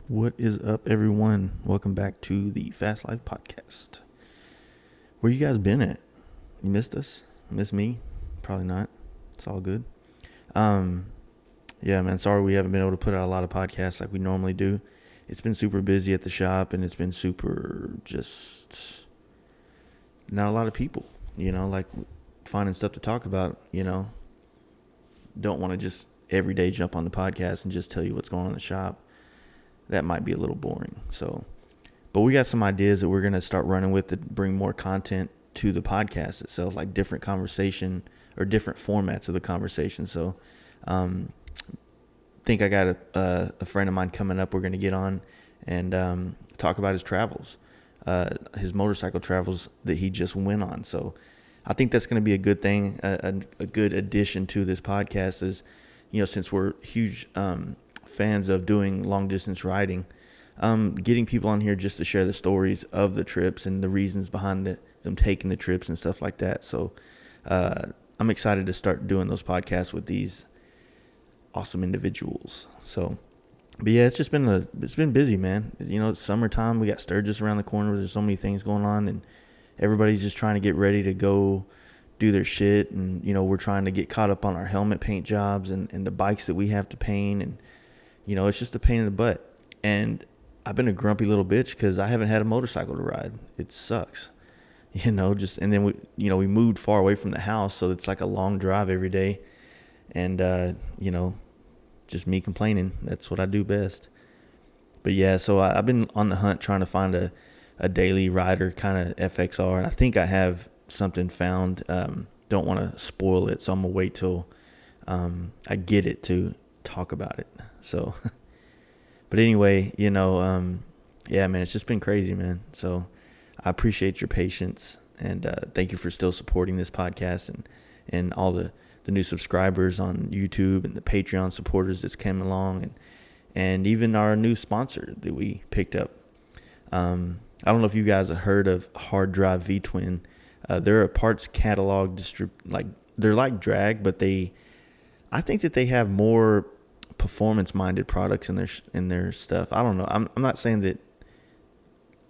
What is up, everyone? Welcome back to the Fast Life Podcast. Where you guys been at? You missed us? Miss me? Probably not. It's all good. Um, yeah, man. Sorry we haven't been able to put out a lot of podcasts like we normally do. It's been super busy at the shop, and it's been super just not a lot of people. Like finding stuff to talk about. Don't want to just every day jump on the podcast and just tell you what's going on in the shop. That might be a little boring. But we got some ideas that we're going to start running with to bring more content to the podcast itself, like different conversation or different formats of the conversation. So, think I got a friend of mine coming up. We're going to get on and talk about his travels, his motorcycle travels that he just went on. So I think that's going to be a good thing, a good addition to this podcast is, since we're huge fans of doing long distance riding, getting people on here just to share the stories of the trips and the reasons behind them taking the trips and stuff like that. So I'm excited to start doing those podcasts with these awesome individuals. But yeah, it's been busy, man. It's summertime. We got Sturgis around the corner. There's so many things going on, and everybody's just trying to get ready to go do their shit. And we're trying to get caught up on our helmet paint jobs and the bikes that we have to paint. And it's just a pain in the butt. And I've been a grumpy little bitch because I haven't had a motorcycle to ride. It sucks. And then we moved far away from the house, so it's like a long drive every day. And, just me complaining. That's what I do best. But yeah, so I've been on the hunt trying to find a daily rider kind of FXR. And I think I have something found. Don't want to spoil it, so I'm going to wait till I get it to talk about it. So, but anyway, yeah, man, it's just been crazy, man. So I appreciate your patience and thank you for still supporting this podcast and all the new subscribers on YouTube and the Patreon supporters that's came along and even our new sponsor that we picked up. I don't know if you guys have heard of Hard Drive V-Twin. They're a parts catalog they're like Drag, but I think that they have more performance-minded products in their stuff. I don't know. I'm not saying that.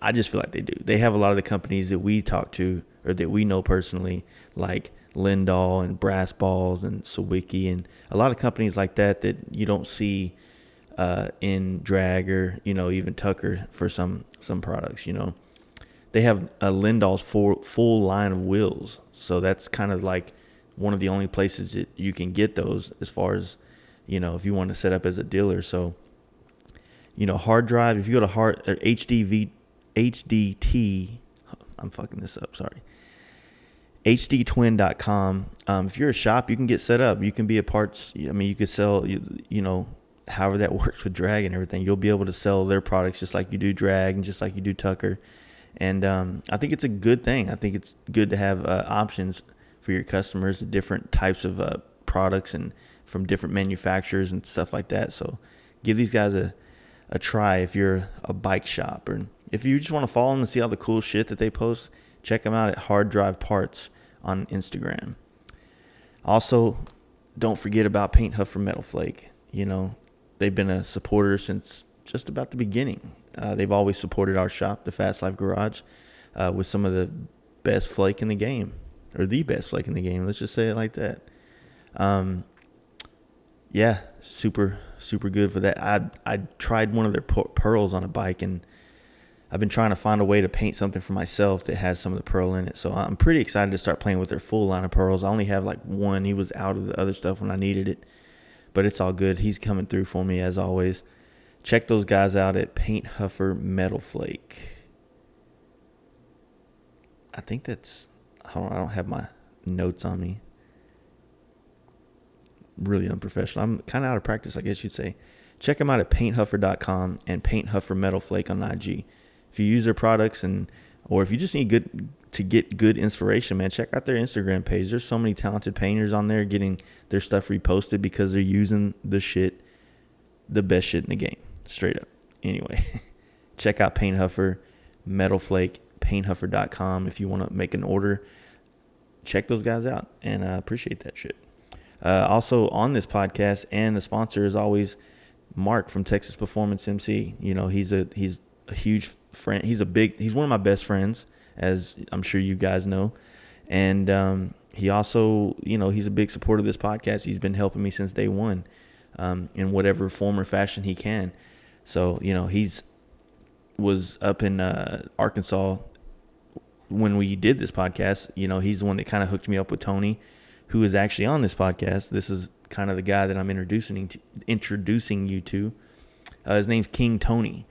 I just feel like they do. They have a lot of the companies that we talk to or that we know personally, like Lindahl and Brass Balls and Sawicki and a lot of companies like that you don't see in Drag or even Tucker for some products. They have a Lindahl's full line of wheels, so that's kind of like one of the only places that you can get those as far as if you want to set up as a dealer. So Hard Drive, if you go to HDT, I'm fucking this up, sorry, hdtwin.com. If you're a shop, you can get set up. You can be a parts. You could sell, however that works with Drag and everything. You'll be able to sell their products just like you do Drag and just like you do Tucker. And I think it's a good thing. I think it's good to have options for your customers, different types of products and from different manufacturers and stuff like that. So give these guys a try if you're a bike shop, or if you just want to follow them and see all the cool shit that they post. Check them out at Hard Drive Parts on Instagram. Also, don't forget about Paint Huffer Metal Flake. They've been a supporter since just about the beginning. They've always supported our shop, the Fast Life Garage, with some of the best flake in the game, or the best flake in the game. Let's just say it like that. Yeah, super, super good for that. I tried one of their pearls on a bike, and I've been trying to find a way to paint something for myself that has some of the pearl in it. So I'm pretty excited to start playing with their full line of pearls. I only have like one. He was out of the other stuff when I needed it, but it's all good. He's coming through for me as always. Check those guys out at Paint Huffer Metal Flake. I think that's, I don't have my notes on me. Really unprofessional. I'm kind of out of practice, I guess you'd say. Check them out at painthuffer.com and Paint Huffer Metal Flake on IG. If you use their products or if you just need to get good inspiration, man, check out their Instagram page. There's so many talented painters on there getting their stuff reposted because they're using the best shit in the game. Straight up. Anyway, check out Paint Huffer Metal Flake, painthuffer.com if you want to make an order. Check those guys out, and I appreciate that shit. Also on this podcast, and the sponsor is always Mark from Texas Performance MC. You know, he's a huge friend. He's one of my best friends, as I'm sure you guys know. And he also, you know, he's a big supporter of this podcast. He's been helping me since day one, in whatever form or fashion he can. So, you know, was up in Arkansas when we did this podcast. You know, he's the one that kind of hooked me up with Tony, who is actually on this podcast. This is kind of the guy that I'm introducing you to. His name's King Tony.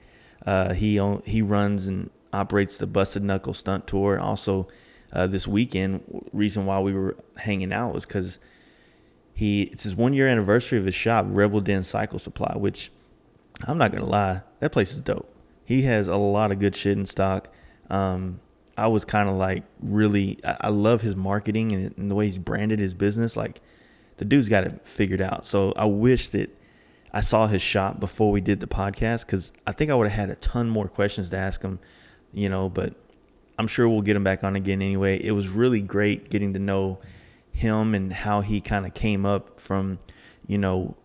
He runs and operates the Busted Knuckle Stunt Tour. Also, this weekend, reason why we were hanging out was because it's his 1 year anniversary of his shop, Rebel Den Cycle Supply, which I'm not gonna lie, that place is dope. He has a lot of good shit in stock. I was kind of like I love his marketing and the way he's branded his business. Like, the dude's got it figured out. So I wish that I saw his shop before we did the podcast, because I think I would have had a ton more questions to ask him, you know, but I'm sure we'll get him back on again anyway. It was really great getting to know him and how he kind of came up from, you know,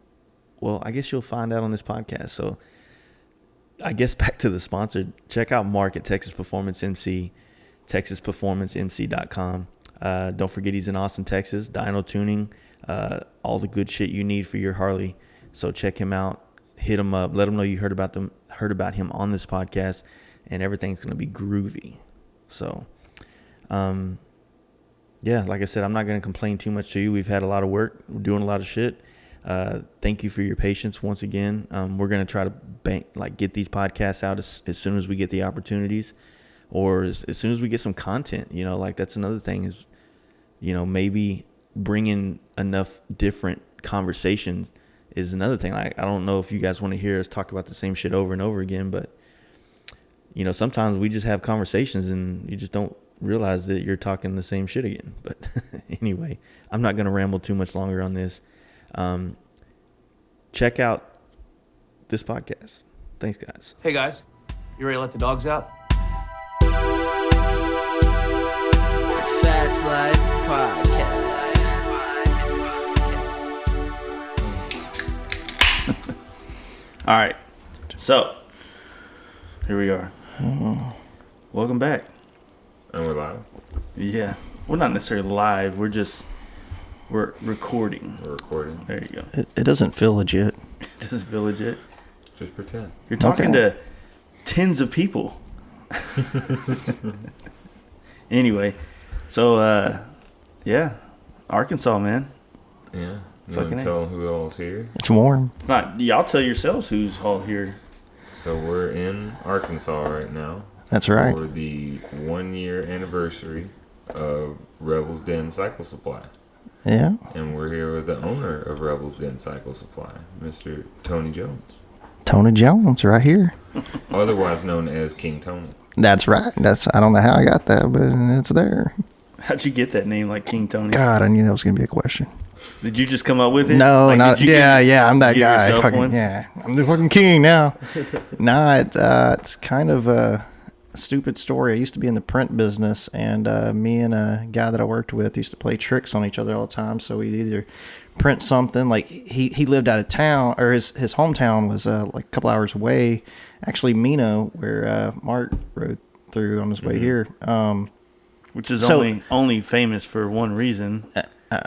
well, I guess you'll find out on this podcast. So I guess back to the sponsor. Check out Mark at Texas Performance MC, TexasPerformanceMC.com. Don't forget he's in Austin, Texas. Dyno tuning, all the good shit you need for your Harley. So check him out, hit him up, let him know you heard about him on this podcast, and everything's gonna be groovy. So, yeah, like I said, I'm not gonna complain too much to you. We've had a lot of work, we're doing a lot of shit. Thank you for your patience once again. We're gonna try to get these podcasts out as soon as we get the opportunities, or as soon as we get some content. You know, like, that's another thing is, you know, maybe bringing enough different conversations is another thing. Like, I don't know if you guys want to hear us talk about the same shit over and over again, but, you know, sometimes we just have conversations and you just don't realize that you're talking the same shit again. But anyway, I'm not going to ramble too much longer on this. Check out this podcast. Thanks, guys. Hey, guys. You ready to let the dogs out? Fast Life Podcast. All right. So, here we are. Welcome back. And we're live? Yeah. We're not necessarily live. We're recording. We're recording. There you go. It doesn't feel legit. It doesn't feel legit. Just pretend. You're talking to tens of people. Anyway, so, yeah. Arkansas, man. Yeah. You want to tell them who all's here? It's warm. It's not. Y'all tell yourselves who's all here. So we're in Arkansas right now. That's right. For the 1 year anniversary of Rebel's Den Cycle Supply. Yeah. And we're here with the owner of Rebel's Den Cycle Supply, Mr. Tony Jones. Tony Jones, right here. Otherwise known as King Tony. That's right. I don't know how I got that, but it's there. How'd you get that name, like King Tony? God, I knew that was going to be a question. Did you just come up with it? No, like, not. I'm that guy. Fucking, yeah, I'm the fucking king now. It's kind of a stupid story. I used to be in the print business, and me and a guy that I worked with used to play tricks on each other all the time. So we'd either print something, like he lived out of town, or his hometown was like a couple hours away, actually Mino, where Mark rode through on his way here. Which is only famous for one reason.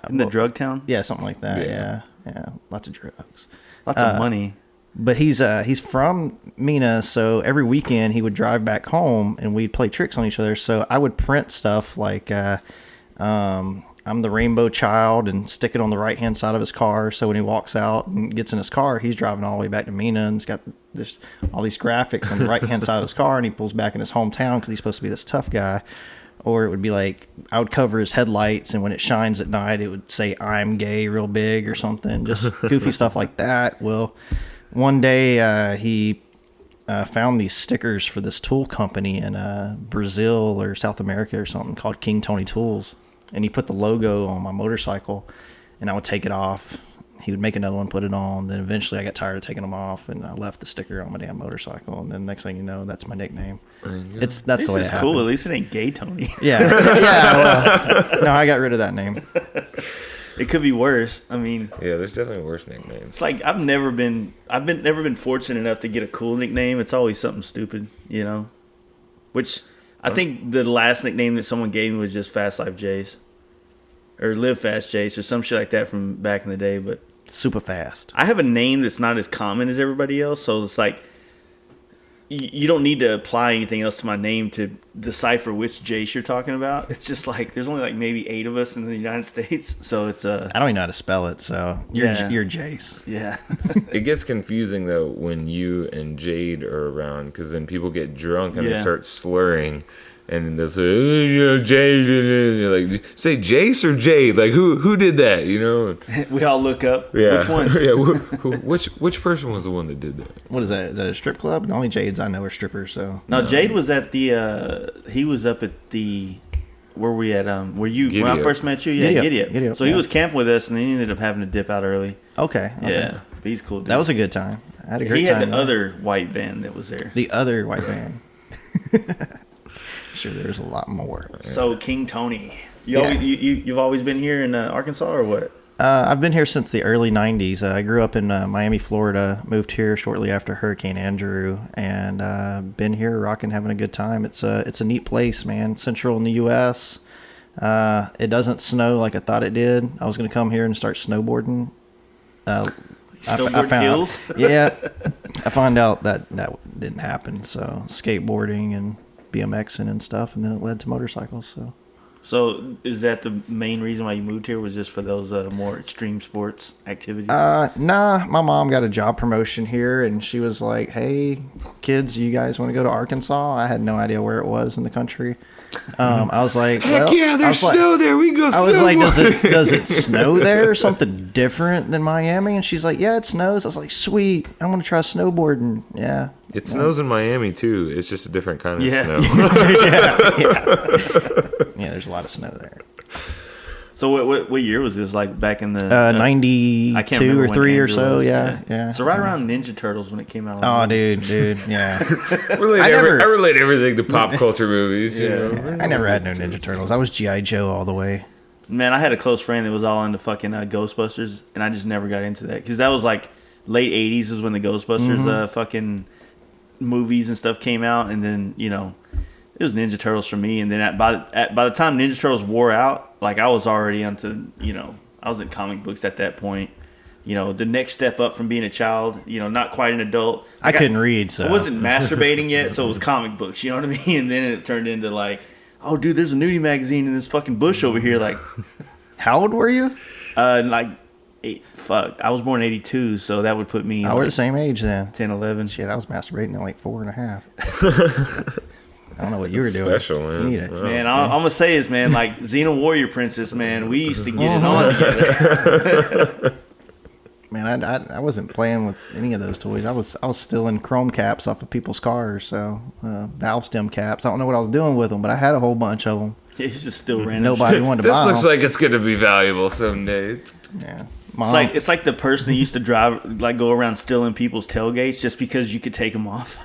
In the drug town? Yeah, something like that. Yeah. Lots of drugs. Lots of money. But he's from Mina, so every weekend he would drive back home and we'd play tricks on each other. So I would print stuff like I'm the Rainbow Child and stick it on the right-hand side of his car. So when he walks out and gets in his car, he's driving all the way back to Mina and it's got all these graphics on the right-hand side of his car, and he pulls back in his hometown because he's supposed to be this tough guy. Or it would be like, I would cover his headlights, and when it shines at night, it would say, "I'm gay" real big or something. Just goofy stuff like that. Well, one day he found these stickers for this tool company in Brazil or South America or something called King Tony Tools. And he put the logo on my motorcycle, and I would take it off. He would make another one, put it on. Then eventually I got tired of taking them off, and I left the sticker on my damn motorcycle. And then next thing you know, that's my nickname. That's the way it happened. This is cool. At least it ain't Gay Tony. Yeah. Well, no, I got rid of that name. It could be worse. I mean, Yeah, there's definitely worse nicknames. it's like I've never been fortunate enough to get a cool nickname. It's always something stupid, you know. Which I think the last nickname that someone gave me was just Fast Life Jace, or Live Fast Jace, or some shit like that from back in the day. But Super fast. I have a name that's not as common as everybody else, so it's like you don't need to apply anything else to my name to decipher which Jace you're talking about. It's just like there's only like maybe 8 of us in the United States, so it's I don't even know how to spell it, so you're Yeah. you're Jace. yeah. It gets confusing though when you and Jade are around, because then people get drunk and they Yeah. start slurring, and they'll say, "Oh, yeah, Jade," and you're like, say Jace or Jade, like who did that, you know? We all look up. Yeah. Which one? Yeah, which person was the one that did that? What is that? Is that a strip club? The only Jades I know are strippers. So No, Jade was at the. He was up at the. Where were we at? Were you when I Giddy Up. first met you? Yeah, Giddy Up. Giddy Up. So he was camping with us, and then he ended up having to dip out early. okay. Yeah, but he's cool. Dude. That was a good time. I had a great he time. had the other white van that was there. The other white van. Sure, there's a lot more. So King Tony, Yeah. you've always been here in Arkansas or what? I've been here since the early 90s. I grew up in Miami, Florida, moved here shortly after Hurricane Andrew, and been here rocking, having a good time. It's a neat place, man. Central in the U.S. It doesn't snow like I thought it did. I was going to come here and start snowboarding. Snowboard hills? Yeah, I found out that didn't happen. So skateboarding and BMXing and stuff, and then it led to motorcycles. So is that the main reason why you moved here? Was just for those more extreme sports activities? Nah, my mom got a job promotion here, and she was like, "Hey, kids, you guys want to go to Arkansas?" I had no idea where it was in the country. I was like, Heck well, yeah, I there's was like- snow there. We can go I was like, snowboard. does it snow there or something different than Miami? And she's like, yeah, it snows. I was like, sweet, I want to try snowboarding. Yeah. It snows in Miami too. It's just a different kind of Yeah. snow. Yeah, there's a lot of snow there. So what year was this? Like back in the 92 I can't remember or when 3 or Andrew so. was. Yeah. So right around Ninja Turtles when it came out. Oh, dude, yeah. I relate everything to pop culture movies. You Yeah. know? I never had no Ninja Turtles. I was G.I. Joe all the way. Man, I had a close friend that was all into fucking Ghostbusters, and I just never got into that because that was like late '80s is when the Ghostbusters fucking movies and stuff came out, and then it was Ninja Turtles for me. And then by the time Ninja Turtles wore out, like I was already onto I was in comic books at that point. The next step up from being a child, not quite an adult. I couldn't read, so I wasn't masturbating yet, so it was comic books. You know what I mean? And then it turned into like, oh, dude, there's a nudie magazine in this fucking bush over here. Like, How old were you? like, I was born in '82, so that would put me I were like the same age then. 10, 11. Shit, I was masturbating at like 4.5. I don't know what you were doing. Special, man. You need it. Wow. Man, I'm gonna say this, man. Like Xena Warrior Princess, man. We used to get it on together. Man, I wasn't playing with any of those toys. I was still in chrome caps off of people's cars, so valve stem caps. I don't know what I was doing with them, but I had a whole bunch of them. It's just still random. Nobody wanted to This buy looks them. like it's gonna be valuable someday. Yeah. It's like the person that used to go around stealing people's tailgates just because you could take them off.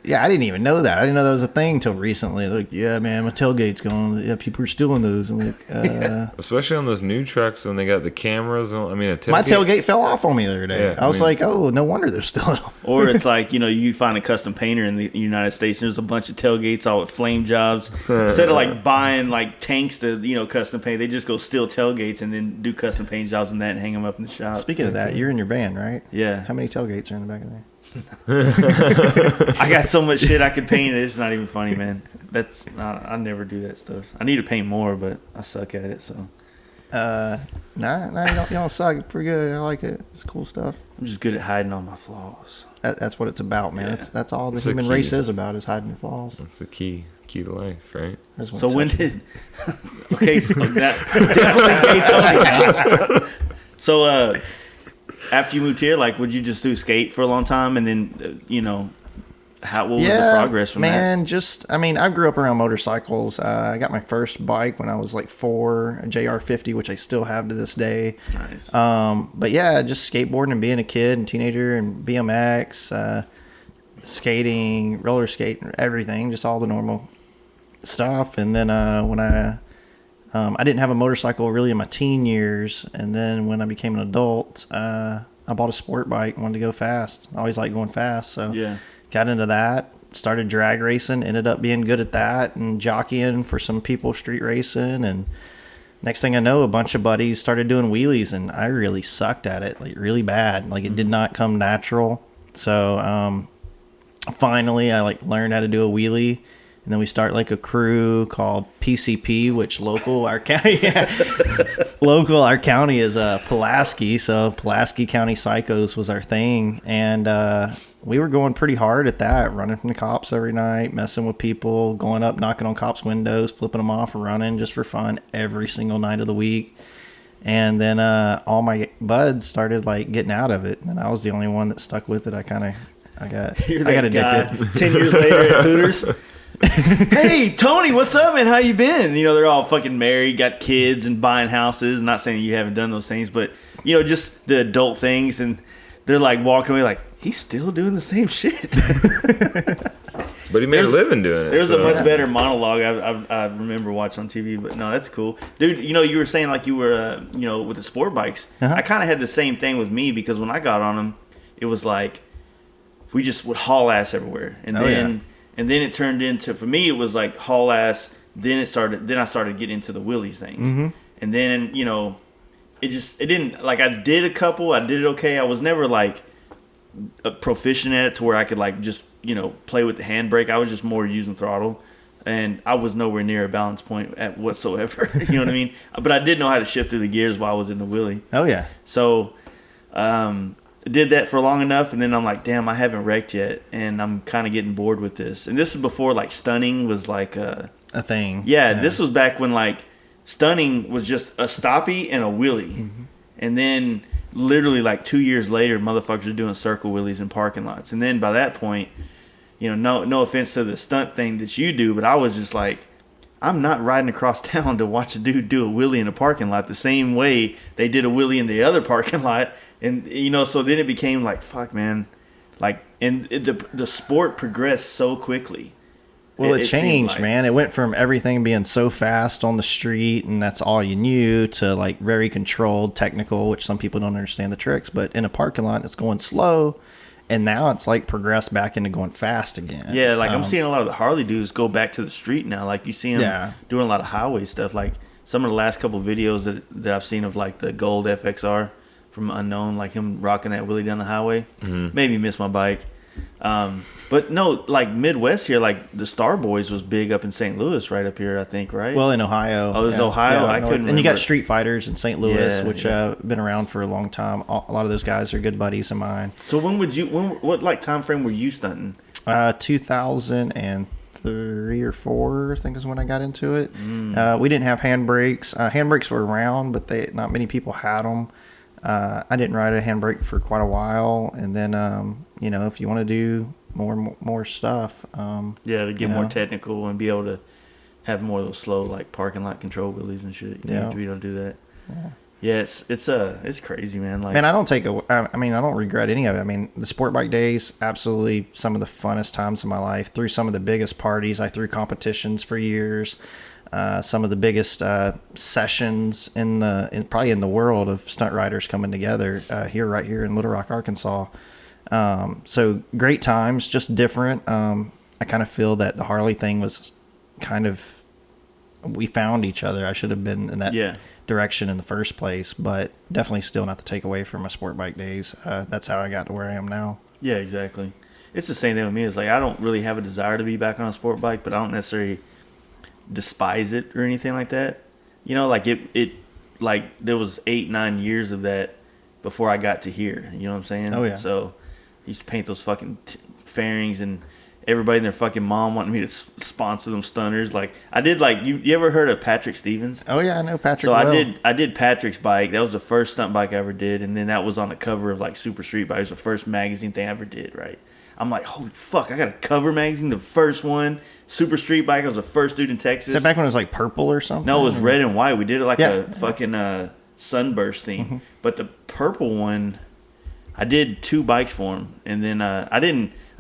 Yeah, I didn't even know that. I didn't know that was a thing until recently. Like, yeah, man, my tailgate's gone. Yeah, people are stealing those. I'm like, Especially on those new trucks when they got the cameras. I mean, my tailgate fell off on me the other day. Yeah, I was I mean- like, oh, no wonder they're stealing them. Or it's like, you find a custom painter in the United States, and there's a bunch of tailgates all with flame jobs. Instead of like buying like tanks to, custom paint, they just go steal tailgates and then do custom paint jobs and that and hang them up in the shop. Speaking of that, you're in your van, right? Yeah. How many tailgates are in the back of there? I got so much shit I could paint. It's not even funny, man. I never do that stuff. I need to paint more, but I suck at it. So Nah, you don't suck. It's pretty good. I like it. It's cool stuff. I'm just good at hiding all my flaws. That's what it's about, man. Yeah. That's all the It's a human key. race is about, is hiding your flaws. That's the key to life, right? That's what So it's when about. did? Okay, so definitely gay Tony now. So after you moved here, like, would you just do skate for a long time, and then what was the progress from man, that? I grew up around motorcycles. I got my first bike when I was like 4, a JR50, which I still have to this day. Nice. But yeah, just skateboarding and being a kid and teenager and BMX, skating, roller skating, everything, just all the normal stuff. And then when I I didn't have a motorcycle really in my teen years, and then when I became an adult, I bought a sport bike. Wanted to go fast. I always liked going fast, so got into that. Started drag racing. Ended up being good at that and jockeying for some people street racing. And next thing I know, a bunch of buddies started doing wheelies, and I really sucked at it, like really bad. Like it did not come natural. So finally, I like learned how to do a wheelie. And then we start like a crew called PCP, which our county is Pulaski. So Pulaski County Psychos was our thing. And we were going pretty hard at that, running from the cops every night, messing with people, going up, knocking on cops' windows, flipping them off, running just for fun every single night of the week. And then all my buds started like getting out of it. And I was the only one that stuck with it. I got addicted. 10 years later at Hooters. Hey, Tony, what's up, man? How you been? You know, they're all fucking married, got kids, and buying houses. I'm not saying you haven't done those things, but, you know, just the adult things. And they're like walking away like, he's still doing the same shit. But he made a living doing it. There's a much better monologue I remember watching on TV, but no, that's cool. Dude, you know, you were saying like you were, you know, with the sport bikes. I kind of had the same thing with me because when I got on them, it was like we just would haul ass everywhere. And then it turned into, for me, it was like haul ass. Then I started getting into the wheelies things. And then, you know, it didn't, like I did a couple, I did it okay. I was never like a proficient at it to where I could like just, you know, play with the handbrake. I was just more using throttle. And I was nowhere near a balance point at whatsoever. You know what I mean? But I did know how to shift through the gears while I was in the wheelie. Oh, yeah. So, did that for long enough, and then I'm like, damn, I haven't wrecked yet, and I'm kind of getting bored with this. And this is before like stunning was like a thing. Yeah, this was back when like stunning was just a stoppie and a wheelie, and then literally like 2 years later, motherfuckers are doing circle wheelies in parking lots. And then by that point, you know, no offense to the stunt thing that you do, but I was just like, I'm not riding across town to watch a dude do a wheelie in a parking lot the same way they did a wheelie in the other parking lot. And, you know, so then it became like, fuck, man. Like, and the sport progressed so quickly. Well, it changed, man. It went from everything being so fast on the street and that's all you knew to like very controlled, technical, which some people don't understand the tricks. But in a parking lot, it's going slow. And now it's like progressed back into going fast again. Yeah, like I'm seeing a lot of the Harley dudes go back to the street now. Like you see them doing a lot of highway stuff. Like some of the last couple of videos that I've seen of like the gold FXR from Unknown, like him rocking that wheelie down the highway, made me miss my bike. But no, like Midwest here, like the Star Boys was big up in St. Louis, right up here, I think, right? Well, in Ohio. Oh, it was Ohio. I couldn't remember. And you got Street Fighters in St. Louis, which been around for a long time. A lot of those guys are good buddies of mine. So what like time frame were you stunting? 2003 or 4, I think is when I got into it. We didn't have handbrakes. Handbrakes were around, but not many people had them. I didn't ride a handbrake for quite a while, and then you know, if you want to do more stuff, to get more technical and be able to have more of those slow like parking lot control wheelies and shit. You need to be able to do that. Yeah, it's crazy, man. Like, man, I don't regret any of it. I mean, the sport bike days, absolutely some of the funnest times of my life. Threw some of the biggest parties. I threw competitions for years. Some of the biggest sessions probably in the world of stunt riders coming together right here in Little Rock, Arkansas. So great times, just different. I kind of feel that the Harley thing was we found each other. I should have been in that direction in the first place, but definitely still not to take away from my sport bike days. That's how I got to where I am now. Yeah, exactly. It's the same thing with me. It's like I don't really have a desire to be back on a sport bike, but I don't necessarily despise it or anything like that. You know, like it like there was 8-9 years of that before I got to here. You know what I'm saying? Oh yeah. So I used to paint those fucking fairings, and everybody and their fucking mom wanted me to sponsor them stunners. Like I did. Like you ever heard of Patrick Stevens? Oh yeah, I know Patrick. So I did Patrick's bike. That was the first stunt bike I ever did, and then that was on the cover of like Super Street Bike. It was the first magazine thing I ever did. Right. I'm like, holy fuck, I got a cover magazine, the first one. Super Street Bike, I was the first dude in Texas. Is that back when it was like purple or something? No, it was red and white. We did it like a fucking sunburst theme. Mm-hmm. But the purple one, I did 2 bikes for him. And then I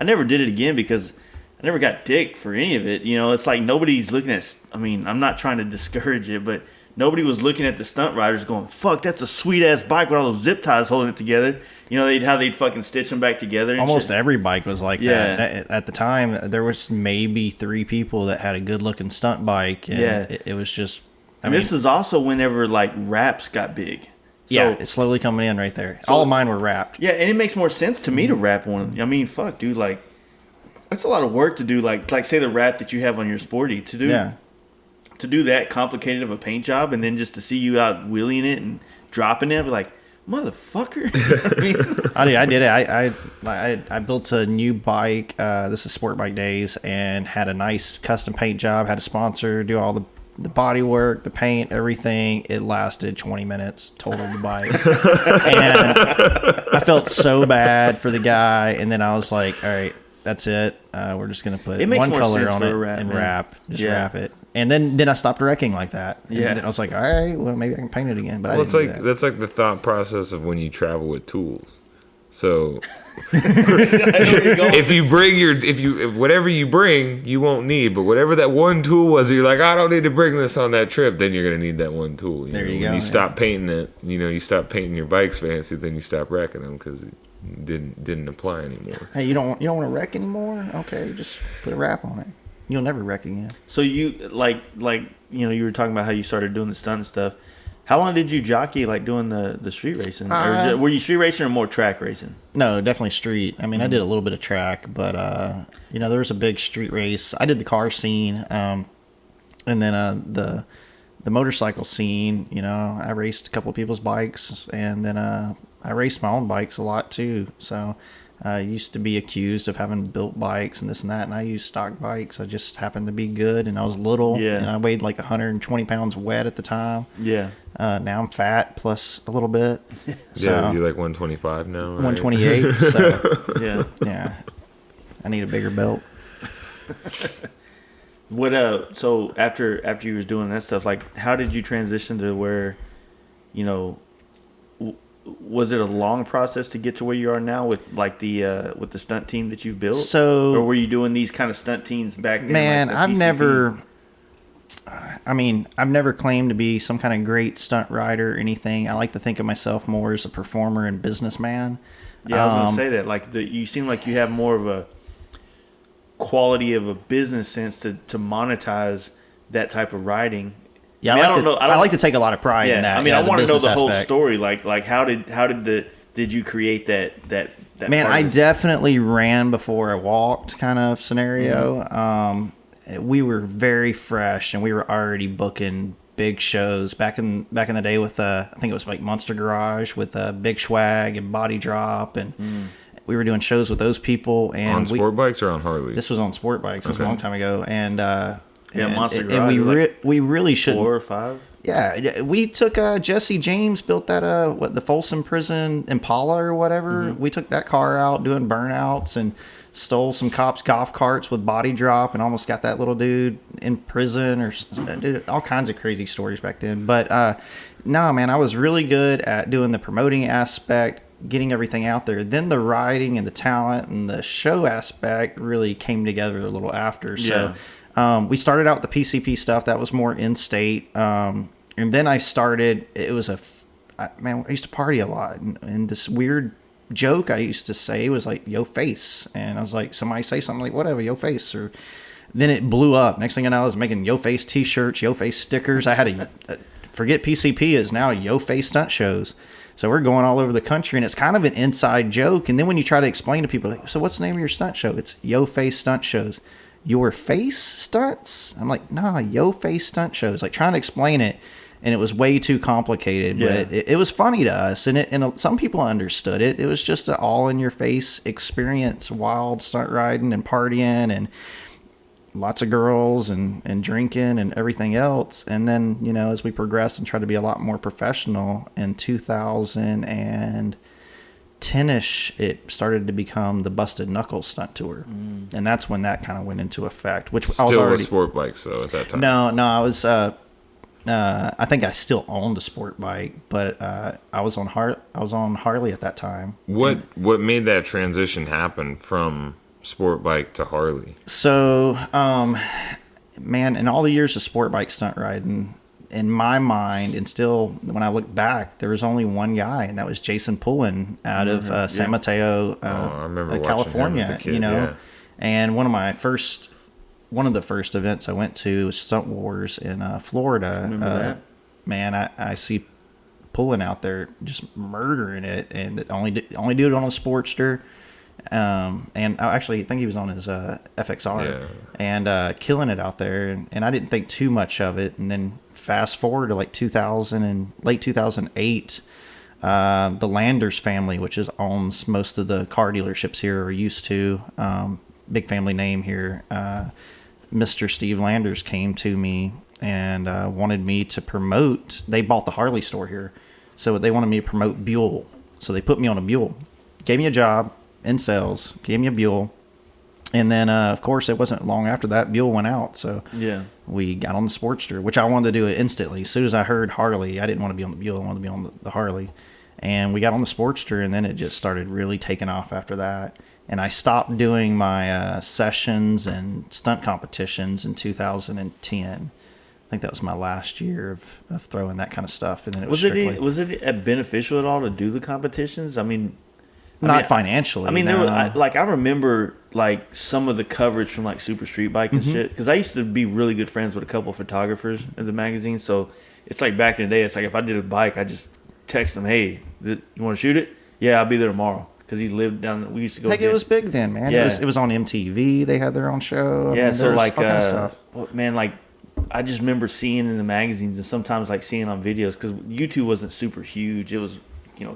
never did it again because I never got dick for any of it. You know, it's like nobody's looking at, I mean, I'm not trying to discourage it, but nobody was looking at the stunt riders going, "Fuck, that's a sweet ass bike with all those zip ties holding it together." You know, how they'd fucking stitch them back together. And Almost shit. every bike was like that. At the time, there was maybe 3 people that had a good looking stunt bike. And it was just. I mean, this is also whenever like wraps got big. So, it's slowly coming in right there. All of mine were wrapped. Yeah, and it makes more sense to me to wrap one. I mean, fuck, dude, like that's a lot of work to do. Like say the wrap that you have on your Sporty to do. Yeah. To do that complicated of a paint job, and then just to see you out wheeling it and dropping it, I'd be like, motherfucker. You know what I mean? I did it. I built a new bike. This is Sport Bike Days, and had a nice custom paint job. Had a sponsor do all the body work, the paint, everything. It lasted 20 minutes total the bike. And I felt so bad for the guy. And then I was like, all right, that's it. We're just going to put one color on it and wrap. Just wrap it. And then I stopped wrecking like that. And then I was like, all right, well, maybe I can paint it again. But I didn't do that. That's like the thought process of when you travel with tools. So if whatever you bring, you won't need, but whatever that one tool was, you're like, I don't need to bring this on that trip. Then you're gonna need that one tool. There you go. When you stop painting it, you stop painting your bikes fancy, then you stop wrecking them because it didn't apply anymore. Hey, you don't want to wreck anymore? Okay, just put a wrap on it. You'll never wreck again. So you like you were talking about how you started doing the stunt stuff. How long did you jockey like doing the street racing? Or were you street racing or more track racing? No, definitely street. I mean, I did a little bit of track, but there was a big street race. I did the car scene, and then the motorcycle scene. I raced a couple of people's bikes, and then I raced my own bikes a lot too. So I used to be accused of having built bikes and this and that, and I used stock bikes. I just happened to be good, and I was little, and I weighed like 120 pounds wet at the time. Yeah. Now I'm fat plus a little bit. So, you're like 125 now, right? 128. So yeah. I need a bigger belt. What so after you was doing that stuff, like how did you transition to where, was it a long process to get to where you are now with like the stunt team that you've built? So, or were you doing these kind of stunt teams back then? Man, like I've never claimed to be some kind of great stunt rider or anything. I like to think of myself more as a performer and businessman. Yeah, I was gonna say that. Like you seem like you have more of a quality of a business sense to monetize that type of riding. Yeah, I like to take a lot of pride in that. I mean, I want to know the whole story. Like how did you create that Man, I definitely ran before I walked kind of scenario. Mm-hmm. We were very fresh, and we were already booking big shows back in the day with I think it was like Monster Garage with Big Schwag and Body Drop, and we were doing shows with those people. And on sport bikes or on Harley? This was on sport bikes. This was a long time ago, and Monster Garage. And we really should 4 or 5. Yeah, we took Jesse James built that the Folsom Prison Impala or whatever. Mm-hmm. We took that car out doing burnouts and stole some cops' golf carts with Body Drop and almost got that little dude in prison or did all kinds of crazy stories back then. But no, man, I was really good at doing the promoting aspect, getting everything out there. Then the riding and the talent and the show aspect really came together a little after. So we started out the PCP stuff that was more in-state. And then I started, it was I used to party a lot. And this weird joke I used to say was like, yo face. And I was like, somebody say something like, whatever, yo face. Or then it blew up. Next thing I know, I was making yo face t-shirts, yo face stickers. I had forget PCP is now yo face stunt shows. So we're going all over the country, and it's kind of an inside joke. And then when you try to explain to people, like, so what's the name of your stunt show? It's Yo Face Stunt Shows. Your face stunts? I'm like, nah, Yo Face Stunt Shows. Like trying to explain it, and it was way too complicated. But it was funny to us, and some people understood it. It was just an all-in-your-face experience, wild stunt riding and partying, and lots of girls and drinking and everything else. And then, as we progressed and tried to be a lot more professional in 2010-ish, it started to become the Busted Knuckle stunt tour. And that's when that kind of went into effect, which still I was already with sport bikes though at that time. No, I was I think I still owned a sport bike, but I was on Harley at that time. What made that transition happen from sport bike to Harley? So, man, in all the years of sport bike stunt riding, in my mind, and still when I look back, there was only one guy, and that was Jason Pullen out of San Mateo, I remember watching California. him as a kid, You know, yeah. and one of the first events I went to was Stunt Wars in Florida. Remember that? Man, I see Pullen out there just murdering it, and only do it on a Sportster. And I actually think he was on his FXR and killing it out there. And I didn't think too much of it. And then fast forward to like 2000 and late 2008, the Landers family, which owns most of the car dealerships here, or used to, big family name here. Mr. Steve Landers came to me and wanted me to promote. They bought the Harley store here, so they wanted me to promote Buell. So they put me on a Buell, gave me a job in sales, gave me a Buell, and then of course it wasn't long after that Buell went out. So we got on the Sportster, which I wanted to do it instantly. As soon as I heard Harley, I didn't want to be on the Buell, I wanted to be on the Harley, and we got on the Sportster, and then it just started really taking off after that. And I stopped doing my sessions and stunt competitions in 2010. I think that was my last year of throwing that kind of stuff. And then it was strictly... Was it beneficial at all to do the competitions? I mean, financially. I mean, no. I remember like some of the coverage from like Super Street Bike and shit, because I used to be really good friends with a couple of photographers in the magazine. So it's like back in the day, it's like if I did a bike, I just text them, "Hey, you want to shoot it? Yeah, I'll be there tomorrow." Because he lived down. We used to go. I think it was big then, man. Yeah. It was on MTV. They had their own show. Yeah, so like, all kind of stuff. man, like I just remember seeing in the magazines and sometimes like seeing on videos, because YouTube wasn't super huge. It was,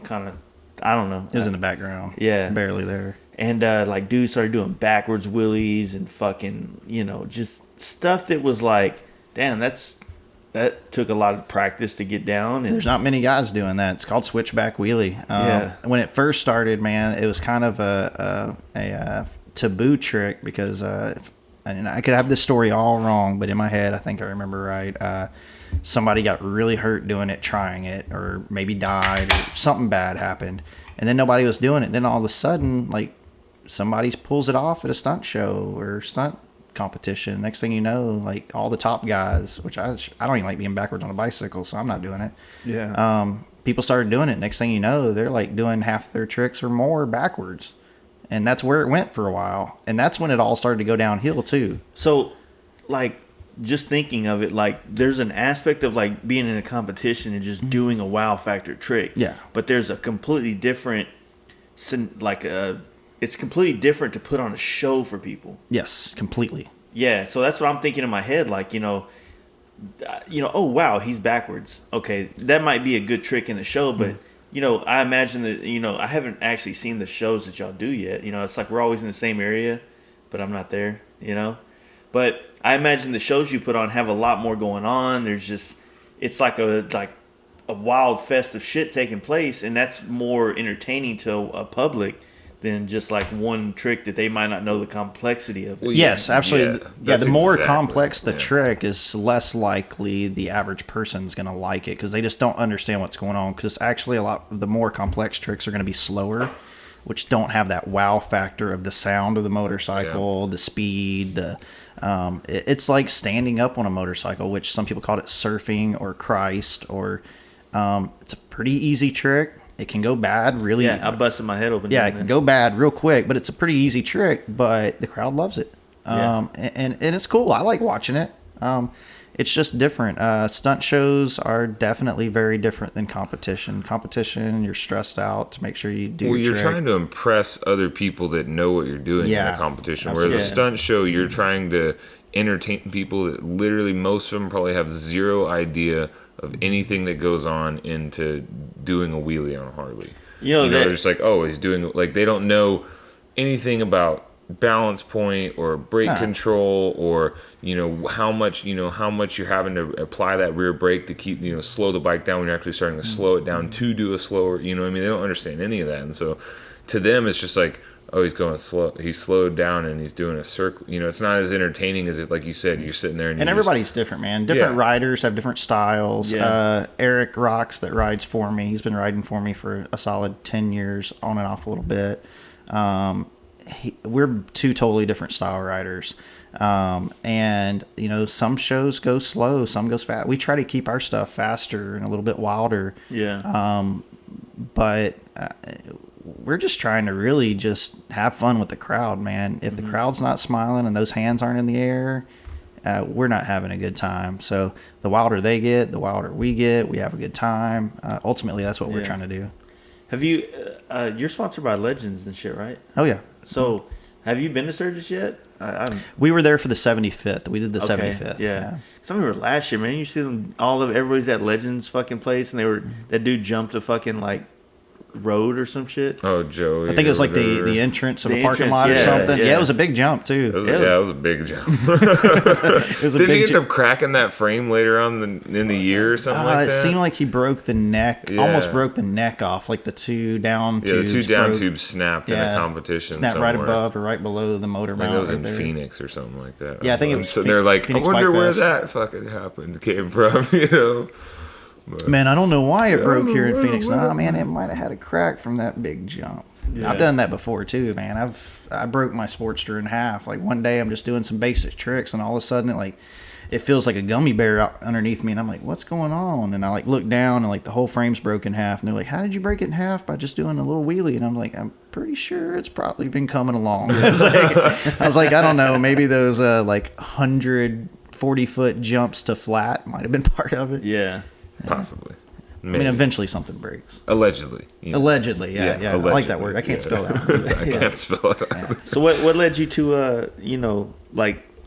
kind of, I don't know. It was in the background. Yeah, barely there. And like dudes started doing backwards wheelies and fucking, just stuff that was like, damn, that took a lot of practice to get down. And there's not many guys doing that. It's called switchback wheelie. When it first started, man, it was kind of a taboo trick because, and I could have this story all wrong, but in my head, I think I remember right. Somebody got really hurt doing it, trying it, or maybe died, or something bad happened, and then nobody was doing it. Then all of a sudden, like somebody pulls it off at a stunt show or stunt competition. Next thing you know, like all the top guys, which I don't even like being backwards on a bicycle, so I'm not doing it. Yeah. People started doing it. Next thing you know, they're like doing half their tricks or more backwards, and that's where it went for a while. And that's when it all started to go downhill too. So, like, just thinking of it, like there's an aspect of like being in a competition and just doing a wow factor trick. Yeah. But there's a completely different, it's completely different to put on a show for people. Yes, completely. Yeah, so that's what I'm thinking in my head. Like, oh wow, he's backwards. Okay, that might be a good trick in the show, but I imagine that I haven't actually seen the shows that y'all do yet. It's like we're always in the same area, but I'm not there. But I imagine the shows you put on have a lot more going on. It's like a wild fest of shit taking place, and that's more entertaining to a public than just like one trick that they might not know the complexity of it. Well, yes, absolutely. Yeah, the more complex the yeah. trick is, less likely the average person's going to like it, because they just don't understand what's going on. Because actually, the more complex tricks are going to be slower, which don't have that wow factor of the sound of the motorcycle, the speed. It's like standing up on a motorcycle, which some people call it surfing or Christ, or it's a pretty easy trick. It can go bad really. Yeah, I busted my head open. Yeah, it can go bad real quick, but it's a pretty easy trick, but the crowd loves it. Yeah. And it's cool. I like watching it. It's just different. Stunt shows are definitely very different than competition. Competition, you're stressed out to make sure you do your you're trick. trying to impress other people that know what you're doing in a competition. Absolutely. Whereas a stunt show, you're trying to entertain people that literally, most of them probably have zero idea of anything that goes on into doing a wheelie on a Harley. They're just like, oh, he's doing, like, they don't know anything about balance point or brake control, or how much you're having to apply that rear brake to keep slow the bike down when you're actually starting to slow it down to do a slower. They don't understand any of that, and so to them it's just like, oh, he's going slow, he's slowed down and he's doing a circle. It's not as entertaining as it, like you said, you're sitting there and everybody's different, man. Different riders have different styles. Eric Rocks, that rides for me, he's been riding for me for a solid 10 years on and off a little bit. we're two totally different style riders. And some shows go slow, some goes fast. We try to keep our stuff faster and a little bit wilder. Yeah. But we're just trying to really just have fun with the crowd, man. If the crowd's not smiling and those hands aren't in the air, we're not having a good time. So the wilder they get, the wilder we get. We have a good time. Ultimately, that's what we're trying to do. Have you? You're sponsored by Legends and shit, right? Oh yeah. So, have you been to Sturgis yet? We were there for the 75th. We did the Okay, 75th. Yeah. Some were last year, man. You see them, everybody's at Legends fucking place, and that dude jumped a fucking like road or some shit. Oh, Joey. I think it was like the entrance of a parking lot or something. Yeah, it was a big jump too. It was a big jump. It was a Didn't big he end up cracking that frame later on in the year or something like that? It seemed like he broke the neck, almost broke the neck off, like the two down tubes. The two down tubes snapped in a competition. Snapped somewhere. Right above or right below the motor mount. It was right in there. Phoenix or something like that. Yeah, I think it was. So they're like, Phoenix I wonder Bike where Fest. that fucking came from, But, man, I don't know why it broke here in Phoenix. Nah, man, it might have had a crack from that big jump. Yeah. I've done that before too, man. I broke my Sportster in half. Like one day I'm just doing some basic tricks and all of a sudden it feels like a gummy bear out underneath me and I'm like, what's going on? And I like look down and like the whole frame's broken in half and they're like, how did you break it in half? By just doing a little wheelie. And I'm like, I'm pretty sure it's probably been coming along. I was like, I don't know, maybe those 140-foot jumps to flat might have been part of it. Yeah. Possibly. Maybe. I mean, eventually something breaks. Allegedly. Allegedly, yeah. Allegedly, I like that word. I can't spell that. I can't spell it. Yeah. So what led you to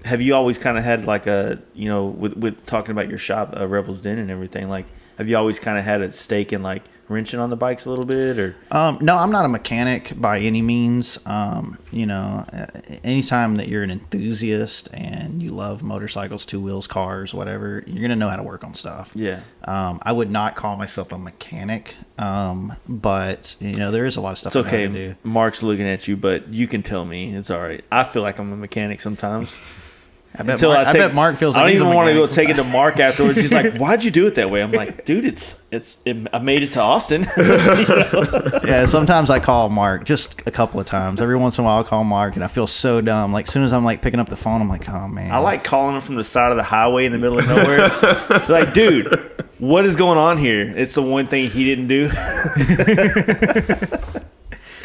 have you always kind of had like with talking about your shop, Rebel's Den and everything, like have you always kind of had a stake in like wrenching on the bikes a little bit or? No, I'm not a mechanic by any means. Anytime that you're an enthusiast and you love motorcycles, two wheels, cars, whatever, you're going to know how to work on stuff. Yeah. I would not call myself a mechanic. But there is a lot of stuff it's okay. I know how to do. Mark's looking at you, but you can tell me it's all right. I feel like I'm a mechanic sometimes. I bet Mark feels like I don't he's even a want to go mechanic take it to Mark afterwards. He's like, "Why'd you do it that way?" I'm like, "Dude, I made it to Austin." Yeah, sometimes I call Mark, just a couple of times. Every once in a while, I'll call Mark, and I feel so dumb. Like, as soon as I'm like picking up the phone, I'm like, "Oh man." I like calling him from the side of the highway in the middle of nowhere. Like, dude, what is going on here? It's the one thing he didn't do.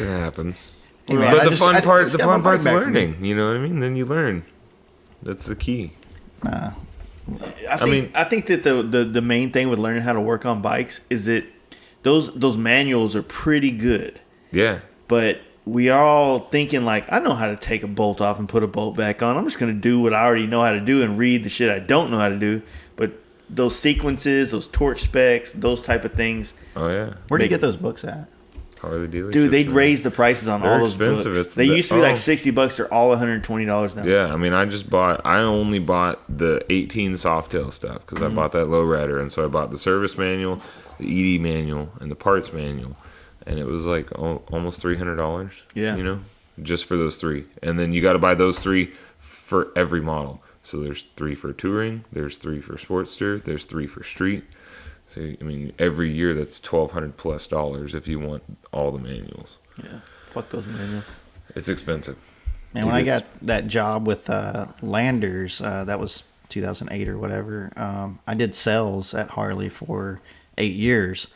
It happens. Hey, man, but the fun part's learning. You know what I mean? Then you learn. That's the key. I think that the main thing with learning how to work on bikes is that those manuals are pretty good. Yeah. But we are all thinking like, I know how to take a bolt off and put a bolt back on. I'm just going to do what I already know how to do and read the shit I don't know how to do. But those sequences, those torque specs, those type of things. Oh, yeah. Where do you get those books at? Harley dealerships. Dude, they'd raise the prices on all those expensive. books. They used to be like $60. They're all $120 now. Yeah, I mean, I only bought the 18 Softail stuff because I bought that lowrider, and so I bought the service manual, the ED manual, and the parts manual, and it was like almost $300. Yeah, just for those three, and then you got to buy those three for every model. So there's 3 for touring, there's 3 for Sportster, there's 3 for street. So, I mean, every year that's $1,200+ if you want all the manuals. Yeah, fuck those manuals. It's expensive. Man, when I got that job with Landers, that was 2008 or whatever, I did sales at Harley for 8 years.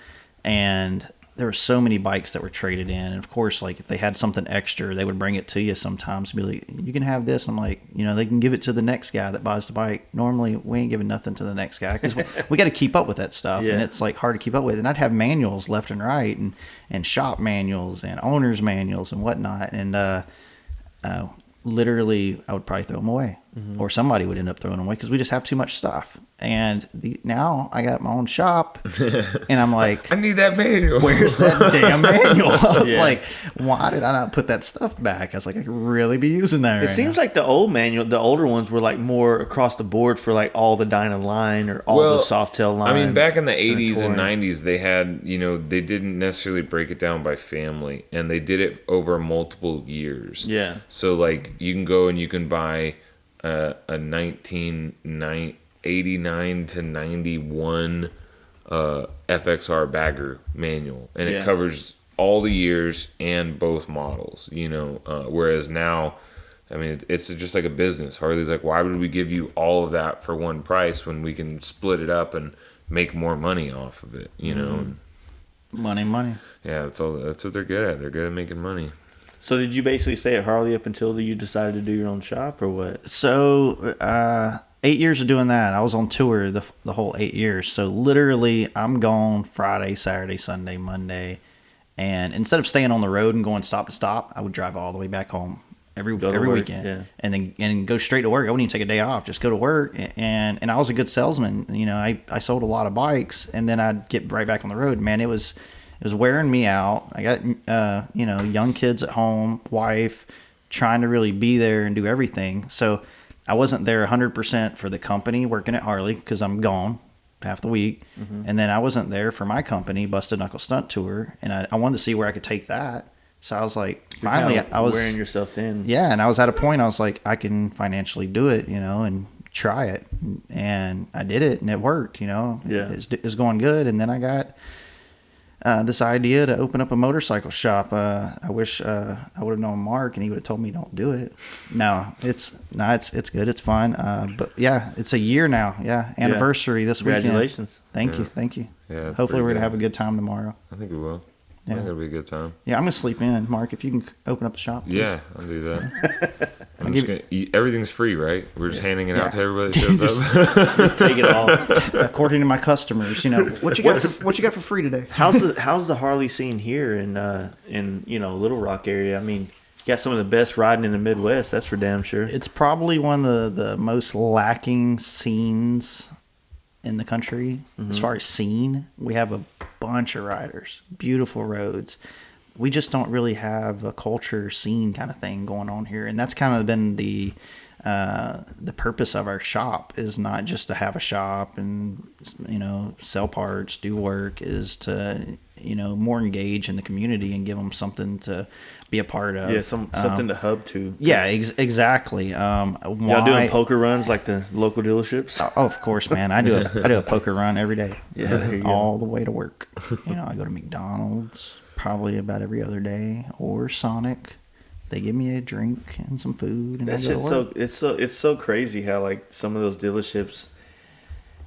And there were so many bikes that were traded in. And, of course, like if they had something extra, they would bring it to you sometimes. Be like, you can have this. I'm like, they can give it to the next guy that buys the bike. Normally, we ain't giving nothing to the next guy because we got to keep up with that stuff. Yeah. And it's like hard to keep up with. And I'd have manuals left and right and shop manuals and owner's manuals and whatnot. And literally, I would probably throw them away. Mm-hmm. Or somebody would end up throwing them away because we just have too much stuff. And now I got my own shop, and I'm like, I need that manual. Where's that damn manual? I was like, why did I not put that stuff back? I was like, I could really be using that. It seems like the old manual, the older ones were like more across the board for like all the Dyna line or all the Softail line. I mean, back in the 80s and 90s, they had, they didn't necessarily break it down by family, and they did it over multiple years. Yeah. So like you can go and you can buy a 1989 to 91 FXR bagger manual, and it covers all the years and both models, whereas now, I mean, it's just like a business. Harley's like, why would we give you all of that for one price when we can split it up and make more money off of it, Money. Yeah, that's what they're good at. They're good at making money. So did you basically stay at Harley up until you decided to do your own shop, or what? So 8 years of doing that. I was on tour the whole 8 years. So literally, I'm gone Friday, Saturday, Sunday, Monday, and instead of staying on the road and going stop to stop, I would drive all the way back home every weekend, and go straight to work. I wouldn't even take a day off; just go to work. And I was a good salesman. I sold a lot of bikes, and then I'd get right back on the road. Man, it was wearing me out. I got young kids at home, wife, trying to really be there and do everything. So I wasn't there 100% for the company working at Harley because I'm gone half the week, and then I wasn't there for my company, Busted Knuckle Stunt Tour, and I wanted to see where I could take that. So I was like, finally, I was wearing yourself thin. Yeah, and I was at a point I was like, I can financially do it, and try it, and I did it, and it worked. Yeah, it was going good, and then I got this idea to open up a motorcycle shop. I wish I would have known Mark, and he would have told me don't do it. It's good, it's fine. But yeah, it's a year now. Yeah, anniversary this weekend. Congratulations! Thank you. Yeah, hopefully we're gonna have a good time tomorrow. I think we will. Yeah. I think it'll be a good time. Yeah, I'm gonna sleep in, Mark. If you can open up the shop, please. Yeah, I'll do that. I'm just gonna eat. Everything's free, right? We're just handing it out to everybody that shows up. Just take it all. According to my customers, what you got for free today? How's the Harley scene here in Little Rock area? I mean, you got some of the best riding in the Midwest. That's for damn sure. It's probably one of the most lacking scenes in the country as far as scene. We have a bunch of riders, beautiful roads. We just don't really have a culture scene kind of thing going on here, and that's kind of been the purpose of our shop, is not just to have a shop and sell parts, do work, is to more engage in the community and give them something to be a part of. Yeah, something to hub to. Yeah, exactly. Y'all doing poker runs like the local dealerships? Oh, of course, man. I do a poker run every day. Yeah, there you all go. the way to work. I go to McDonald's probably about every other day, or Sonic. They give me a drink and some food, and That's I go to work. it's so crazy how like some of those dealerships,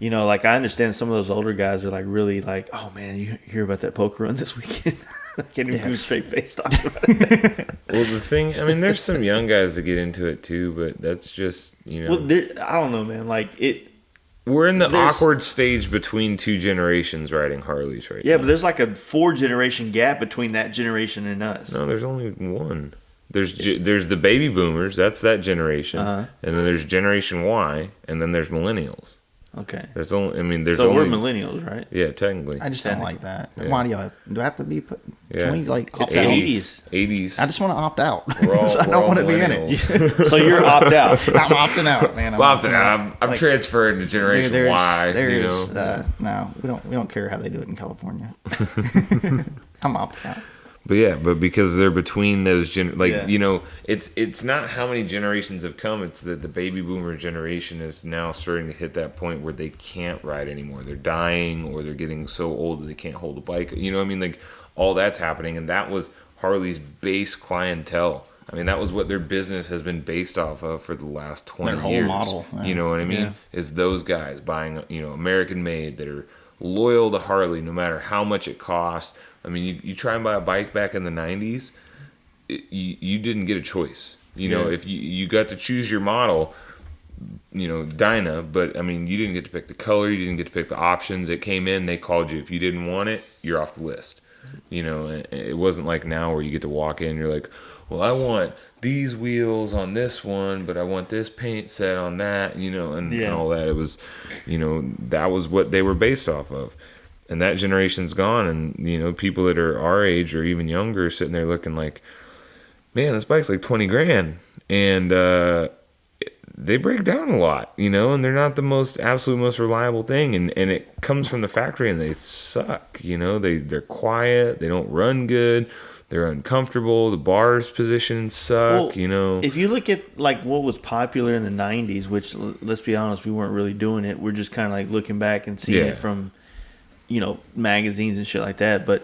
like I understand some of those older guys are like really like, oh man, you hear about that poker run this weekend? Can't even do a straight face talk about it. Well, the thing, I mean, there's some young guys that get into it too, but that's just Well, I don't know, man. Like it. We're in the awkward stage between two generations riding Harleys right now. Yeah, but there's like a 4-generation gap between that generation and us. No, there's only one. There's the baby boomers, that's that generation, and then there's Generation Y, and then there's millennials. Okay. There's only, so we're millennials, right? Yeah, technically. I just don't like that. Yeah. Why do I have to be put? Yeah. Can we like opt It's out? 80s. 80s. I just want to opt out. We're So I don't want to be in it. millennials. So you're opt out. I'm opting out, man. Well, I'm Like, transferring to Generation Y. No, we don't care how they do it in California. I'm opting out. But yeah, because they're between those it's not how many generations have come. It's that the baby boomer generation is now starting to hit that point where they can't ride anymore. They're dying, or they're getting so old that they can't hold a bike. Like all that's happening, and that was Harley's base clientele. I mean, that was what their business has been based off of for the last 20 Their whole years. model. Yeah. You know what I mean? Yeah. Is those guys buying, American made, that are loyal to Harley no matter how much it costs. I mean, you try and buy a bike back in the 90s, you didn't get a choice. If you got to choose your model, Dyna, but I mean, you didn't get to pick the color, you didn't get to pick the options. It came in, they called you. If you didn't want it, you're off the list. It wasn't like now where you get to walk in, you're like, well, I want these wheels on this one, but I want this paint set on that, and all that. It was, that was what they were based off of. And that generation's gone, and people that are our age or even younger are sitting there looking like, man, this bike's like $20,000, and they break down a lot, and they're not the absolute most reliable thing, and it comes from the factory, and they suck, they're quiet, they don't run good, they're uncomfortable, the bars positions suck, If you look at like what was popular in the 90s, which let's be honest, we weren't really doing it. We're just kind of like looking back and seeing it from magazines and shit like that. But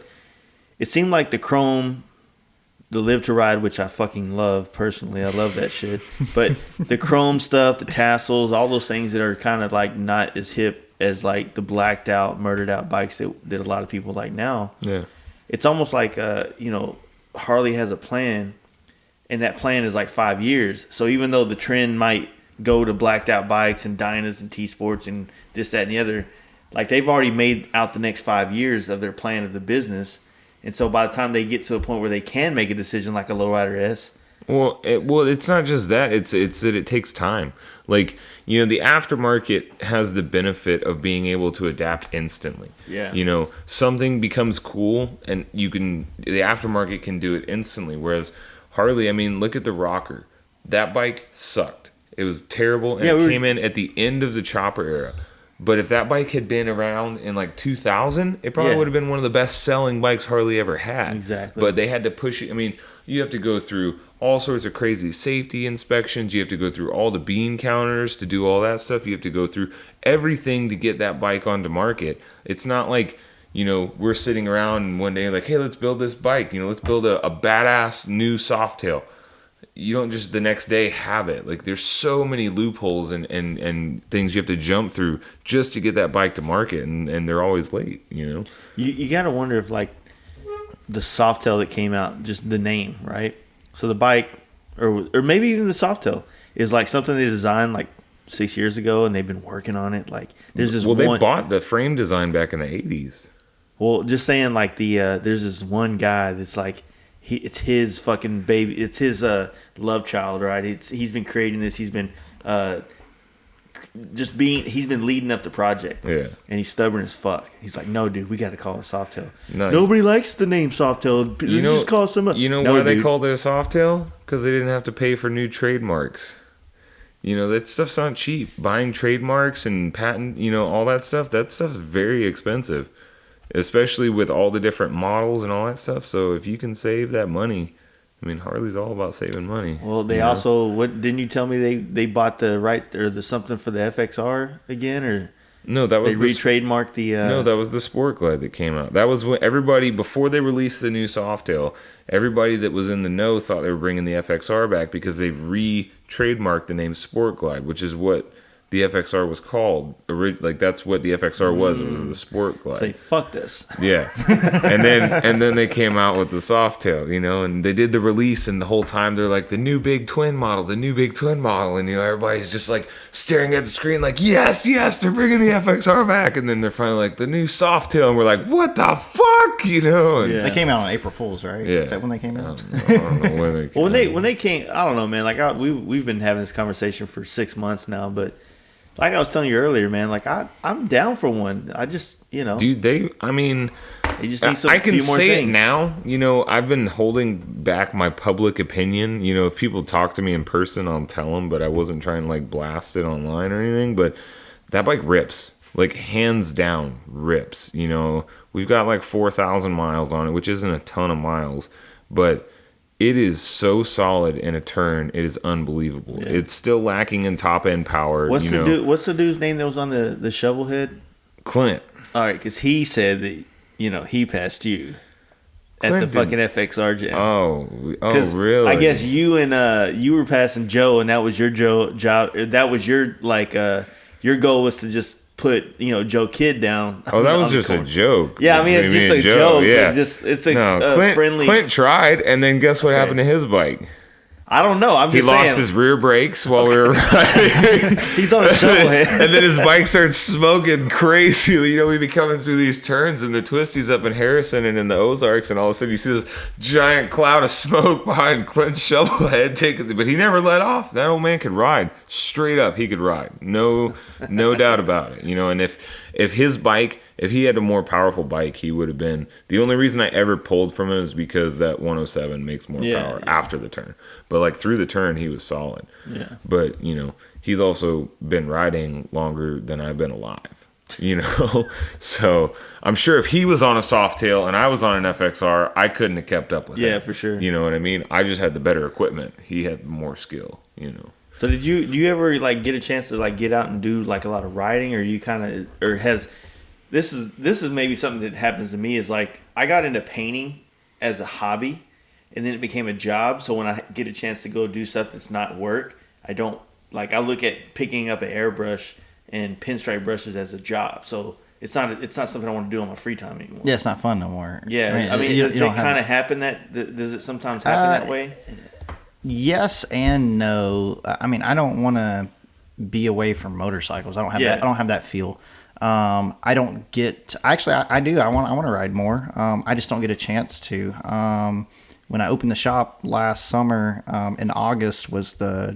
it seemed like the chrome, the Live to Ride, which I fucking love personally. I love that shit. But the chrome stuff, the tassels, all those things that are kind of like not as hip as like the blacked out, murdered out bikes that a lot of people like now. Yeah. It's almost like, Harley has a plan, and that plan is like 5 years. So even though the trend might go to blacked out bikes and Dynas and T-Sports and this, that, and the other, like they've already made out the next 5 years of their plan of the business. And so by the time they get to a point where they can make a decision like a Lowrider S. Well, it's not just that. It's that it takes time. Like, the aftermarket has the benefit of being able to adapt instantly. Yeah. Something becomes cool and the aftermarket can do it instantly. Whereas Harley, I mean, look at the Rocker. That bike sucked. It was terrible, and it came in at the end of the chopper era. But if that bike had been around in like 2000, it probably would have been one of the best selling bikes Harley ever had. Exactly. But they had to push it. I mean, you have to go through all sorts of crazy safety inspections. You have to go through all the bean counters to do all that stuff. You have to go through everything to get that bike onto market. It's not like, we're sitting around and one day like, hey, let's build this bike. Let's build a badass new Softail. You don't just the next day have it. Like, there's so many loopholes and things you have to jump through just to get that bike to market, and they're always late, You got to wonder if, like, the Softail that came out, just the name, right? So the bike, or maybe even the Softail, is like something they designed like 6 years ago, and they've been working on it. Like, there's this they bought the frame design back in the 80s. Well, just saying, like, there's this one guy that's like, it's his fucking baby. It's his love child, right? He's been creating this. He's been he's been leading up the project. Yeah. And he's stubborn as fuck. He's like, no, dude, we got to call it Softail. No, nobody likes the name Softail. Let's just call it something. Why they called it a Softail? Because they didn't have to pay for new trademarks. That stuff's not cheap. Buying trademarks and patent, all that stuff's very expensive. Especially with all the different models and all that stuff. So if you can save that money, I mean, Harley's all about saving money. Well, they also, what didn't you tell me they bought the right or the something for the FXR again, or no? That was they re-trademarked the. No, that was the Sport Glide that came out. That was when everybody, before they released the new Softail, everybody that was in the know thought they were bringing the FXR back because they re-trademarked the name Sport Glide, which is what the FXR was called. Like, that's what the FXR was. It was the Sport Glide. Say, fuck this. Yeah. and then they came out with the Softail, and they did the release, and the whole time they're like, the new big twin model, and everybody's just like staring at the screen like, yes, they're bringing the FXR back. And then they're finally like, the new Softail, and we're like, what the fuck, And, They came out on April Fool's, right? Yeah. Is that when they came out? I don't know when they came Well, when they came, I don't know, man. Like, we've been having this conversation for 6 months now, but like I was telling you earlier, man, like I'm down for one. I just, Dude, they just need I can say things. It now. I've been holding back my public opinion. If people talk to me in person, I'll tell them, but I wasn't trying to like blast it online or anything. But that bike rips, like hands down rips. We've got like 4,000 miles on it, which isn't a ton of miles, but it is so solid in a turn. It is unbelievable. Yeah. It's still lacking in top end power. What's the dude's name that was on the shovel head? Clint. All right, because he said that he passed you at the fucking FXR jam. Oh, really? I guess you were passing Joe, and that was your job. That was your your goal was to just put Joe Kidd down. Oh, that was just a joke. Yeah, I mean, it's just a joke. Yeah, it's friendly. Clint tried, and then guess what happened to his bike? I don't know. He lost his rear brakes while we were riding. He's on a shovelhead. And then his bike starts smoking crazy. We'd be coming through these turns and the twisties up in Harrison and in the Ozarks, and all of a sudden you see this giant cloud of smoke behind Clint's shovelhead taking. But he never let off. That old man could ride. Straight up, he could ride. No doubt about it. And if his bike, if he had a more powerful bike, he would have been. The only reason I ever pulled from him is because that 107 makes more power after the turn. But like through the turn, he was solid. Yeah. But he's also been riding longer than I've been alive. So I'm sure if he was on a Softail and I was on an FXR, I couldn't have kept up with him. Yeah, for sure. You know what I mean? I just had the better equipment. He had more skill. So do you ever like get a chance to like get out and do like a lot of riding, or you kind of, or has this is maybe something that happens to me is like I got into painting as a hobby, and then it became a job. So when I get a chance to go do stuff that's not work, I don't like. I look at picking up an airbrush and pinstripe brushes as a job. So it's not something I want to do on my free time anymore. Yeah, it's not fun no more. Yeah, I mean does it kind of happen does it sometimes happen that way? Yes and no. I mean, I don't want to be away from motorcycles. I don't have that. I don't have that feel. I don't get. Actually, I do. I want to ride more. I just don't get a chance to. When I opened the shop last summer, in August was the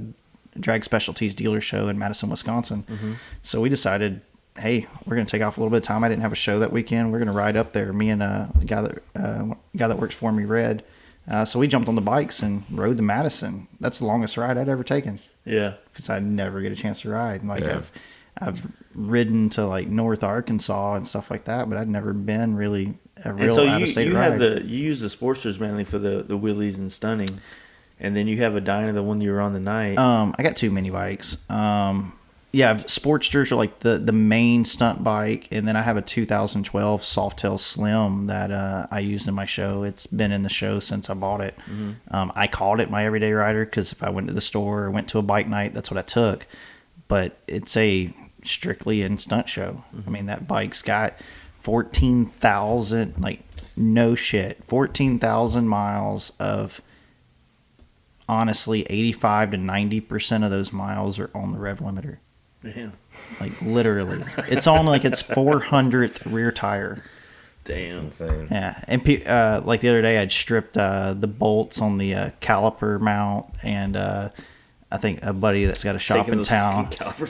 Drag Specialties dealer show in Madison, Wisconsin. Mm-hmm. So we decided, hey, we're going to take off a little bit of time. I didn't have a show that weekend. We're going to ride up there. Me and a guy that works for me, Red. So we jumped on the bikes and rode to Madison. That's the longest ride I'd ever taken. Yeah, because I never get a chance to ride. Like I've ridden to like North Arkansas and stuff like that, but I'd never been really a real out of state ride. You use the Sportsters mainly for the wheelies and stunning, and then you have a Dyna, the one you were on the night. I got 2 mini bikes. Yeah, Sportsters are like the main stunt bike, and then I have a 2012 Softail Slim that I used in my show. It's been in the show since I bought it. Mm-hmm. I called it my everyday rider because if I went to the store or went to a bike night, that's what I took. But it's a strictly in Stunt Show. Mm-hmm. I mean, that bike's got 14,000, like no shit, 14,000 miles of. Honestly, 85 to 90% of those miles are on the rev limiter. Yeah. Like literally, it's on like its 400th rear tire. Damn, that's insane. Yeah, and like the other day, I'd stripped the bolts on the caliper mount, and I think a buddy that's got a shop in town.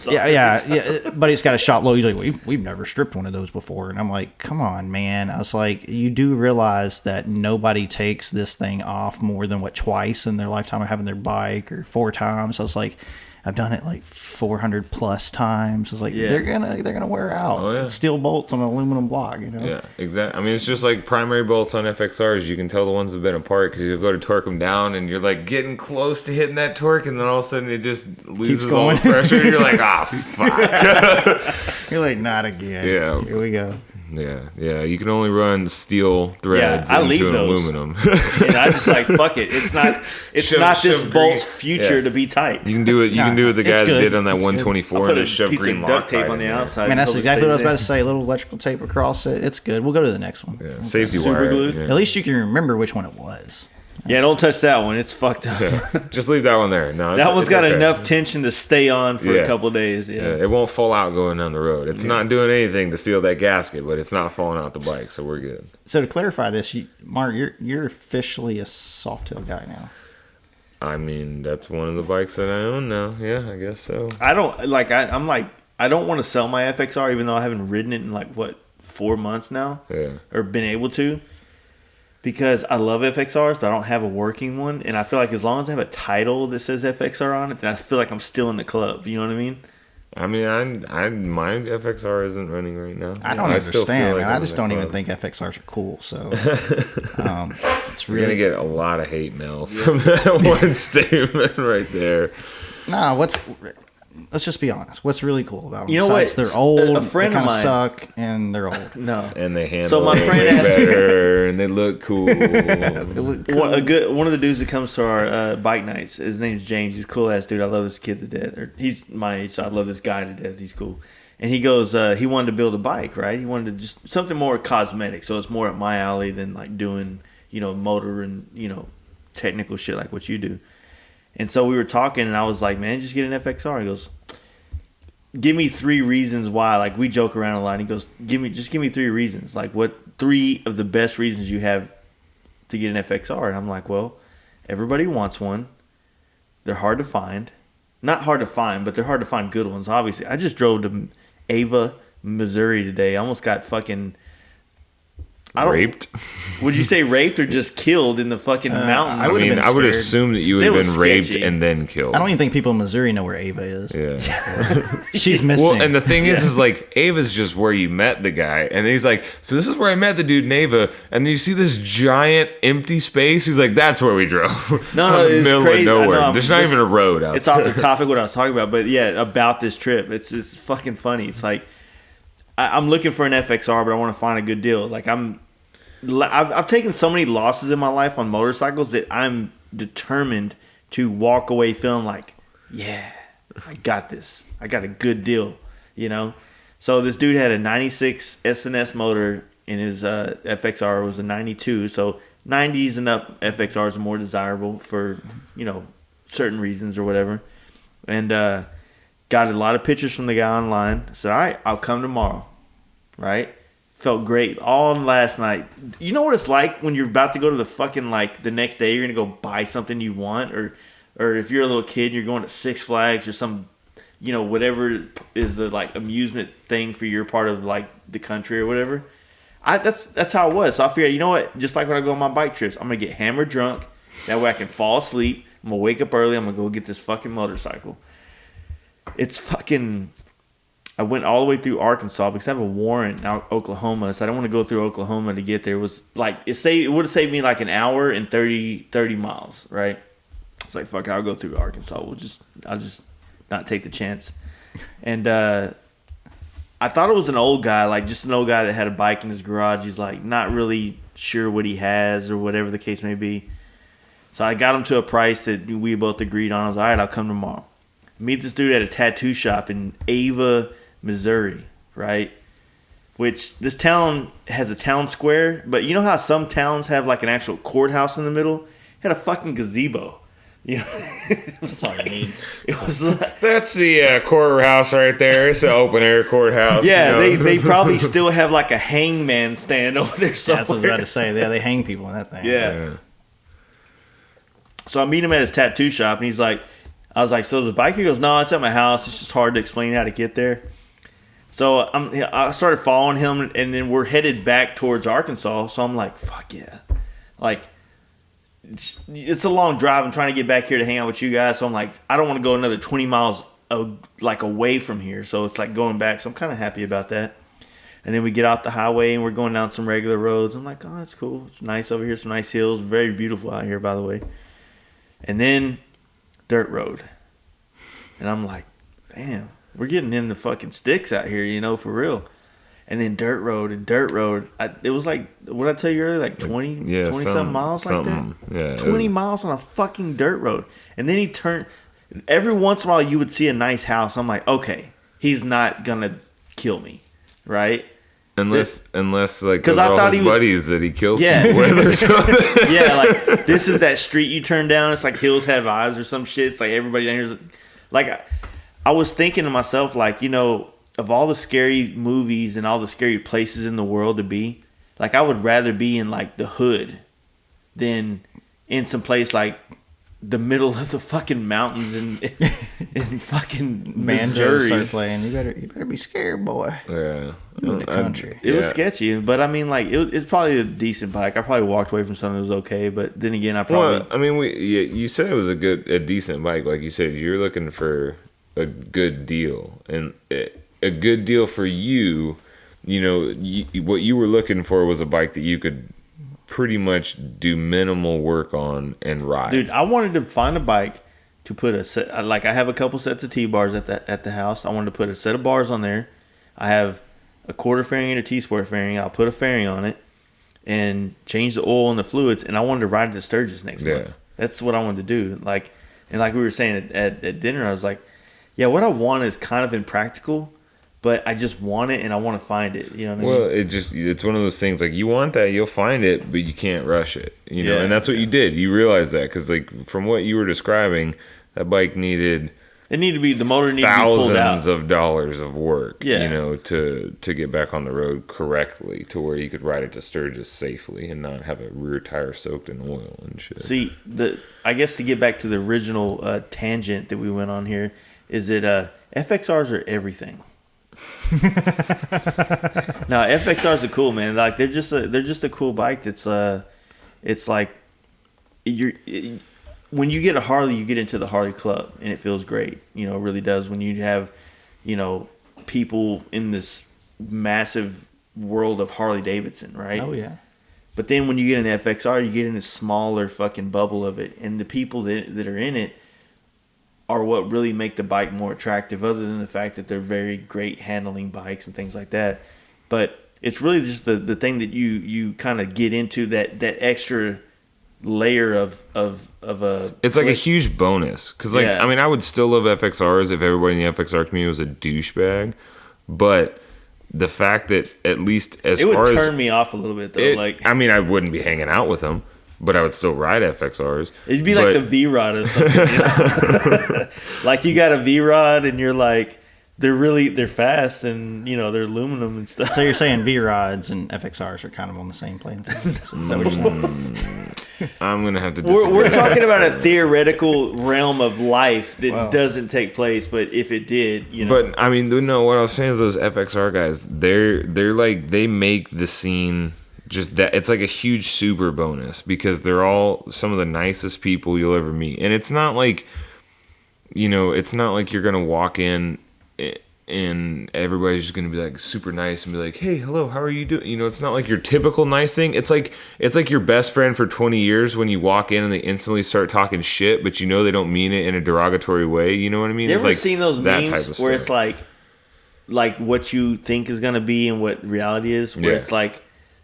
Yeah. Buddy's got a shop low. He's like, we've never stripped one of those before, and I'm like, come on, man. I was like, you do realize that nobody takes this thing off more than twice in their lifetime of having their bike, or 4 times. I was like, I've done it like 400 plus times. I was like, they're gonna wear out. Oh, yeah. Steel bolts on an aluminum block, you know? Yeah, exactly. I mean, it's just like primary bolts on FXRs. You can tell the ones have been apart because you go to torque them down, and you're like getting close to hitting that torque, and then all of a sudden it just loses all the pressure, and you're like, fuck. You're like, not again. Yeah. Here we go. Yeah. You can only run steel threads into an aluminum. And I'm just like, fuck it. It's not this bolt's future to be tight. You can do it. You can do what the guy did on that 124 and just shove green duct tape on the outside. I mean, that's exactly what I was about to say. A little electrical tape across it. It's good. We'll go to the next one. Yeah, safety Super wire. glue. Yeah. At least you can remember which one it was. Yeah, don't touch that one. It's fucked up. Yeah. Just leave that one there. No, that one's got enough tension to stay on for a couple of days. Yeah, it won't fall out going down the road. It's not doing anything to seal that gasket, but it's not falling out the bike, so we're good. So to clarify this, Mark, you're officially a Softail guy now. I mean, that's one of the bikes that I own now. Yeah, I guess so. I don't like. I'm like, I don't want to sell my FXR, even though I haven't ridden it in like 4 months now, or been able to. Because I love FXRs, but I don't have a working one. And I feel like as long as I have a title that says FXR on it, then I feel like I'm still in the club. You know what I mean? I mean, my FXR isn't running right now. I don't understand. Like I just don't even think FXRs are cool. So it's really going to get a lot of hate mail from that one statement right there. Nah, let's just be honest. What's really cool about them? You know what? They're old. A friend they of kind of mine suck, and they're old. No, and they handle so my friend way better, and they look cool. One of the dudes that comes to our bike nights. His name's James. He's a cool ass dude. I love this kid to death. He's my age, so I love this guy to death. He's cool. And he goes, he wanted to build a bike, right? He wanted to just something more cosmetic, so it's more up my alley than like doing, motor and technical shit like what you do. And so we were talking, and I was like, man, just get an FXR. He goes, give me 3 reasons why. Like, we joke around a lot. And he goes, give me 3 reasons. Like, what 3 of the best reasons you have to get an FXR? And I'm like, well, everybody wants one. They're hard to find. Not hard to find, but they're hard to find good ones, obviously. I just drove to Ava, Missouri today. I almost got fucking... Raped? Would you say raped or just killed in the fucking mountains? I would assume that you would have been raped and then killed. I don't even think people in Missouri know where Ava is. Yeah. She's missing. Well, and the thing is like, Ava's just where you met the guy. And he's like, so this is where I met the dude in Ava. And then you see this giant empty space. He's like, that's where we drove. No, in the middle crazy. of nowhere. There's not even a road out It's there. off the topic what I was talking about. But yeah, about this trip. It's fucking funny. It's like, I'm looking for an FXR, but I want to find a good deal. Like, I've taken so many losses in my life on motorcycles that I'm determined to walk away feeling like, yeah, I got this. I got a good deal, you know? So this dude had a 96 S&S motor and his FXR was a 92. So 90s and up FXRs are more desirable for, you know, certain reasons or whatever. And got a lot of pictures from the guy online. Said, all right, I'll come tomorrow. Right? Felt great all last night. You know what it's like when you're about to go to the fucking, like, the next day you're going to go buy something you want, or if you're a little kid and you're going to Six Flags or some, you know, whatever is the, like, amusement thing for your part of, like, the country or whatever. That's how it was. So I figured, you know what? Just like when I go on my bike trips, I'm going to get hammered drunk. That way I can fall asleep. I'm going to wake up early. I'm going to go get this fucking motorcycle. It's fucking... I went all the way through Arkansas because I have a warrant out Oklahoma, so I don't want to go through Oklahoma to get there. It was like it would have saved me like an hour and 30 miles, right? It's like, fuck it, I'll go through Arkansas. I'll just not take the chance. And I thought it was an old guy, like just an old guy that had a bike in his garage. He's like not really sure what he has or whatever the case may be. So I got him to a price that we both agreed on. I was like, all right, I'll come tomorrow. Meet this dude at a tattoo shop in Ava, Missouri, right? Which this town has a town square, but you know how some towns have like an actual courthouse in the middle? It had a fucking gazebo. You know, it was like, that's the courthouse right there. It's an open air courthouse. Yeah, you know? they probably still have like a hangman stand over there somewhere. That's what I was about to say. Yeah, they hang people in that thing. Yeah. So I meet him at his tattoo shop, and I was like, so the bike? He goes, no, it's at my house. It's just hard to explain how to get there. So I started following him, and then we're headed back towards Arkansas. So I'm like, fuck yeah. Like, it's a long drive. I'm trying to get back here to hang out with you guys. So I'm like, I don't want to go another 20 miles like away from here. So it's like going back. So I'm kind of happy about that. And then we get off the highway, and we're going down some regular roads. I'm like, oh, that's cool. It's nice over here. Some nice hills. Very beautiful out here, by the way. And then dirt road. And I'm like, damn, we're getting in the fucking sticks out here, you know, for real. And then dirt road. It was like, what did I tell you earlier? Like 20 something miles like that? Yeah, 20 miles on a fucking dirt road. And then he turned, every once in a while you would see a nice house. I'm like, okay, he's not going to kill me, right? Unless like those are all his buddies that he kills people with or something. Yeah, like this is that street you turn down. It's like Hills Have Eyes or some shit. It's like everybody down here's like, I was thinking to myself, like, you know, of all the scary movies and all the scary places in the world to be, like I would rather be in like the hood than in some place like the middle of the fucking mountains in fucking Missouri. Start playing. You better be scared, boy. Yeah, in the country. It was sketchy, but I mean, like it's probably a decent bike. I probably walked away from something that was okay, but then again, I probably. Well, I mean, you said it was a decent bike. Like you said, you're looking for a good deal, and a good deal for you. You know, what you were looking for was a bike that you could pretty much do minimal work on and ride. Dude, I wanted to find a bike to put a set. Like I have a couple sets of T-bars at the house. I wanted to put a set of bars on there. I have a quarter fairing and a T-sport fairing. I'll put a fairing on it and change the oil and the fluids. And I wanted to ride it to Sturgis next month. That's what I wanted to do. Like we were saying at dinner, I was like, yeah, what I want is kind of impractical, but I just want it and I want to find it. You know what I mean? Well, it's one of those things, like you want that, you'll find it, but you can't rush it. You know, and that's what you did. You realized that because, like, from what you were describing, that bike needed the motor needed to be pulled out. Thousands of dollars of work, you know, to get back on the road correctly to where you could ride it to Sturgis safely and not have a rear tire soaked in oil and shit. See, I guess to get back to the original tangent that we went on here, is that FXRs are everything. No, FXRs are cool, man. Like they're just a cool bike. That's it's like when you get a Harley, you get into the Harley club, and it feels great. You know, it really does. When you have, you know, people in this massive world of Harley Davidson, right? Oh yeah. But then when you get an FXR, you get in this smaller fucking bubble of it, and the people that are in it are what really make the bike more attractive, other than the fact that they're very great handling bikes and things like that. But it's really just the thing that you kind of get into that extra layer of a. It's like a huge bonus because I mean I would still love FXRs if everybody in the FXR community was a douchebag, but the fact that at least as it far would as turn me off a little bit though. I mean I wouldn't be hanging out with them, but I would still ride FXRs. It'd be like the V-Rod or something. You know? Like you got a V-Rod and you're like. They're fast and they're aluminum and stuff. So you're saying V-Rods and FXRs are kind of on the same plane? Is that what you're saying? I'm gonna have to. We're talking about a theoretical realm of life that doesn't take place, but if it did, But I mean, no. What I was saying is those FXR guys, they're like they make the scene just that it's like a huge super bonus because they're all some of the nicest people you'll ever meet, and it's not like it's not like you're gonna walk in. And everybody's just gonna be like super nice and be like, "Hey, hello, how are you doing?" It's not like your typical nice thing. It's like your best friend for 20 years when you walk in and they instantly start talking shit, but they don't mean it in a derogatory way. You know what I mean? You it's ever like seen those memes type of where stuff. it's like what you think is gonna be and what reality is? Where it's like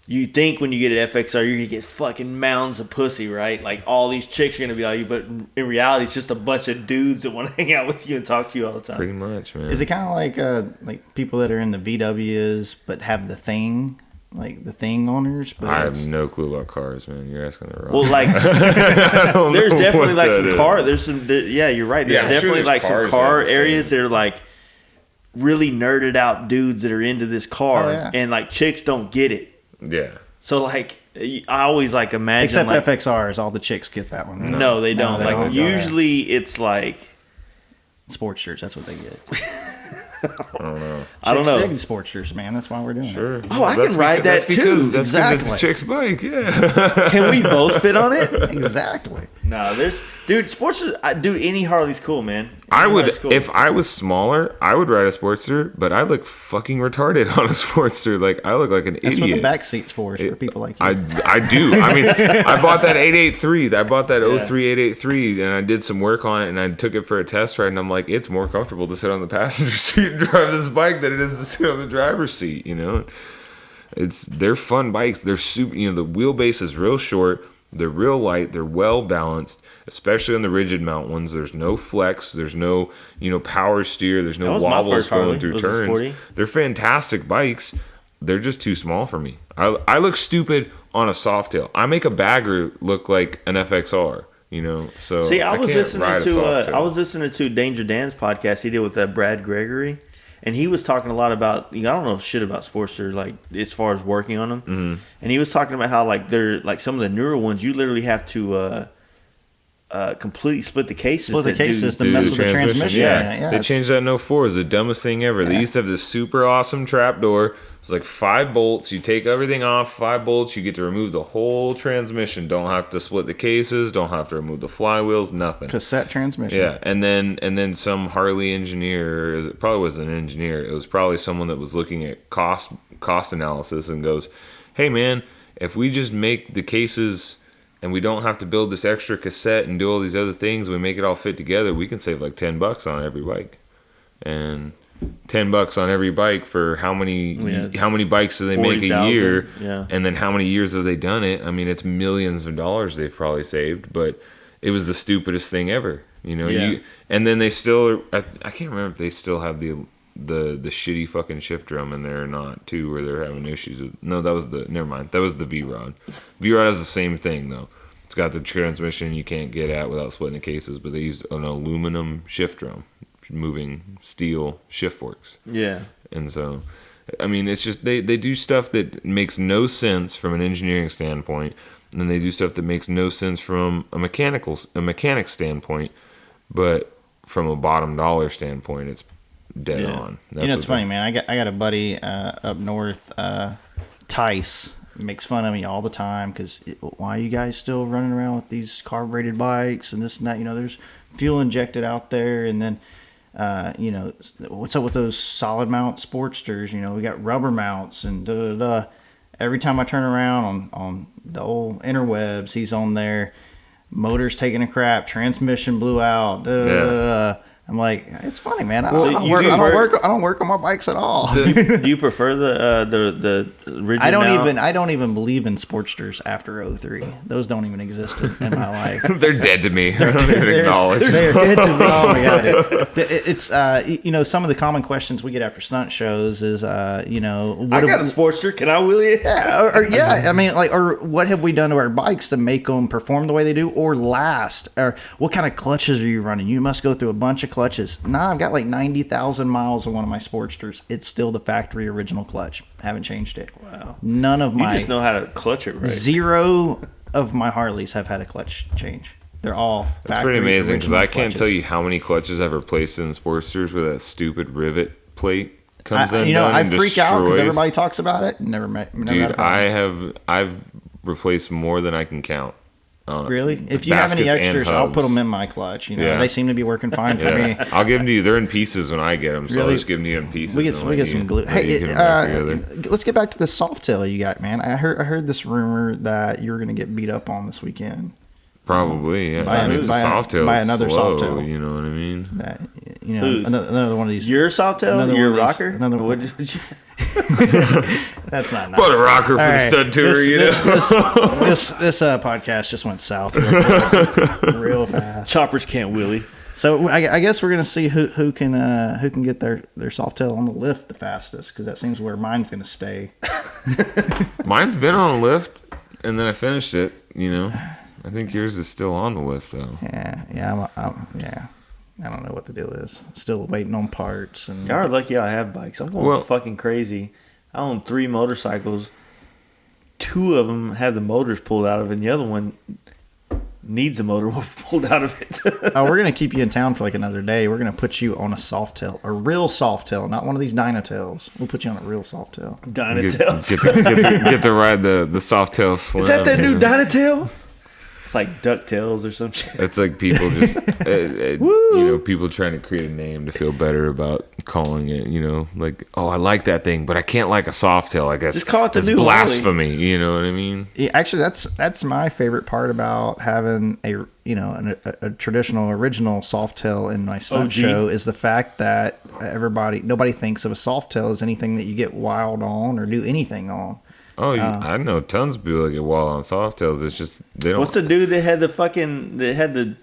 you think when you get an FXR you're gonna get fucking mounds of pussy, right? Like all these chicks are gonna be on you, but in reality it's just a bunch of dudes that want to hang out with you and talk to you all the time. Pretty much, man. Is it kind of like people that are in the VWs but have the thing, like the thing owners? But I have no clue about cars, man. You're asking the wrong. Well, like there's definitely like some car. There's some. You're right. There's definitely like some car areas that are like really nerded out dudes that are into this car, and like chicks don't get it. Yeah. So like I always like imagine except like, FXRs, all the chicks get that one. No, they don't. they Like don't. usually it's like Sportsters. That's what they get. I don't know. I don't know. Dig Sportsters, man. That's why we're doing it. Oh, I can ride that too. That's Exactly. It's a chick's bike. Yeah. Can we both fit on it? Exactly. No, Sportster. Dude, any Harley's cool, man. I Any would, Harley's cool. if I was smaller, I would ride a Sportster, but I look fucking retarded on a Sportster. Like, I look like an That's idiot. what the back seat's for, is for people like you. I do. I mean, I bought that 883. I bought that 03 883, and I did some work on it, and I took it for a test ride, and I'm like, it's more comfortable to sit on the passenger seat and drive this bike than it is to sit on the driver's seat, They're fun bikes. They're super, the wheelbase is real short. They're real light. They're well balanced, especially on the rigid mount ones. There's no flex. There's no, power steer. There's no wobbles going through turns. They're fantastic bikes. They're just too small for me. I look stupid on a Softail. I make a bagger look like an FXR. So see, I was listening to Danger Dan's podcast he did with Brad Gregory, and he was talking a lot about I don't know shit about Sportster like as far as working on them, and he was talking about how like they're like some of the newer ones you literally have to completely split the cases. To mess with the transmission. Yeah. They changed that in 04. It was the dumbest thing ever. They used to have this super awesome trap door. It's like 5 bolts. You take everything off, 5 bolts. You get to remove the whole transmission. Don't have to split the cases. Don't have to remove the flywheels. Nothing. Cassette transmission. Yeah, and then some Harley engineer. It probably wasn't an engineer. It was probably someone that was looking at cost analysis and goes, "Hey man, if we just make the cases and we don't have to build this extra cassette and do all these other things, we make it all fit together. We can save like $10 on every bike." And $10 on every bike for how many bikes do they make a year? Yeah. And then how many years have they done it? I mean, it's millions of dollars they've probably saved, but it was the stupidest thing ever. And then they still I can't remember if they still have the shitty fucking shift drum in there or not too, where they're having issues with. No, that was the V-Rod. V-Rod has the same thing though. It's got the transmission you can't get at without splitting the cases, but they used an aluminum shift drum, moving steel shift forks. Yeah. And so, I mean, it's just they do stuff that makes no sense from an engineering standpoint, and then they do stuff that makes no sense from a mechanic standpoint, but from a bottom dollar standpoint, it's dead on. It's funny, man. I got a buddy up north, Tice, makes fun of me all the time because why are you guys still running around with these carbureted bikes and this and that? There's fuel injected out there, and then what's up with those solid mount Sportsters? We got rubber mounts and da da da. Every time I turn around on the old interwebs, he's on there. Motor's taking a crap. Transmission blew out. Da, da, da, da. I'm like, it's funny, man. I Well, don't you work. I prefer- don't work. I don't work on my bikes at all. Do you prefer the rigid I don't mount? I don't even believe in Sportsters after 03. Those don't even exist in my life. They're dead to me. I don't even acknowledge them. They're dead to me. Oh my god! It's some of the common questions we get after stunt shows is I got a Sportster. Can I wheelie it? Yeah, I mean, like, or what have we done to our bikes to make them perform the way they do or last? Or what kind of clutches are you running? You must go through a bunch of clutches. Nah, I've got like 90,000 miles on one of my Sportsters. It's still the factory original clutch. Haven't changed it. Wow. None of my You just know how to clutch it right. 0 of my Harleys have had a clutch change. They're all That's factory pretty amazing because original I can't clutches. tell you how many clutches I've replaced in Sportsters where that stupid rivet plate comes I undone I and freak out because destroys. everybody talks about it. Never had a Dude, problem. I've replaced more than I can count. Really? If you have any baskets and extras, I'll put hubs. them in my clutch. Yeah. They seem to be working fine for me. Yeah. I'll give them to you. They're in pieces when I get them, so Really? I'll just give them to you in pieces. We get and we let get you- some glue. let you Hey, get 'em back together. let's get back to the soft tail you got, man. I heard this rumor that you were going to get beat up on this weekend. Probably, yeah. By I mean, it's a by soft tail. by It's another slow, soft tail. You know what I mean? That Whose? another one of these. You're a Sawtail? Another You're a one of these- rocker? another one- What'd you- That's not nice. What a rocker for All the right, stud tour, this, you know? This podcast just went south real fast. Choppers can't wheelie. So I guess we're gonna see who can get their soft tail on the lift the fastest because that seems where mine's gonna stay. Mine's been on a lift, and then I finished it. You know, I think yours is still on the lift though. Yeah. I don't know what the deal is. Still waiting on parts and Y'all are lucky I have bikes. I'm going Well- fucking crazy. I own 3 motorcycles. 2 of them have the motors pulled out of it, and the other one needs the motor pulled out of it. we're gonna keep you in town for like another day. We're gonna put you on a soft tail, a real soft tail, not one of these Dynatails. We'll put you on a real soft tail. Dynatails. Get to ride the soft tail slim. Is that the new you know? Dynatail? It's like DuckTales or some shit. It's like people just, people trying to create a name to feel better about calling it, like, oh, I like that thing, but I can't like a soft tail. Like, Just call it the that's new blasphemy. You know what I mean? Yeah, actually, that's my favorite part about having a traditional original soft tail in my stunt OG. show is the fact that nobody thinks of a soft tail as anything that you get wild on or do anything on. Oh, I know tons of people that get wild on soft tails. It's just they don't. What's the dude that had the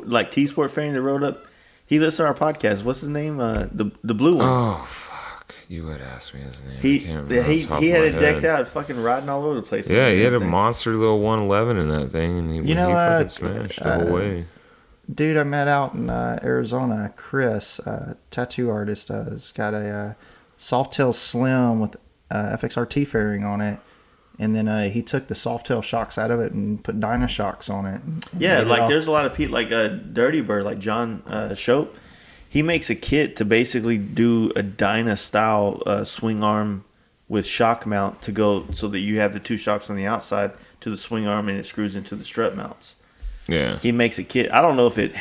like T-Sport fan that rode up? He listens to our podcast. What's his name? The blue one. Oh fuck! You would ask me his name. I He can't remember off the top he of had my it decked head. out, fucking riding all over the place. Yeah, he had a Thing. monster little 111 in that thing, and he fucking smashed the whole way. Dude I met out in Arizona, Chris, tattoo artist, has got a soft tail slim with FXRT fairing on it. And then he took the soft tail shocks out of it and put Dyna shocks on it. and Yeah, made it like all- there's a lot of people like Dirty Bird, like John Shope. He makes a kit to basically do a Dyna style swing arm with shock mount to go so that you have the 2 shocks on the outside to the swing arm and it screws into the strut mounts. Yeah. He makes a kit. I don't know if it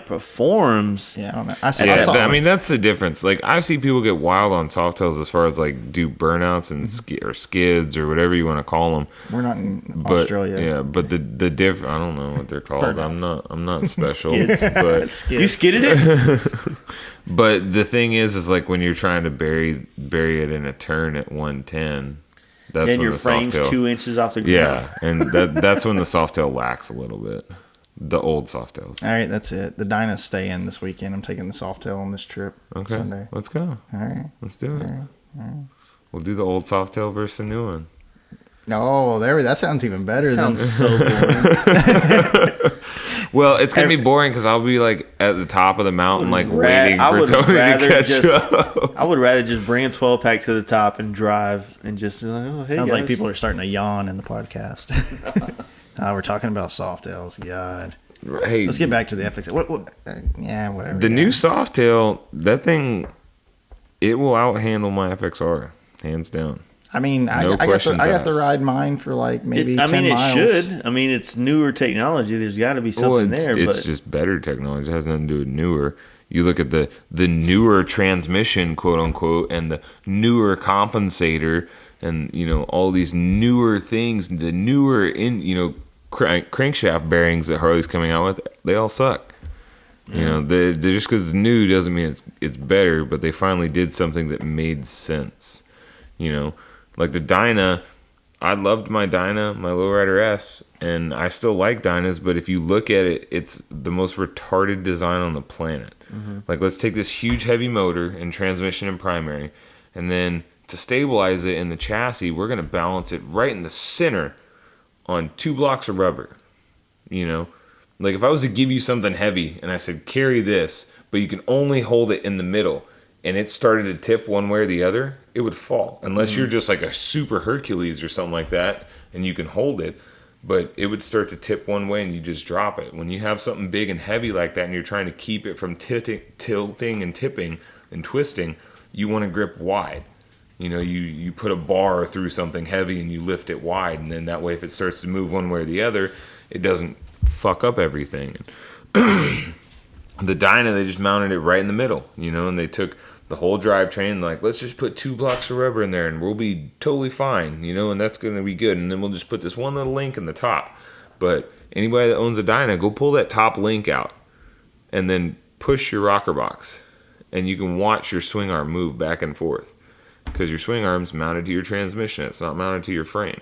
performs. Yeah, I don't know. I saw I it. mean, that's the difference. Like, I see people get wild on soft tails as far as like do burnouts and or skids or whatever you want to call them. We're not in But Australia. yeah, but the diff, I don't know what they're called. I'm not special. Skids. But You skidded it? but the thing is like when you're trying to bury it in a turn at 110. That's And when your the frame's soft tail, 2 inches off the ground. yeah, and that's when the soft tail lacks a little bit. The old soft tails. All right, that's it. The Dyna's staying this weekend. I'm taking the soft tail on this trip. Okay, Sunday. let's go. All right. Let's do it. We'll do the old soft tail versus the new one. Oh, that sounds even better Sounds than so boring. Well, it's gonna be boring because I'll be like at the top of the mountain, like waiting I for would Tony to rather catch just- up. I would rather just bring a 12 pack to the top and drive and just like, oh, hey sounds guys. like people are starting to yawn in the podcast. We're talking about soft tails. God. Hey, Let's get back to the FX. Whatever. the yeah. new soft tail, that thing, it will outhandle my FXR, hands down. I mean, No I got questions to asked. ride mine for like maybe 10 it miles. should. I mean, it's newer technology. There's got to be something there. It's But just better technology. It has nothing to do with newer. You look at the newer transmission, quote unquote, and the newer compensator, and all these newer things. The newer crankshaft bearings that Harley's coming out with, they all suck. You know, just because it's new doesn't mean it's better, but they finally did something that made sense. You know, like the Dyna, I loved my Dyna, my Lowrider S, and I still like Dynas, but if you look at it, it's the most retarded design on the planet. Like, let's take this huge heavy motor and transmission and primary, and then to stabilize it in the chassis, we're going to balance it right in the center on 2 blocks of rubber. You know, like if I was to give you something heavy and I said, carry this, but you can only hold it in the middle, and it started to tip one way or the other, it would fall. Unless you're just like a super Hercules or something like that, and you can hold it, but it would start to tip one way and you just drop it. When you have something big and heavy like that and you're trying to keep it from tilting and tipping and twisting, you want to grip wide. You know, you put a bar through something heavy and you lift it wide, and then that way if it starts to move one way or the other, it doesn't fuck up everything. The Dyna, they just mounted it right in the middle, you know, and they took the whole drivetrain, like, let's just put 2 blocks of rubber in there and we'll be totally fine, you know, and that's going to be good. And then we'll just put this one little link in the top. But anybody that owns a Dyna, go pull that top link out and then push your rocker box. And you can watch your swing arm move back and forth because your swing arm's mounted to your transmission. It's not mounted to your frame.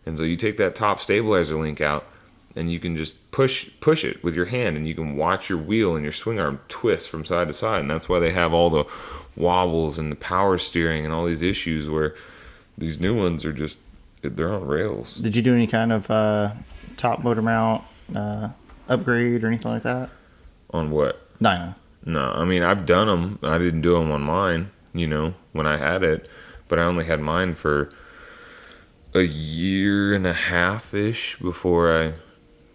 And so you take that top stabilizer link out and you can just push it with your hand, and you can watch your wheel and your swing arm twist from side to side. And that's why they have all the wobbles and the power steering and all these issues where these new ones are just, they're on rails. Did you do any kind of top motor mount upgrade or anything like that? On what? Dyna. No, I mean, I've done them. I didn't do them on mine, you know, when I had it. But I only had mine for a year and a half-ish before I...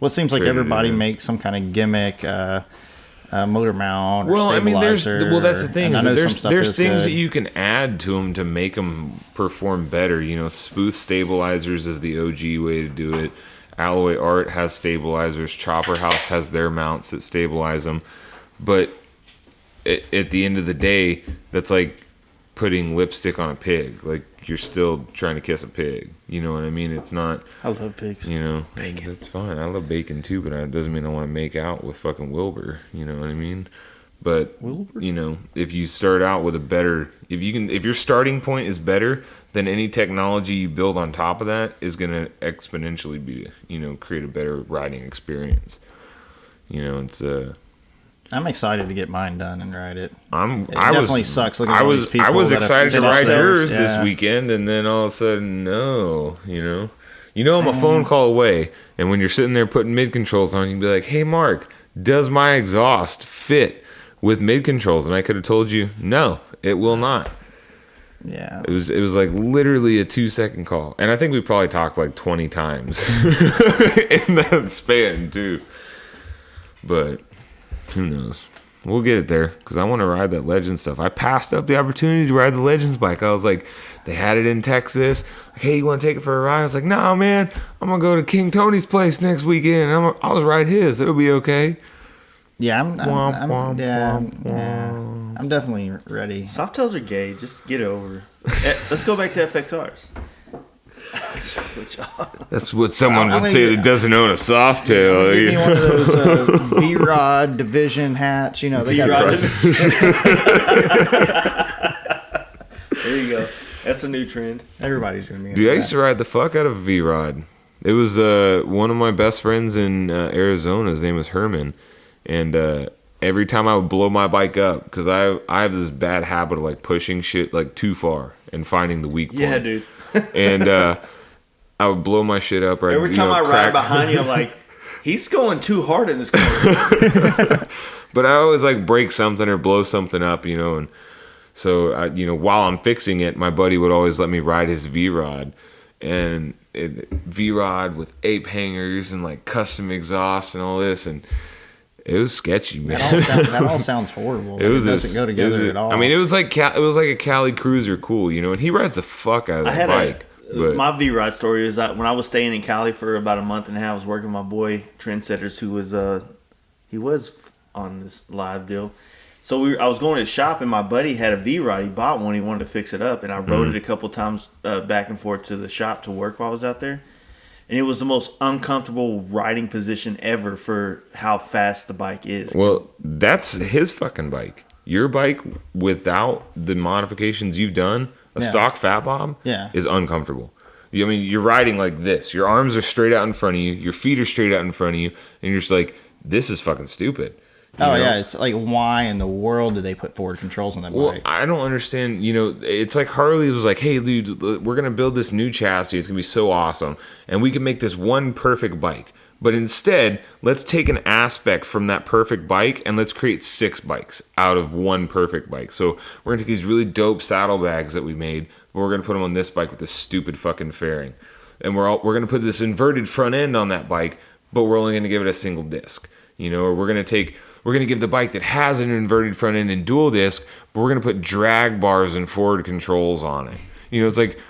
Well, it seems like everybody makes some kind of gimmick motor mount or well, I mean, that's the thing. There's things good. that you can add to them to make them perform better. You know, Spooth stabilizers is the OG way to do it. Alloy Art has stabilizers. Chopper House has their mounts that stabilize them. But at the end of the day, that's like putting lipstick on a pig. Like, you're still trying to kiss a pig. You know what I mean? It's not... I love pigs. You know, bacon. That's fine. I love bacon too, but it doesn't mean I want to make out with fucking Wilbur. You know what I mean? But, Wilbur? You know, if you start out with a better... If your starting point is better, then any technology you build on top of that is going to exponentially be, you know, create a better riding experience. You know, it's... I'm excited to get mine done and ride it. Sucks looking at all these people. I was excited to ride yours this Yeah. weekend, and then all of a sudden, no, you know, I'm a phone call away. And when you're sitting there putting mid controls on, you can be like, "Hey, Mark, does my exhaust fit with mid controls?" And I could have told you, "No, it will not." Yeah, it was like literally a 2-second call, and I think we probably talked like 20 times in that span too. But who knows? We'll get it there because I want to ride that Legends stuff. I passed up the opportunity to ride the Legends bike. I was like, they had it in Texas. Like, hey, you want to take it for a ride? I was like, nah, man. I'm going to go to King Tony's place next weekend. I'll just ride his. It'll be okay. Yeah, I'm definitely ready. Softails are gay. Just get it over. Let's go back to FXRs. That's what someone would say that doesn't own a Softail. Give me one of those V-Rod Division hats. You know, they got. There you go. That's a new trend. Everybody's gonna be. Dude, I used to ride the fuck out of a V-Rod. It was one of my best friends in Arizona. His name was Herman, and every time I would blow my bike up, because I have this bad habit of like pushing shit like too far and finding the weak point. Yeah, dude. And I would blow my shit up. Right, every time I ride behind you, I'm like, he's going too hard in this corner. But I always like break something or blow something up, you know. And so, while I'm fixing it, my buddy would always let me ride his V-Rod. And V-Rod with ape hangers and like custom exhaust and all this. And it was sketchy, man. That all sounds horrible. It doesn't go together at all. I mean, it was like a Cali Cruiser, cool, you know. And he rides the fuck out of that bike. My V-Rod story is that when I was staying in Cali for about a month and a half, I was working with my boy Trendsetters, who was he was on this live deal. So I was going to the shop, and my buddy had a V-Rod. He bought one. He wanted to fix it up, and I rode it a couple times back and forth to the shop to work while I was out there. and it was the most uncomfortable riding position ever for how fast the bike is. Well, that's his fucking bike. Your bike, without the modifications you've done, a stock Fat Bob, is uncomfortable. I mean, you're riding like this. Your arms are straight out in front of you. Your feet are straight out in front of you. And you're just like, this is fucking stupid. You know? Yeah. It's like, why in the world did they put forward controls on that bike? I don't understand. It's like Harley was like, hey, dude, we're going to build this new chassis. It's going to be so awesome. And we can make this one perfect bike. But instead, let's take an aspect from that perfect bike and let's create 6 bikes out of one perfect bike. So we're going to take these really dope saddlebags that we made, but we're going to put them on this bike with this stupid fucking fairing. And we're going to put this inverted front end on that bike, but we're only going to give it a single disc. Or we're going to give the bike that has an inverted front end and dual disc, but we're going to put drag bars and forward controls on it. It's like,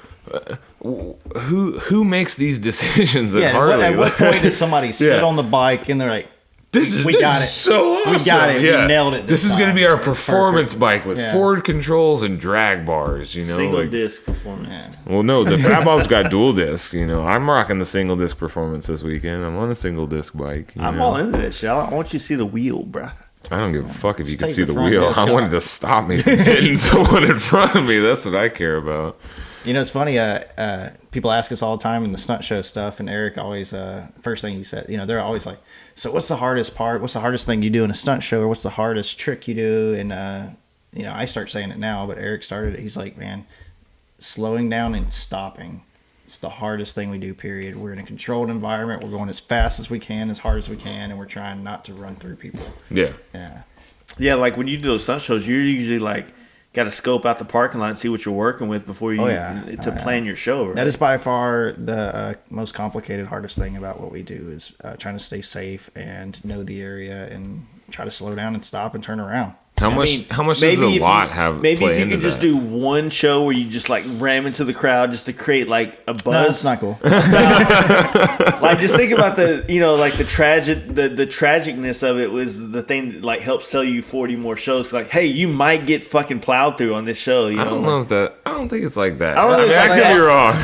who makes these decisions at Harley? At what point does somebody sit on the bike and they're like, we got it. So awesome. We got it. Yeah. We nailed it. This is going to be our performance bike with forward controls and drag bars. Single disc performance. Yeah. Well, no, the Fat Bob's got dual disc. I'm rocking the single disc performance this weekend. I'm on a single disc bike. I'm all into this shit. I want you to see the wheel, bro. I don't give a fuck if you can take see the the front wheel. disc I wanted off. to stop me from hitting someone in front of me. That's what I care about. It's funny. People ask us all the time in the stunt show stuff, and Eric always first thing he said, they're always like, "So what's the hardest part? What's the hardest thing you do in a stunt show, or what's the hardest trick you do?" And I start saying it now, but Eric started it. He's like, "Man, slowing down and stopping. It's the hardest thing we do. Period. We're in a controlled environment. We're going as fast as we can, as hard as we can, and we're trying not to run through people." Yeah. Yeah, like when you do those stunt shows, you're usually like, got to scope out the parking lot and see what you're working with before you to plan your show. Right? That is by far the most complicated, hardest thing about what we do is trying to stay safe and know the area and try to slow down and stop and turn around. How much does the lot have? Maybe play if you into could just that? do one show where you just like ram into the crowd just to create like a buzz. No, that's not cool. Like just think about the like the tragicness of it was the thing that like helped sell you 40 more shows. Like, hey, you might get fucking plowed through on this show. I don't know if that. I don't think it's like that. I don't know if it's I like could be wrong.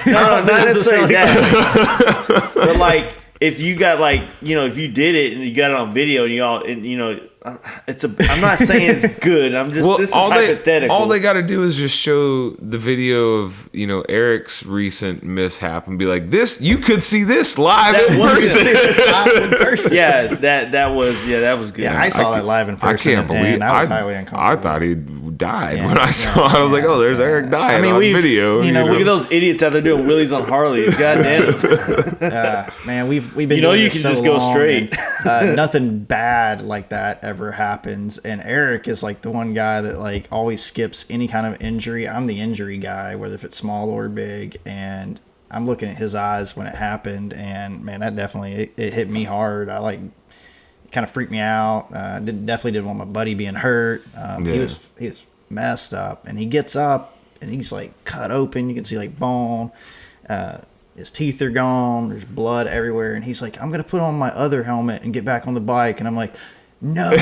No, not necessarily that. But like if you got like if you did it and you got it on video and you all I'm not saying it's good. I'm just this is hypothetical. All they got to do is just show the video of Eric's recent mishap and be like, "This you could see this live in person." Yeah, that was good. Yeah, I saw that live in person. I can't believe and I was highly uncomfortable. I thought he died when I saw it. I was like, "Oh, there's Eric dying on video." Look at those idiots out there doing wheelies on Harleys. Goddamn. Man, we've been. Doing You this can so just go long, straight. and, nothing bad like that ever happens, and Eric is like the one guy that like always skips any kind of injury. I'm the injury guy, whether if it's small or big, and I'm looking at his eyes when it happened, and man, that definitely it hit me hard. I like kind of freaked me out. Definitely didn't want my buddy being hurt. He was messed up, and he gets up and he's like cut open. You can see like bone. His teeth are gone. There's blood everywhere, and he's like, "I'm gonna put on my other helmet and get back on the bike." And I'm like, "No,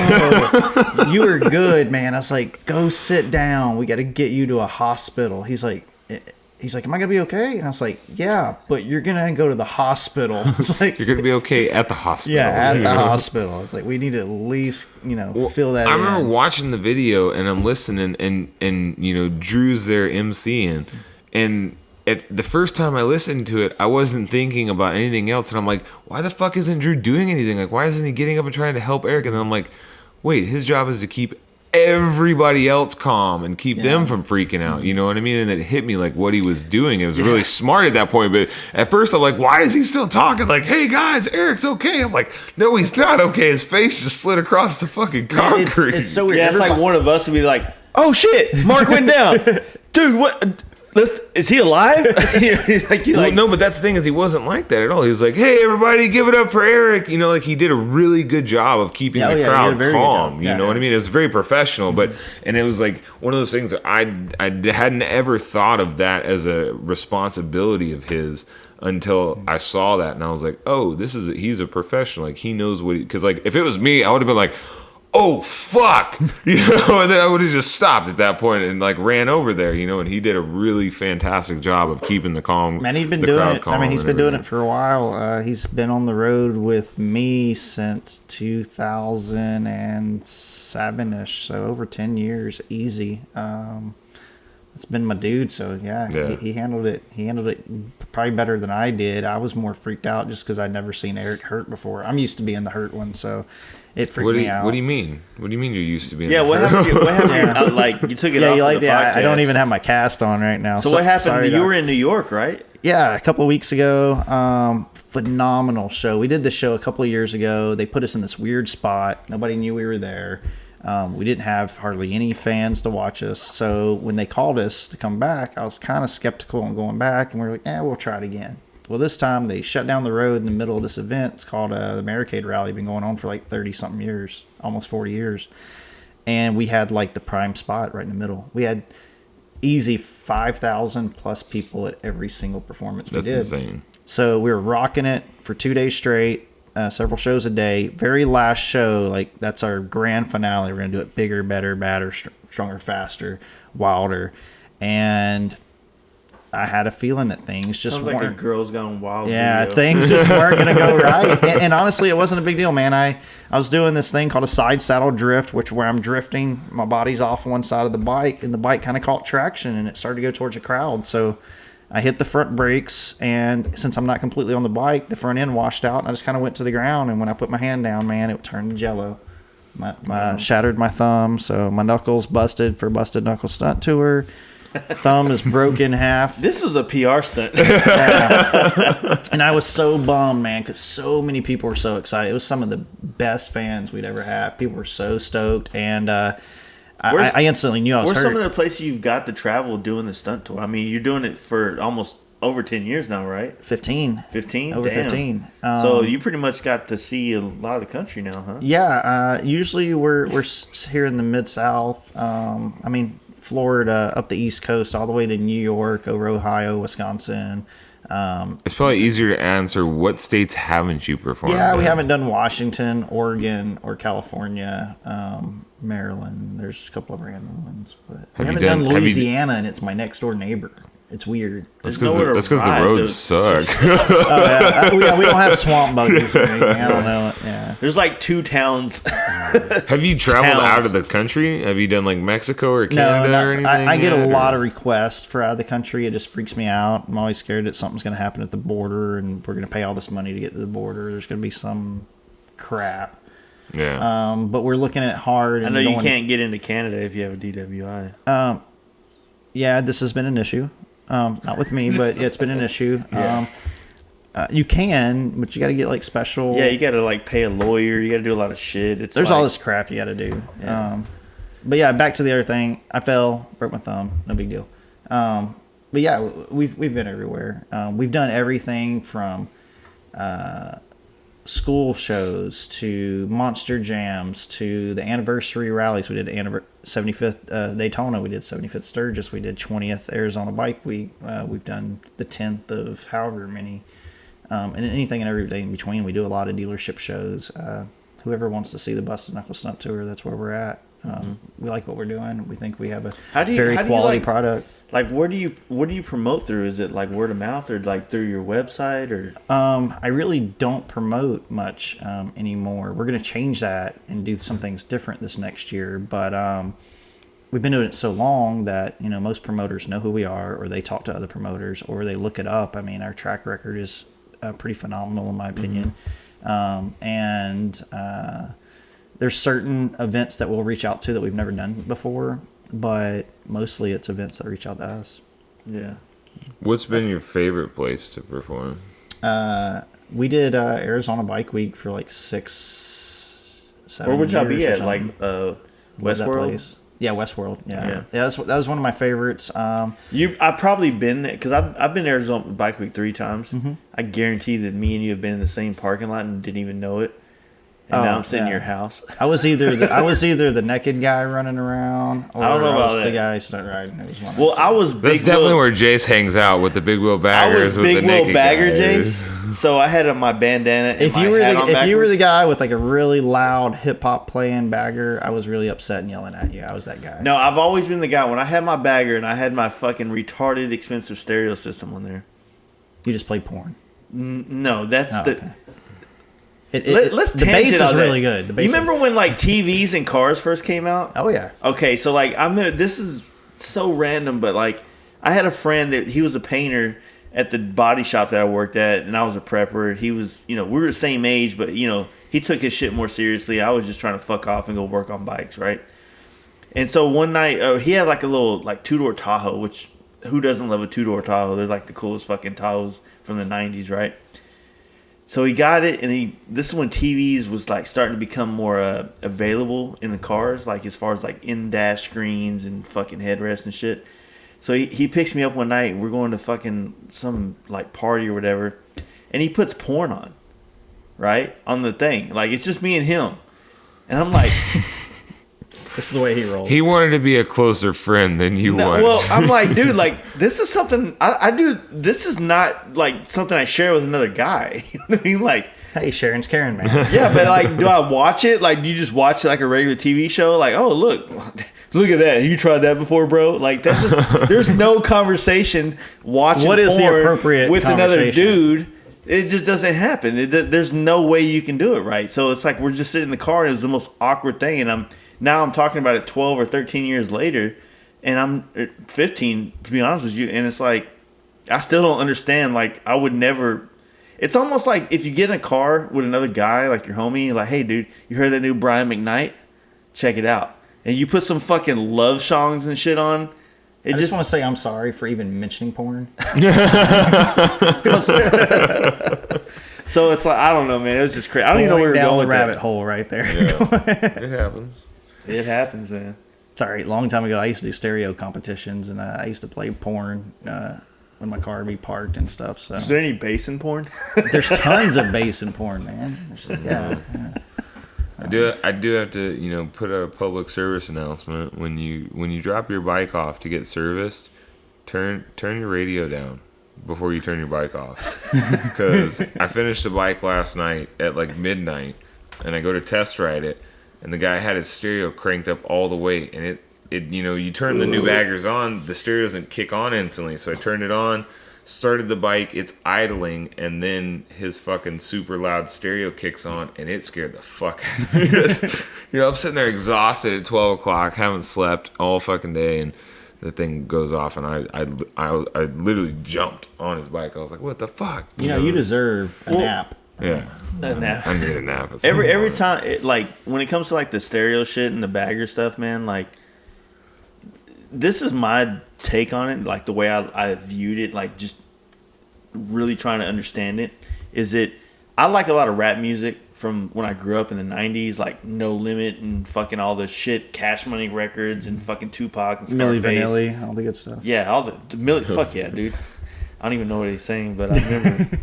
you are good, man." I was like, "Go sit down. We got to get you to a hospital." He's like, "Am I gonna be okay?" And I was like, "Yeah, but you're gonna go to the hospital." I was like, "You're gonna be okay at the hospital." Yeah, at the hospital. I was like, "We need to at least, fill that." I remember watching the video and I'm listening, and Drew's there emceeing, and the first time I listened to it, I wasn't thinking about anything else, and I'm like, why the fuck isn't Drew doing anything? Like, why isn't he getting up and trying to help Eric? And then I'm like, wait, his job is to keep everybody else calm and keep them from freaking out. You know what I mean? And it hit me like what he was doing. It was really smart at that point, but at first I'm like, why is he still talking? Like, hey guys, Eric's okay. I'm like, no, he's not okay. His face just slid across the fucking concrete. It's so weird. Yeah, it's like one of us would be like, "Oh shit, Mark went down, dude. What? Is he alive?" No, but that's the thing is he wasn't like that at all. He was like, "Hey, everybody, give it up for Eric." Like he did a really good job of keeping the crowd calm. You know what I mean? It was very professional, and it was like one of those things that I hadn't ever thought of that as a responsibility of his until I saw that, and I was like, "Oh, he's a professional. Like he knows what." Because like if it was me, I would have been like, oh fuck, you know, and then I would have just stopped at that point and like ran over there, you know, and he did a really fantastic job of keeping the calm. Man, he's been doing it. I mean, he's been doing it for a while. He's been on the road with me since 2007-ish, so over 10 years, easy. It's been my dude, so yeah. He handled it. He handled it probably better than I did. I was more freaked out just because I'd never seen Eric hurt before. I'm used to being the hurt one, so it freaked me out. What do you mean? What do you mean you're used to being? Yeah, what happened? Like you took it off. Yeah, the podcast. I don't even have my cast on right now. So what happened? You were in New York, right? Yeah, a couple of weeks ago. Phenomenal show. We did this show a couple of years ago. They put us in this weird spot. Nobody knew we were there. We didn't have hardly any fans to watch us. So when they called us to come back, I was kind of skeptical on going back. And we were like, we'll try it again. Well, this time they shut down the road in the middle of this event. It's called the Barricade Rally. Been going on for like 30-something years, almost 40 years. And we had like the prime spot right in the middle. We had easy 5,000 plus people at every single performance we did. That's insane. So we were rocking it for 2 days straight. Several shows a day. Very last show, like that's our grand finale. We're gonna do it bigger, better, badder, stronger, faster, wilder. And I had a feeling that things just sounds like a Girls Gone Wild. Yeah, video. things just weren't gonna go right. And honestly, it wasn't a big deal, man. I was doing this thing called a side saddle drift, where I'm drifting. My body's off one side of the bike, and the bike kind of caught traction, and it started to go towards the crowd. So I hit the front brakes, and since I'm not completely on the bike, the front end washed out, and I just kind of went to the ground. And when I put my hand down, man, it turned to jello. Shattered my thumb, so my knuckles busted for Busted Knuckle Stunt Tour. Thumb is broken in half. This was a PR stunt. And I was so bummed, man, because so many people were so excited. It was some of the best fans we'd ever have. People were so stoked, and I instantly knew I was hurt. Where's some of the places you've got to travel doing the stunt tour? I mean, you're doing it for almost over 10 years now, right? 15. 15? Over Damn. 15. So you pretty much got to see a lot of the country now, huh? Yeah. Usually we're here in the Mid-South. I mean, Florida, up the East Coast, all the way to New York, over Ohio, Wisconsin. It's probably easier to answer what states haven't you performed in? We haven't done Washington, Oregon, or California, Maryland. There's a couple of random ones, but we haven't done Louisiana, and it's my next door neighbor. It's weird. That's because the roads suck. We don't have swamp buggies or anything. I don't know. Yeah. There's like 2 towns. Have you traveled out of the country? Have you done like Mexico or Canada or anything? I get a lot of requests for out of the country. It just freaks me out. I'm always scared that something's going to happen at the border, and we're going to pay all this money to get to the border. There's going to be some crap. Yeah. But we're looking at hard. And I know you can't get into Canada if you have a DWI. Yeah, this has been an issue. Not with me, but it's been an issue. Yeah. You can, but you got to get like special. Yeah, you got to like pay a lawyer. You got to do a lot of shit. There's all this crap you got to do. Yeah. But yeah, back to the other thing. I fell, broke my thumb. No big deal. But yeah, we've been everywhere. We've done everything from school shows to monster jams to the anniversary rallies. We did 75th Daytona, we did 75th Sturgis, we did 20th Arizona Bike Week, we've done the 10th of however many, and anything and everything in between. We do a lot of dealership shows. Whoever wants to see the Busted Knuckle Stunt Tour, that's where we're at. We like what we're doing. We think we have a very quality product. Like, what do you promote through? Is it like word of mouth or like through your website or? I really don't promote much anymore. We're going to change that and do some things different this next year. But we've been doing it so long that most promoters know who we are, or they talk to other promoters, or they look it up. I mean, our track record is pretty phenomenal in my opinion. There's certain events that we'll reach out to that we've never done before. But mostly it's events that reach out to us. Yeah. What's been your favorite place to perform? We did Arizona Bike Week for like 6, 7 years. Where would y'all be at? Like Westworld? Yeah, Westworld. Yeah, that was one of my favorites. I've probably been there because I've been to Arizona Bike Week 3 times. I guarantee that me and you have been in the same parking lot and didn't even know it. And now I'm sitting in your house. I was either the naked guy running around, or I don't know I about was that. the guy starting riding. It was one. Well, I was That's big definitely wheel, where Jace hangs out with the big wheel I baggers. was with big the wheel naked bagger, guys. Jace. So I had my bandana. And if my you were hat on if you were the backwards. guy with like a really loud hip hop playing bagger, I was really upset and yelling at you. I was that guy. No, I've always been the guy when I had my bagger and I had my fucking retarded expensive stereo system on there. You just play porn. No, that's Oh, the. okay. Let's the bass tangent is on that. really good. The bass You remember when like TVs and cars first came out? Oh yeah. Okay, so like this is so random, but like I had a friend that he was a painter at the body shop that I worked at, and I was a prepper. He was, we were the same age, but he took his shit more seriously. I was just trying to fuck off and go work on bikes, right? And so one night he had like a little like 2-door Tahoe, which who doesn't love a 2-door Tahoe? They're like the coolest fucking Tahoes from the 90s, right? So he got it, and this is when TVs was like starting to become more available in the cars, like as far as like in-dash screens and fucking headrests and shit. So he picks me up one night, we're going to fucking some like party or whatever, and he puts porn on, right? On the thing. Like it's just me and him. And I'm like... This is the way he rolls. He wanted to be a closer friend than you wanted. Well, I'm like, dude, like this is something I do. This is not like something I share with another guy. You know what I mean? Like, Hey, Sharon's Karen, man. yeah, but like, do I watch it? Like, do you just watch it like a regular TV show? Like, oh, look at that. You tried that before, bro? Like, that's just there's no conversation watching What is the porn appropriate with another conversation? dude. It just doesn't happen. There's no way you can do it right. So it's like we're just sitting in the car, and it's the most awkward thing. And I'm talking about it 12 or 13 years later, and I'm 15, to be honest with you. And it's like, I still don't understand. Like, I would never. It's almost like if you get in a car with another guy, like your homie, like, hey, dude, you heard that new Brian McKnight? Check it out. And you put some fucking love songs and shit on. I just want to say I'm sorry for even mentioning porn. So it's like, I don't know, man. It was just crazy. I don't even know where we're down going the with rabbit that. hole right there. It happens. It happens, man. Sorry, a long time ago, I used to do stereo competitions, and I used to play porn when my car would be parked and stuff. So Is there any bass in porn? there's tons of bass in porn, man. Yeah. I do have to put out a public service announcement when you drop your bike off to get serviced, turn your radio down before you turn your bike off, because I finished the bike last night at like midnight, and I go to test ride it, and the guy had his stereo cranked up all the way, and it you turn the new baggers on, the stereo doesn't kick on instantly, so I turned it on, started the bike, it's idling, and then his fucking super loud stereo kicks on, and it scared the fuck out of me. I'm sitting there exhausted at 12 o'clock, haven't slept all fucking day, and the thing goes off, and I literally jumped on his bike. I was like, what the fuck? You deserve a nap. Yeah. A nap. I need a nap. at some Every point. time, like when it comes to like the stereo shit and the bagger stuff, man, like this is my take on it. Like the way I viewed it, like just really trying to understand it, is that I like a lot of rap music from when I grew up in the 90s, like No Limit and fucking all the shit, Cash Money Records and fucking Tupac and Milli Scarface. Vanilli, all the good stuff. Yeah, all the Milli. Fuck yeah, dude. I don't even know what he's saying, but I remember.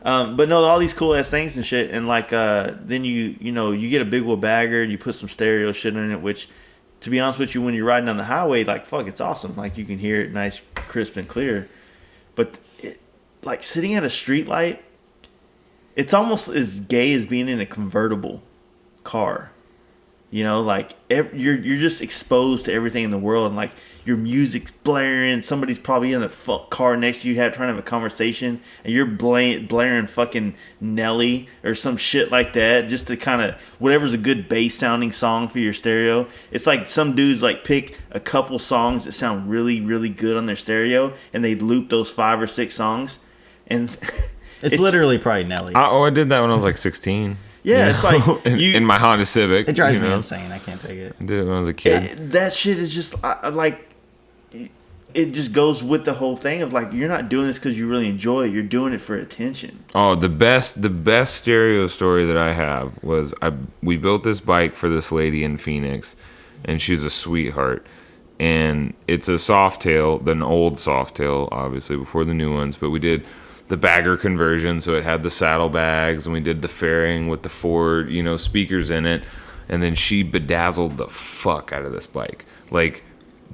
But no, all these cool ass things and shit, and like then you get a big wheel bagger, you put some stereo shit in it, which, to be honest with you, when you're riding on the highway, like fuck, it's awesome. Like you can hear it nice, crisp, and clear. But like sitting at a street light, it's almost as gay as being in a convertible car. Like you're just exposed to everything in the world, and like your music's blaring. Somebody's probably in a car next to you, trying to have a conversation, and you're blaring fucking Nelly or some shit like that, just to kind of whatever's a good bass sounding song for your stereo. It's like some dudes like pick a couple songs that sound really, really good on their stereo, and they loop those 5 or 6 songs, and It's literally probably Nelly. I did that when I was like 16. yeah, it's like in my Honda Civic. It drives me insane. I can't take it. I did it when I was a kid. that shit is just like it just goes with the whole thing of like, you're not doing this because you really enjoy it, you're doing it for attention. Oh, the best stereo story that I have was we built this bike for this lady in Phoenix, and she's a sweetheart. And it's a Softail, an old Softail, obviously, before the new ones. But we did the bagger conversion, so it had the saddlebags, and we did the fairing with the Ford, speakers in it, and then she bedazzled the fuck out of this bike, like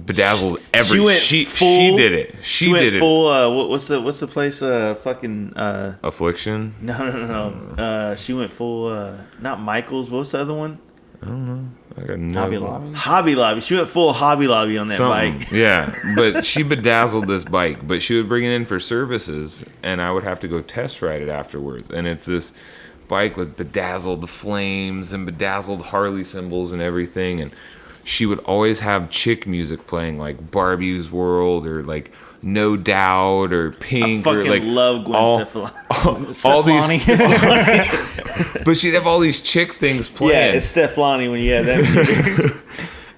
bedazzled every. She did it. She went did it. Full. What's the place? Fucking. Affliction. No. She went full. Not Michaels. What's the other one? I don't know. I got no. Hobby Lobby. She went full Hobby Lobby on that bike. Yeah, but she bedazzled this bike. But she would bring it in for services, and I would have to go test ride it afterwards. And it's this bike with bedazzled flames and bedazzled Harley symbols and everything. And she would always have chick music playing, like Barbie's World or like No Doubt or Pink. I fucking or like love Gwen Stefani. all these. But she'd have all these chicks things playing. Yeah, it's Stefani when you have that.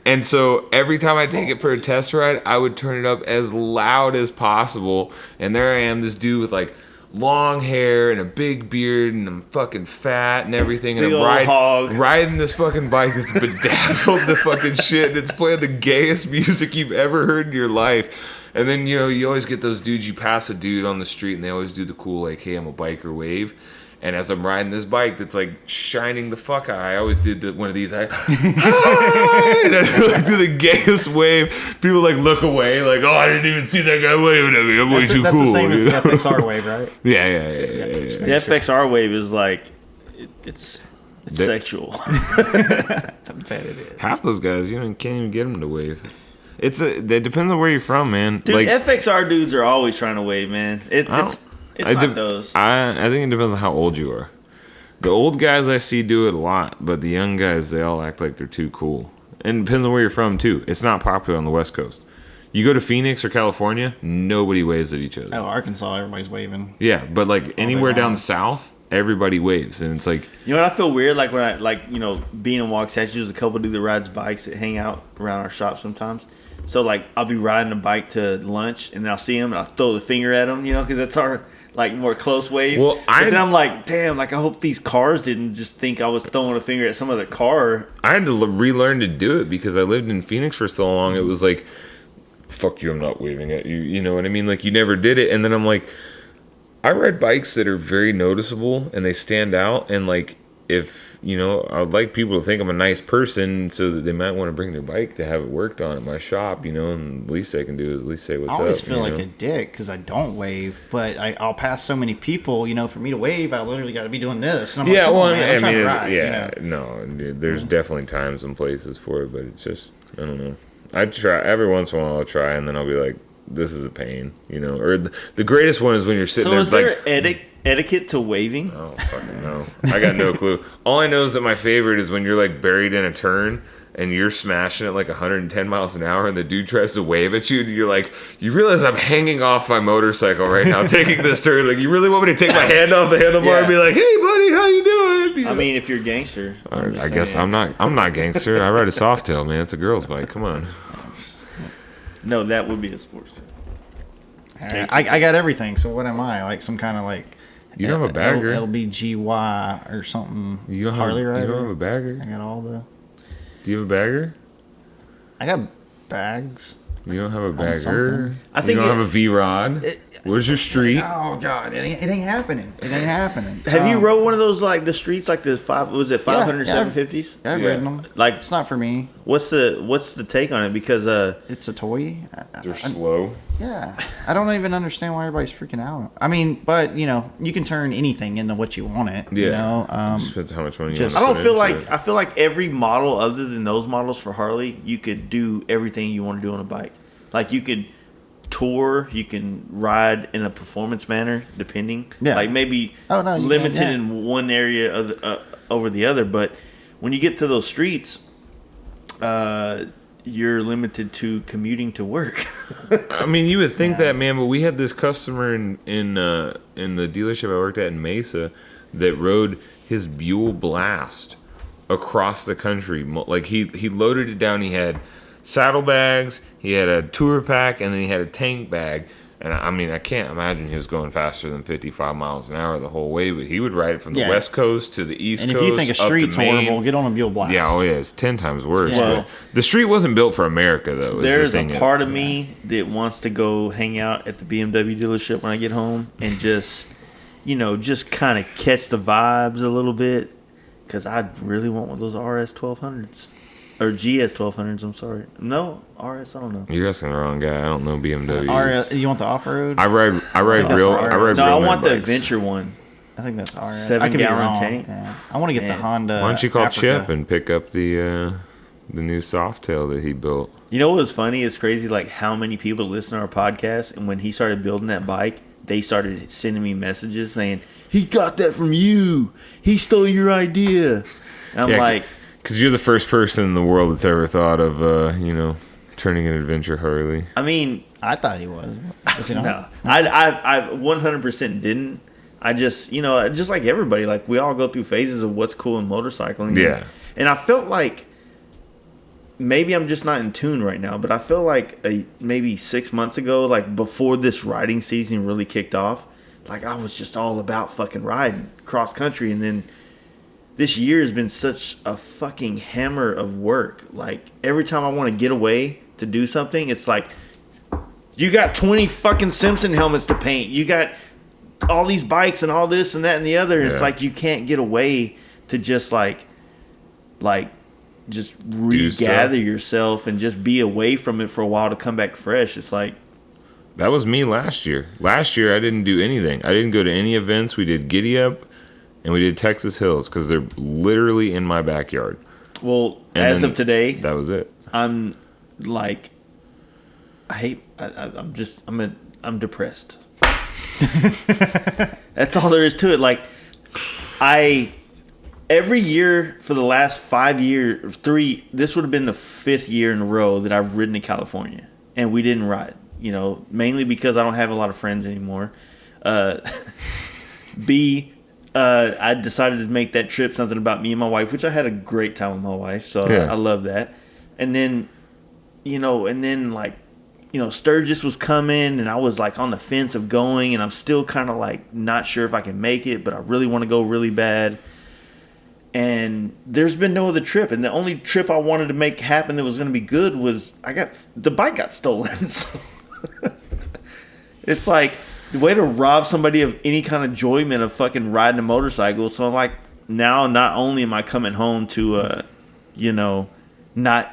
And so every time I take it for a test ride, I would turn it up as loud as possible. And there I am, this dude with like long hair and a big beard, and I'm fucking fat and everything, and Big I'm riding this fucking bike that's bedazzled the fucking shit, and it's playing the gayest music you've ever heard in your life. And then, you always get those dudes, you pass a dude on the street, and they always do the cool, like, hey, I'm a biker wave. And as I'm riding this bike that's, like, shining the fuck out, I always did one of these, and I do the gayest wave. People, like, look away, like, oh, I didn't even see that guy waving at me. I'm way too cool. That's the same as the FXR wave, right? Yeah. The FXR wave is like, it's sexual. I bet it is. Half those guys, you can't even get them to wave. It depends on where you're from, man. Dude, like, FXR dudes are always trying to wave, man. It's not those. I think it depends on how old you are. The old guys I see do it a lot, but the young guys, they all act like they're too cool. And it depends on where you're from, too. It's not popular on the West Coast. You go to Phoenix or California, nobody waves at each other. Oh, Arkansas, everybody's waving. Yeah, but like anywhere down south, everybody waves. And it's like... You know what I feel weird? Like when being in Waxahachie, there's a couple dudes that rides bikes that hang out around our shop sometimes. So, like, I'll be riding a bike to lunch, and then I'll see him, and I'll throw the finger at him, because that's our, like, more close wave. Well, but then I'm like, damn, like, I hope these cars didn't just think I was throwing a finger at some other car. I had to relearn to do it because I lived in Phoenix for so long. It was like, fuck you, I'm not waving at you. You know what I mean? Like, you never did it. And then I'm like, I ride bikes that are very noticeable, and they stand out, and, like, if, I would like people to think I'm a nice person so that they might want to bring their bike to have it worked on at my shop, and the least I can do is at least say what's up. I always feel like a dick because I don't wave, but I'll pass so many people, for me to wave, I literally got to be doing this. And I'm like, I'm trying to ride, no, there's definitely times and places for it, but it's just, I don't know. I try, every once in a while I'll try, and then I'll be like, this is a pain, or the greatest one is when you're sitting there. So is there etiquette to waving? Oh, fucking no. I got no clue. All I know is that my favorite is when you're like buried in a turn and you're smashing it like 110 miles an hour and the dude tries to wave at you and you're like, you realize I'm hanging off my motorcycle right now taking this turn. Like, you really want me to take my hand off the handlebar and be like, hey buddy, how you doing? I mean, if you're a gangster. I guess I'm not gangster. I ride a Softail, man. It's a girl's bike. Come on. No, that would be a Sportster. I got everything. So what am I? Like some kind of like... You don't have a bagger. LBGY or something. You don't Harley have, rider. You don't have a bagger. I got all the... Do you have a bagger? I got bags. You don't have a bagger. I think you don't have a V-Rod. Where's your street? Oh God, it ain't happening. It ain't happening. Have you rode one of those like the streets like the 500 750s? I've ridden them. Like, it's not for me. What's the take on it? Because it's a toy. They're slow. Yeah, I don't even understand why everybody's freaking out. I mean, but you can turn anything into what you want it. Yeah. Just depends how much money you want. I feel like every model other than those models for Harley, you could do everything you want to do on a bike. Like you could tour, you can ride in a performance manner, depending. Yeah. Like maybe limited in one area over the other, but when you get to those streets, you're limited to commuting to work. I mean, you would think that, man, but we had this customer in the dealership I worked at in Mesa that rode his Buell Blast across the country. Like he loaded it down. He had saddlebags, he had a tour pack, and then he had a tank bag. And I mean, I can't imagine he was going faster than 55 miles an hour the whole way, but he would ride it from the West Coast to the East Coast. And if you think a street's horrible, get on a Buell Blast. Yeah, it's 10 times worse. Yeah. But the street wasn't built for America, though. There's a part of me that wants to go hang out at the BMW dealership when I get home and just kind of catch the vibes a little bit, because I really want one of those RS 1200s. Or GS 1200s, I'm sorry. No, RS, I don't know. You're asking the wrong guy. I don't know BMWs. RS, you want the off-road? I ride real. No, I want the adventure one. I think that's RS. 7-gallon tank. Yeah. I want to get the Honda. Why don't you call Africa. Chip and pick up the new Softail that he built? You know what was funny? It's crazy, like how many people listen to our podcast, and when he started building that bike, they started sending me messages saying, he got that from you. He stole your idea. And I'm like... Because you're the first person in the world that's ever thought of, turning an adventure Harley. I mean... I thought he was. No. I 100% didn't. I just, just like everybody, like we all go through phases of what's cool in motorcycling. Yeah. And I felt like, maybe I'm just not in tune right now, but I feel like maybe 6 months ago, like before this riding season really kicked off, like I was just all about fucking riding cross country. And then this year has been such a fucking hammer of work. Like every time I want to get away to do something, it's like, you got 20 fucking Simpson helmets to paint. You got all these bikes and all this and that and the other. And it's like you can't get away to just just regather yourself and just be away from it for a while to come back fresh. It's like... That was me last year. Last year, I didn't do anything. I didn't go to any events. We did Giddy Up and we did Texas Hills because they're literally in my backyard. Well, as of today... That was it. I'm like... I'm depressed. That's all there is to it. Like, every year for the last 5 years, this would have been the 5th year in a row that I've ridden to California, and we didn't ride. Mainly because I don't have a lot of friends anymore. B, I decided to make that trip something about me and my wife, which I had a great time with my wife, so I love that. And then, Sturgis was coming, and I was like on the fence of going, and I'm still kind of like not sure if I can make it, but I really want to go really bad. And there's been no other trip, and the only trip I wanted to make happen that was going to be good was the bike got stolen. So it's like the way to rob somebody of any kind of enjoyment of fucking riding a motorcycle. So I'm like, now not only am I coming home to not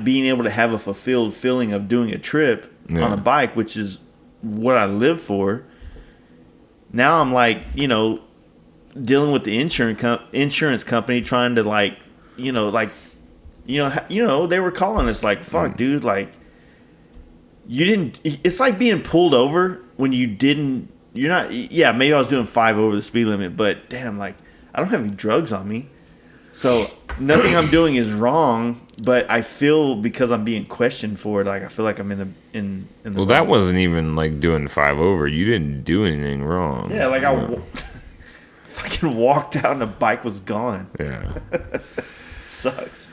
being able to have a fulfilled feeling of doing a trip on a bike, which is what I live for. Now I'm like, dealing with the insurance company, trying to they were calling us like, fuck, dude, like you didn't. It's like being pulled over when you didn't. You're not. Yeah, maybe I was doing 5 over the speed limit, but damn, like I don't have any drugs on me. So nothing I'm doing is wrong, but I feel because I'm being questioned for it, like I feel like I'm in the. Well, that wasn't even like doing 5 over. You didn't do anything wrong. Yeah, like I fucking walked out and the bike was gone. Yeah, sucks.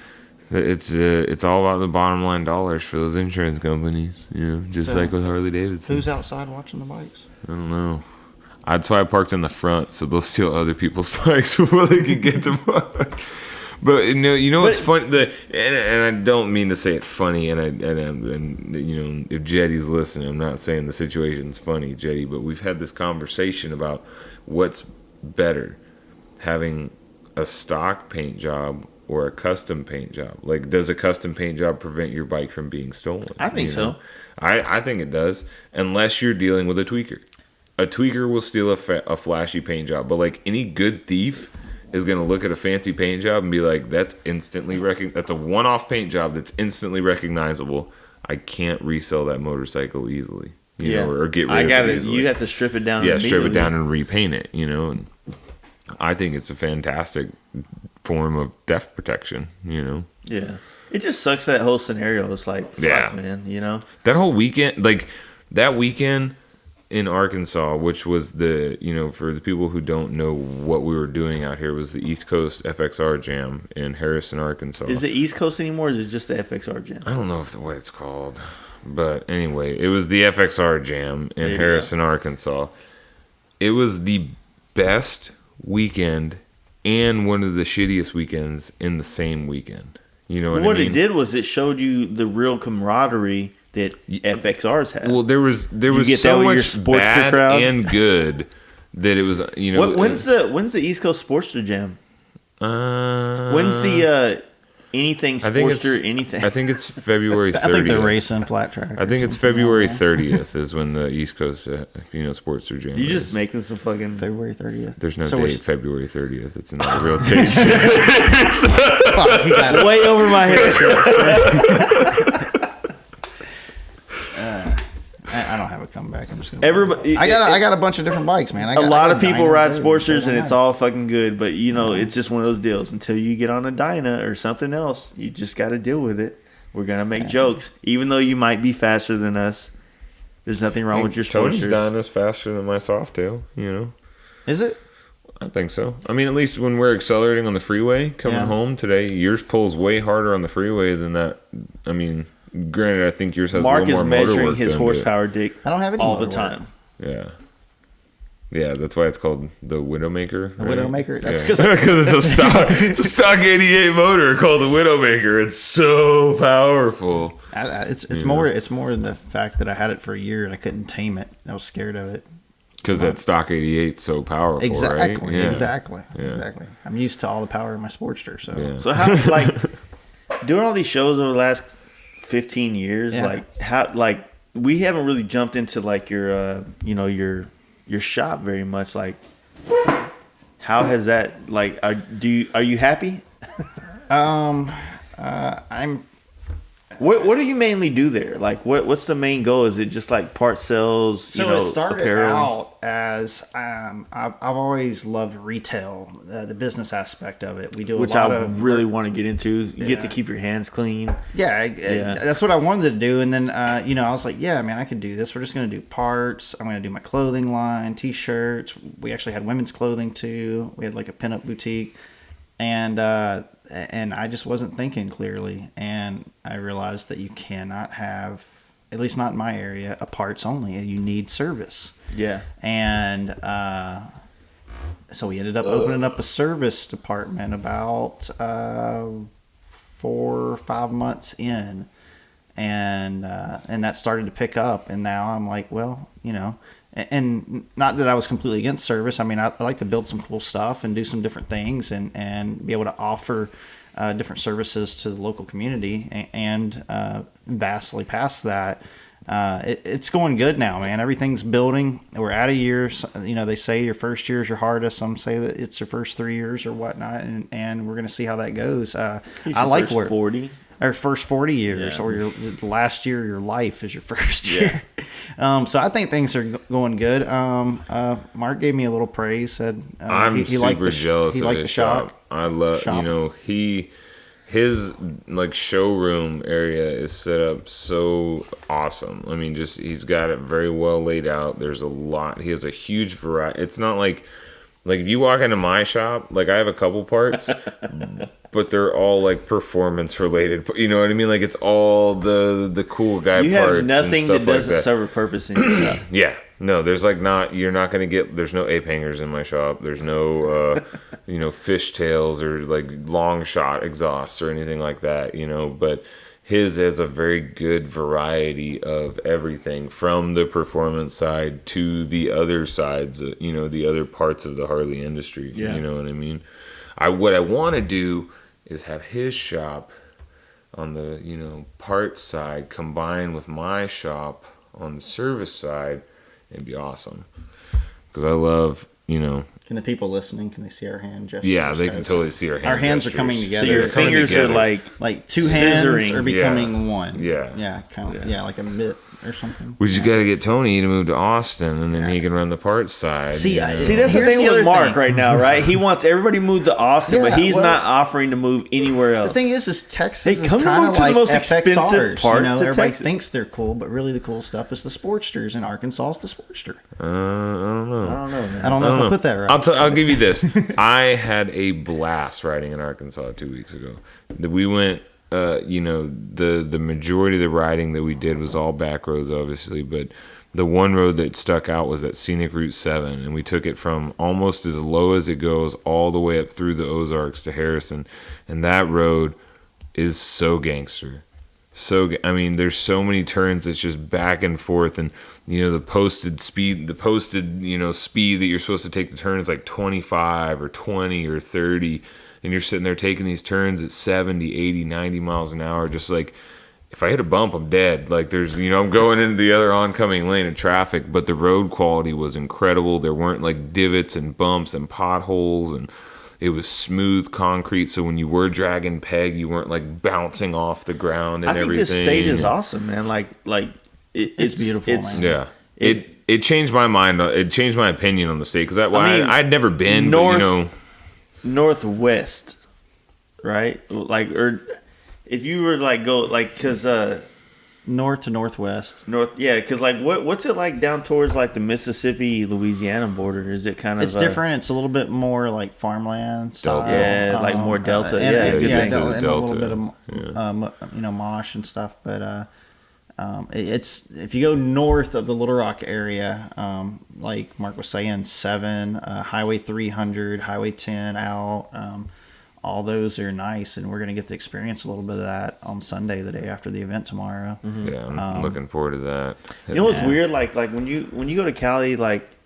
It's all about the bottom line dollars for those insurance companies. Just like with Harley Davidson. Who's outside watching the bikes? I don't know. That's why I parked in the front, so they'll steal other people's bikes before they can get to mine. But what's funny? And I don't mean to say it funny. And if Jetty's listening, I'm not saying the situation's funny, Jetty. But we've had this conversation about what's better, having a stock paint job or a custom paint job. Like, does a custom paint job prevent your bike from being stolen? I think so. I think it does, unless you're dealing with a tweaker. A tweaker will steal a flashy paint job, but like any good thief is going to look at a fancy paint job and be like, that's instantly that's a one-off paint job that's instantly recognizable. I can't resell that motorcycle easily, or get rid of it easily. You have to strip it down. Yeah, strip it down and repaint it, And I think it's a fantastic form of theft protection, Yeah. It just sucks, that whole scenario. It's like, fuck, man, That whole weekend, like that weekend in Arkansas, which was for the people who don't know what we were doing out here, was the East Coast FXR Jam in Harrison, Arkansas. Is it East Coast anymore, or is it just the FXR Jam? I don't know what it's called. But anyway, it was the FXR Jam in Harrison, Arkansas. It was the best weekend and one of the shittiest weekends in the same weekend. You know what I mean? It did was it showed you the real camaraderie that FXRs had. Well, there was so much bad crowd and good that it was, you know. When's the East Coast Sportster Jam? When's the anything Sportster anything? I think it's February 30th. I think they're racing flat track. I think it's February 30th is when the East Coast Sportster Jam. You just making some fucking February 30th. There's no date. February 30th. It's not a real date. Fuck, way over my head. I don't have a comeback. I'm just gonna. Everybody, I got a bunch of different bikes, man. A lot of people ride Sportsters, and it's all fucking good. But you know, it's just one of those deals. Until you get on a Dyna or something else, you just got to deal with it. We're gonna make jokes, even though you might be faster than us. There's nothing wrong with your Sportsters. Tony's Dyna's faster than my Softail. You know, is it? I think so. I mean, at least when we're accelerating on the freeway coming home today, yours pulls way harder on the freeway than that. I mean. Granted, I think yours has Mark a little more is motor measuring work his horsepower, Dick. I don't have any all the time. Yeah, that's why it's called the Widowmaker. The Widowmaker. That's because it's a stock 88 motor called the Widowmaker. It's so powerful. It's more the fact that I had it for a year and I couldn't tame it. I was scared of it. Because that stock 88 so powerful, right? Exactly. I'm used to all the power of my Sportster. So how doing all these shows over the last 15 years, we haven't really jumped into your shop very much. Like, how has that are you happy? I'm. What do you mainly do there? Like, what's the main goal? Is it just like part sales? So it started out as I've always loved retail, the business aspect of it. We do which I really want to get into. You get to keep your hands clean. Yeah, that's what I wanted to do. And then I was like, yeah, man, I could do this. We're just going to do parts. I'm going to do my clothing line, t-shirts. We actually had women's clothing too. We had like a pinup boutique, and I just wasn't thinking clearly, and I realized that you cannot have, at least not in my area, a parts only. You need service. Yeah. And so we ended up opening up a service department about 4 or 5 months in, and that started to pick up. And now I'm like, well, and not that I was completely against service. I mean, I like to build some cool stuff and do some different things and be able to offer different services to the local community, and vastly past that. It's going good now, man. Everything's building. We're at a year. They say your first year is your hardest. Some say that it's your first 3 years or whatnot, and we're going to see how that goes. I like where 40. Or first 40 years, or your last year of your life is your first year. So I think things are going good. Mark gave me a little praise. Said I'm super jealous. He of liked his the shop. I love his showroom area is set up so awesome. I mean, he's got it very well laid out. There's a lot. He has a huge variety. It's not like if you walk into my shop, I have a couple parts. But they're all performance related. You know what I mean? It's all the cool guy parts. You have nothing and stuff that doesn't like that. serve a purpose in your shop. Yeah. No, there's you're not going to get, there's no ape hangers in my shop. There's no, fishtails or long shot exhausts or anything like that, but his has a very good variety of everything from the performance side to the other sides, the other parts of the Harley industry. Yeah. You know what I mean? What I want to do is have his shop on the parts side combined with my shop on the service side and be awesome, because I love Can the people listening, can they see our hand gestures? Yeah, they can totally see our hand Our hands gestures. are coming together. So your fingers are like two hands scissoring. are becoming one. Yeah. Kind of like a mitt or something. We just got to get Tony to move to Austin, and then he can run the parts side. See, that's the Here's thing the other with Mark thing. right now, right? He wants everybody to move to Austin, but Yeah, he's not offering to move anywhere else. The thing is Texas Hey, is come kind move of to the like most expensive FXRs. part to Everybody Texas. thinks they're cool, but really the cool stuff is the Sportsters, and Arkansas is the Sportster. I don't know. I don't know, man. I don't know if I put that right. I'll give you this. I had a blast riding in Arkansas 2 weeks ago. We went the majority of the riding that we did was all back roads, obviously, but the one road that stuck out was that scenic Route 7, and we took it from almost as low as it goes all the way up through the Ozarks to Harrison, and that road is so gangster. I mean, there's so many turns. It's just back and forth, and the posted speed that you're supposed to take the turn is like 25 or 20 or 30, and you're sitting there taking these turns at 70, 80, 90 miles an hour, just like, if I hit a bump, I'm dead. Like, there's, I'm going into the other oncoming lane of traffic, but the road quality was incredible. There weren't like divots and bumps and potholes, and it was smooth concrete. So when you were dragging peg, you weren't like bouncing off the ground and everything. I think this state is awesome, man. It's beautiful. Man. Yeah. It changed my mind. It changed my opinion on the state, because I'd never been, northwest, right? If you were because north to northwest, because what's it like down towards the Mississippi Louisiana border? Is it kind of? It's different. It's a little bit more like farmland style. Yeah, more delta. And Delta. a little bit of mosh and stuff. But it's, if you go north of the Little Rock area, like Mark was saying, 7, Highway 300, Highway 10 out. All those are nice, and we're going to get to experience a little bit of that on Sunday, the day after the event tomorrow. Mm-hmm. Yeah, I'm looking forward to that. You know what's weird? Like when you go to Cali,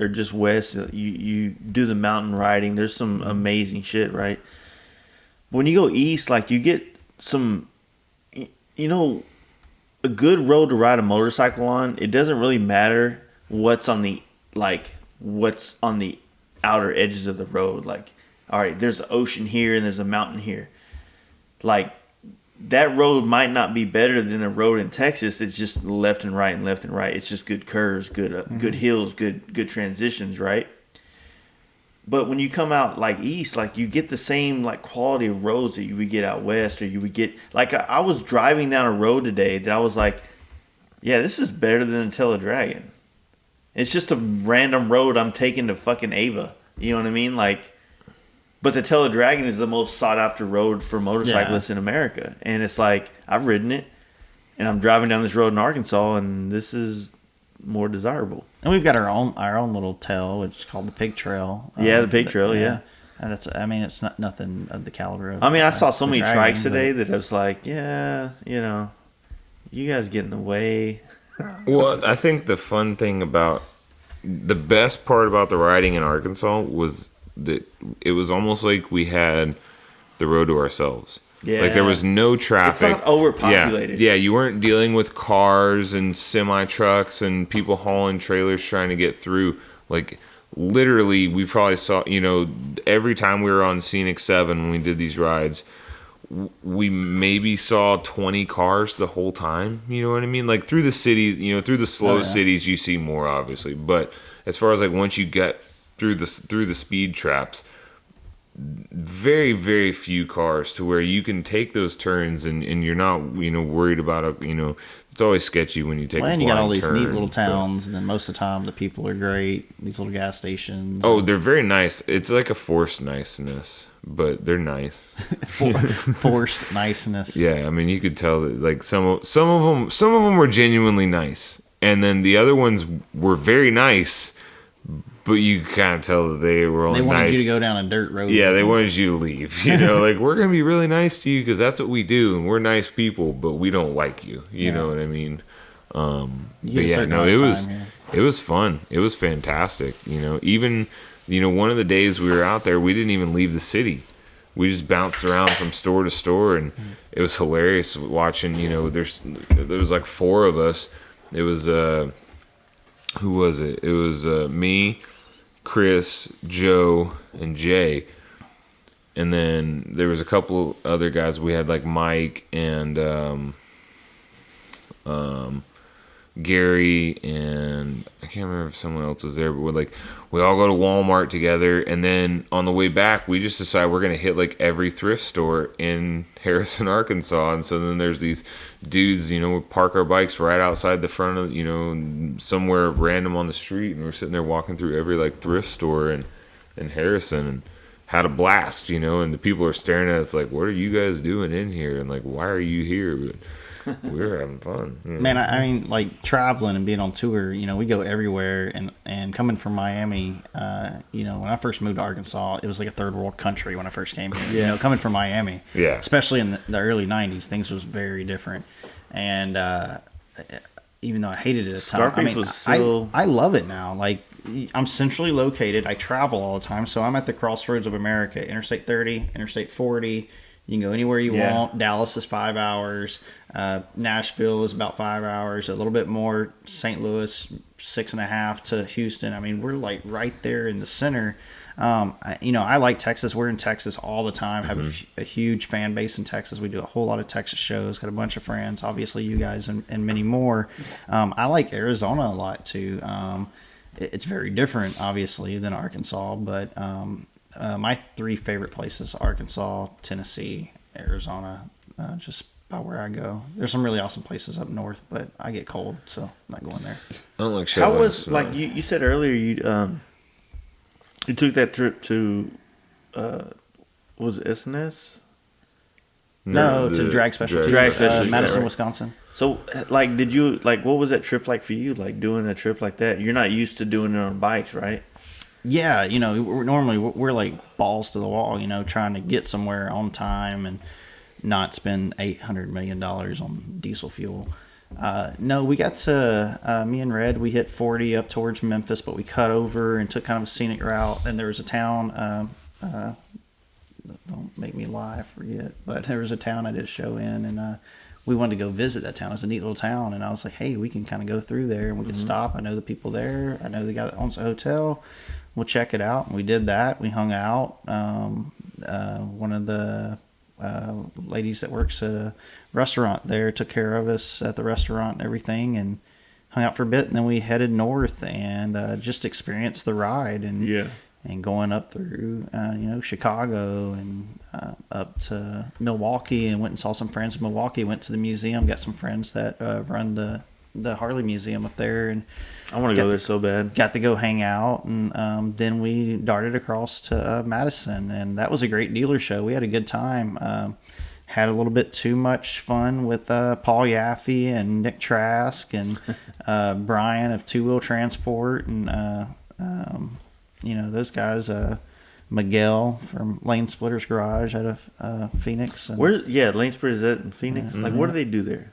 or just west, you do the mountain riding. There's some amazing shit, right? When you go east, you get some, a good road to ride a motorcycle on. It doesn't really matter what's on the outer edges of the road, all right, there's an ocean here and there's a mountain here. That road might not be better than a road in Texas. It's just left and right and left and right. It's just good curves, good hills, good transitions, right? But when you come out east, you get the same quality of roads that you would get out west, or you would get I was driving down a road today that I was like, yeah, this is better than the Teledragon. It's just a random road I'm taking to fucking Ava. You know what I mean? But the Teledragon is the most sought after road for motorcyclists in America. And it's I've ridden it, and I'm driving down this road in Arkansas, and this is more desirable. And we've got our own little trail, which is called the Pig Trail. The Pig Trail, yeah. And it's not nothing of the caliber of I saw so many trikes today that I was you guys get in the way. Well, I think the best part about the riding in Arkansas was that it was almost like we had the road to ourselves. Yeah. There was no traffic. It's not overpopulated. Yeah, you weren't dealing with cars and semi-trucks and people hauling trailers trying to get through. Literally, we probably saw, every time we were on Scenic 7 when we did these rides, we maybe saw 20 cars the whole time. You know what I mean? Through the cities, through the slow cities, you see more, obviously. But as far as once you get through the speed traps, very, very few cars to where you can take those turns and you're not worried about it's always sketchy when you take a blind turn. And you got all these neat little towns, and then most of the time the people are great. These little gas stations. Oh, they're very nice. It's like a forced niceness, but they're nice. Forced niceness. Yeah, you could tell that some of them were genuinely nice, and then the other ones were very nice. But you kind of tell that they were only nice. They wanted you to go down a dirt road. Yeah, they wanted you to leave. We're going to be really nice to you because that's what we do. And we're nice people, but we don't like you. You know what I mean? It was fun. It was fantastic. Even, one of the days we were out there, we didn't even leave the city. We just bounced around from store to store, and it was hilarious watching, there was 4 of us. It was, who was it? It was me, Chris, Joe, and Jay. And then there was a couple other guys. We had Mike and Gary, and I can't remember if someone else was there, but we all go to Walmart together, and then on the way back we just decide we're gonna hit every thrift store in Harrison, Arkansas. And so then there's these dudes, we park our bikes right outside the front of somewhere random on the street, and we're sitting there walking through every thrift store in Harrison, and had a blast, and the people are staring at us like, what are you guys doing in here? And like, why are you here? But we're having fun. Man, I mean, like traveling and being on tour, we go everywhere. And coming from Miami, when I first moved to Arkansas, it was like a third world country when I first came here. Yeah. Coming from Miami, Yeah. especially in the early '90s, things was very different. And even though I hated it at the time, Scarface was still... I love it now. Like, I'm centrally located. I travel all the time, so I'm at the crossroads of America. Interstate 30, Interstate 40. You can go anywhere you want. Dallas is 5 hours. Nashville is about 5 hours. A little bit more. St. Louis, 6.5 to Houston. I mean, we're like right there in the center. I like Texas. We're in Texas all the time. Have a huge fan base in Texas. We do a whole lot of Texas shows. Got a bunch of friends. Obviously, you guys and many more. I like Arizona a lot too. It's very different, obviously, than Arkansas, but my 3 favorite places: Arkansas, Tennessee, Arizona. Just by where I go. There's some really awesome places up north, but I get cold, so I'm not going there. I don't like How was like you said earlier? You took that trip to was it SNS? No, to Drag Specialties, Madison, Wisconsin. So, like, did you what was that trip like for you? Like doing a trip like that, you're not used to doing it on bikes, right? Yeah, we're like balls to the wall, trying to get somewhere on time and not spend $800 million on diesel fuel. No, we got to me and Red. We hit 40 up towards Memphis, but we cut over and took kind of a scenic route. And there was a town. Don't make me lie, I forget. But there was a town I did a show in, and we wanted to go visit that town. It was a neat little town, and I was like, hey, we can kind of go through there, and we could stop. I know the people there. I know the guy that owns a hotel. We'll check it out. And we did that. We hung out. One of the ladies that works at a restaurant there took care of us at the restaurant and everything, and hung out for a bit. And then we headed north and just experienced the ride and going up through Chicago and up to Milwaukee, and went and saw some friends in Milwaukee. Went to the museum, got some friends that run the Harley Museum up there, and I want to go there so bad. Got to go hang out, and then we darted across to Madison, and that was a great dealer show. We had a good time. Had a little bit too much fun with Paul Yaffe and Nick Trask and Brian of Two Wheel Transport, and those guys. Miguel from Lane Splitter's Garage out of Phoenix. And Lane Splitter's in Phoenix. Like, what do they do there?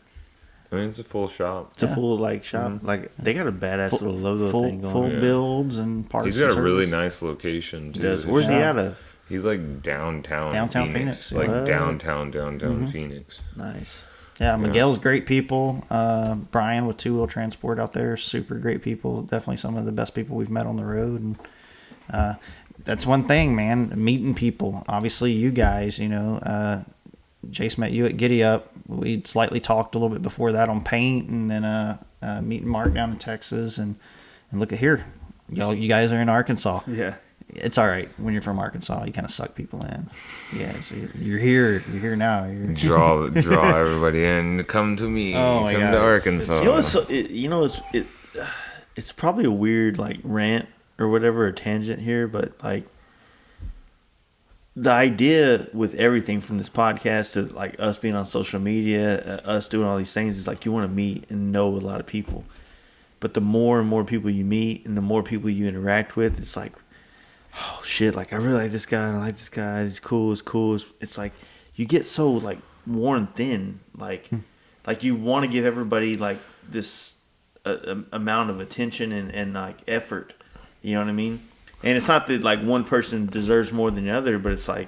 I mean, it's a full shop. It's a full shop. Like, they got a badass little logo thing going. Full builds and parts. He's got a really nice location too. Where's he out of? He's like downtown Phoenix. Yeah. Like downtown Phoenix. Nice. Yeah, Miguel's great people. Brian with Two Wheel Transport out there, super great people. Definitely some of the best people we've met on the road. And that's one thing, man, meeting people. Obviously, you guys, Jace met you at Giddy Up. We'd slightly talked a little bit before that on paint, and then meeting Mark down in Texas. And look at here. You guys are in Arkansas. Yeah. It's all right when you're from Arkansas. You kind of suck people in. Yeah, so you're here. You're here now. Draw everybody in. Come to me. Oh my Come God. to Arkansas. It's probably a weird rant or whatever, a tangent here, but the idea with everything from this podcast to us being on social media, us doing all these things is you want to meet and know a lot of people. But the more and more people you meet and the more people you interact with, it's like, oh shit, I really like this guy, I like this guy, he's cool. It's like you get so worn thin, you want to give everybody this amount of attention and effort. You know what I mean? And it's not that one person deserves more than the other, but it's I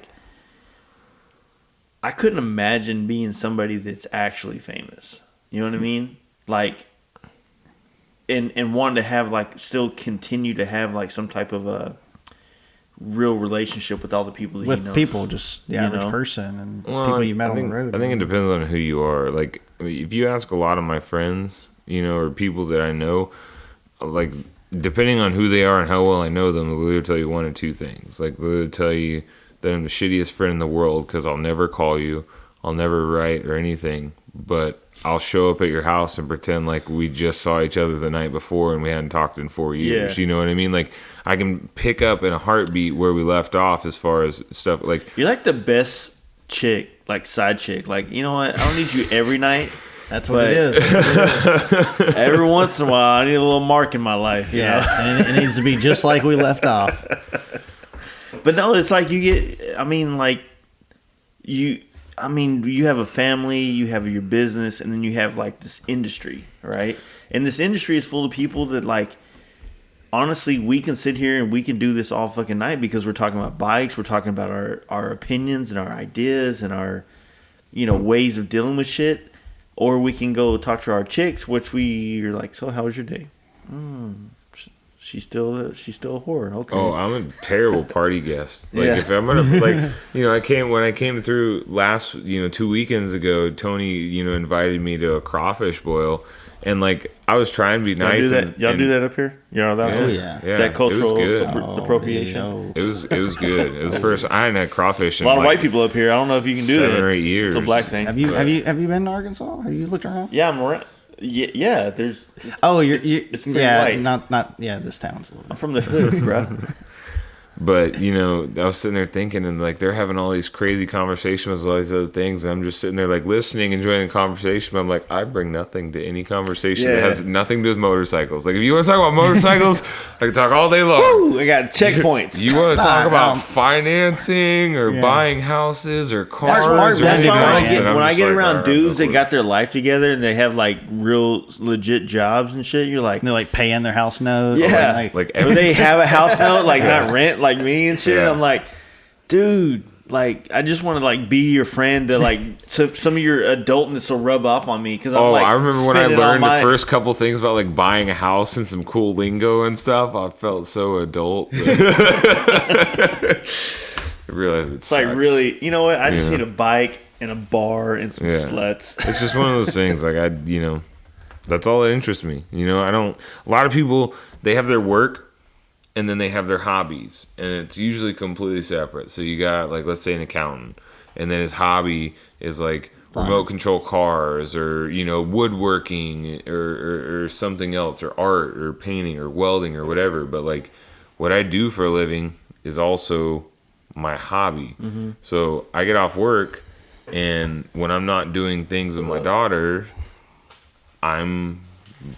couldn't imagine being somebody that's actually famous. You know what I mean? And wanting to have still continue to have some type of a real relationship with all the people that with he knows. people, just the average person and people you met on the road. I think it depends on who you are. If you ask a lot of my friends, or people that I know, depending on who they are and how well I know them, they'll either tell you one or two things. They'll tell you that I'm the shittiest friend in the world because I'll never call you, I'll never write or anything, but I'll show up at your house and pretend like we just saw each other the night before and we hadn't talked in 4 years. Yeah. You know what I mean? Like, I can pick up in a heartbeat where we left off as far as stuff. Like, You're like the best chick, like side chick. Like, you know what? I don't need you every night. That's what it is. Every once in a while, I need a little mark in my life. You know? And it needs to be just like we left off. But no, it's like you get. I mean, like you have a family, you have your business, and then you have like this industry, right? And this industry is full of people that, like, honestly, we can sit here and we can do this all fucking night because we're talking about bikes, we're talking about our opinions and our ideas and our, ways of dealing with shit. Or we can go talk to our chicks, which you're like, so how was your day? She's still a whore. Okay. oh, I'm a terrible party guest. Like, Yeah. if I'm gonna, like, when I came through last, 2 weekends ago, Tony, invited me to a crawfish boil, and like, I was trying to be Y'all nice. do that? Y'all do that up here? Y'all allowed to? yeah. Is that cultural It was good. appropriation? It was good. It was the first I hadn't had crawfish A in lot of like white people up here. I don't know if you can do 7 that. or 8 years. It's a black thing. Have you been to Arkansas? Have you looked around? Yeah, I'm around. Yeah, there's. Oh, It's pretty yeah, white. not this town's a little I'm bit. from the hood, bro. But, I was sitting there thinking, and like, they're having all these crazy conversations with all these other things, and I'm just sitting there like listening, enjoying the conversation. But I'm like, I bring nothing to any conversation that has nothing to do with motorcycles. Like, if you want to talk about motorcycles, I can talk all day long. Woo, I got checkpoints. You want to talk about no. financing or buying houses or cars or That's anything why else? And I'm when I just get like, around all right, dudes that that's got their life together and they have like real legit jobs and shit, you're like, And they're like paying their house note. Yeah. like or they have a house note, like not rent, like me and shit. Yeah. I'm like, dude, like I just want to like be your friend to like some of your adultness will rub off on me because I'm like, I remember when I spending all learned my- the first couple things about like buying a house and some cool lingo and stuff. I felt so adult. I realized It's like really, you know what? I just need a bike and a bar and some sluts. It's just one of those things. Like that's all that interests me. I don't. A lot of people, they have their work and then they have their hobbies, and it's usually completely separate. So you got, like, let's say an accountant, and then his hobby is like remote control cars or woodworking or something else, or art or painting or welding or whatever. But like, what I do for a living is also my hobby. Mm-hmm. So I get off work, and when I'm not doing things with my daughter, I'm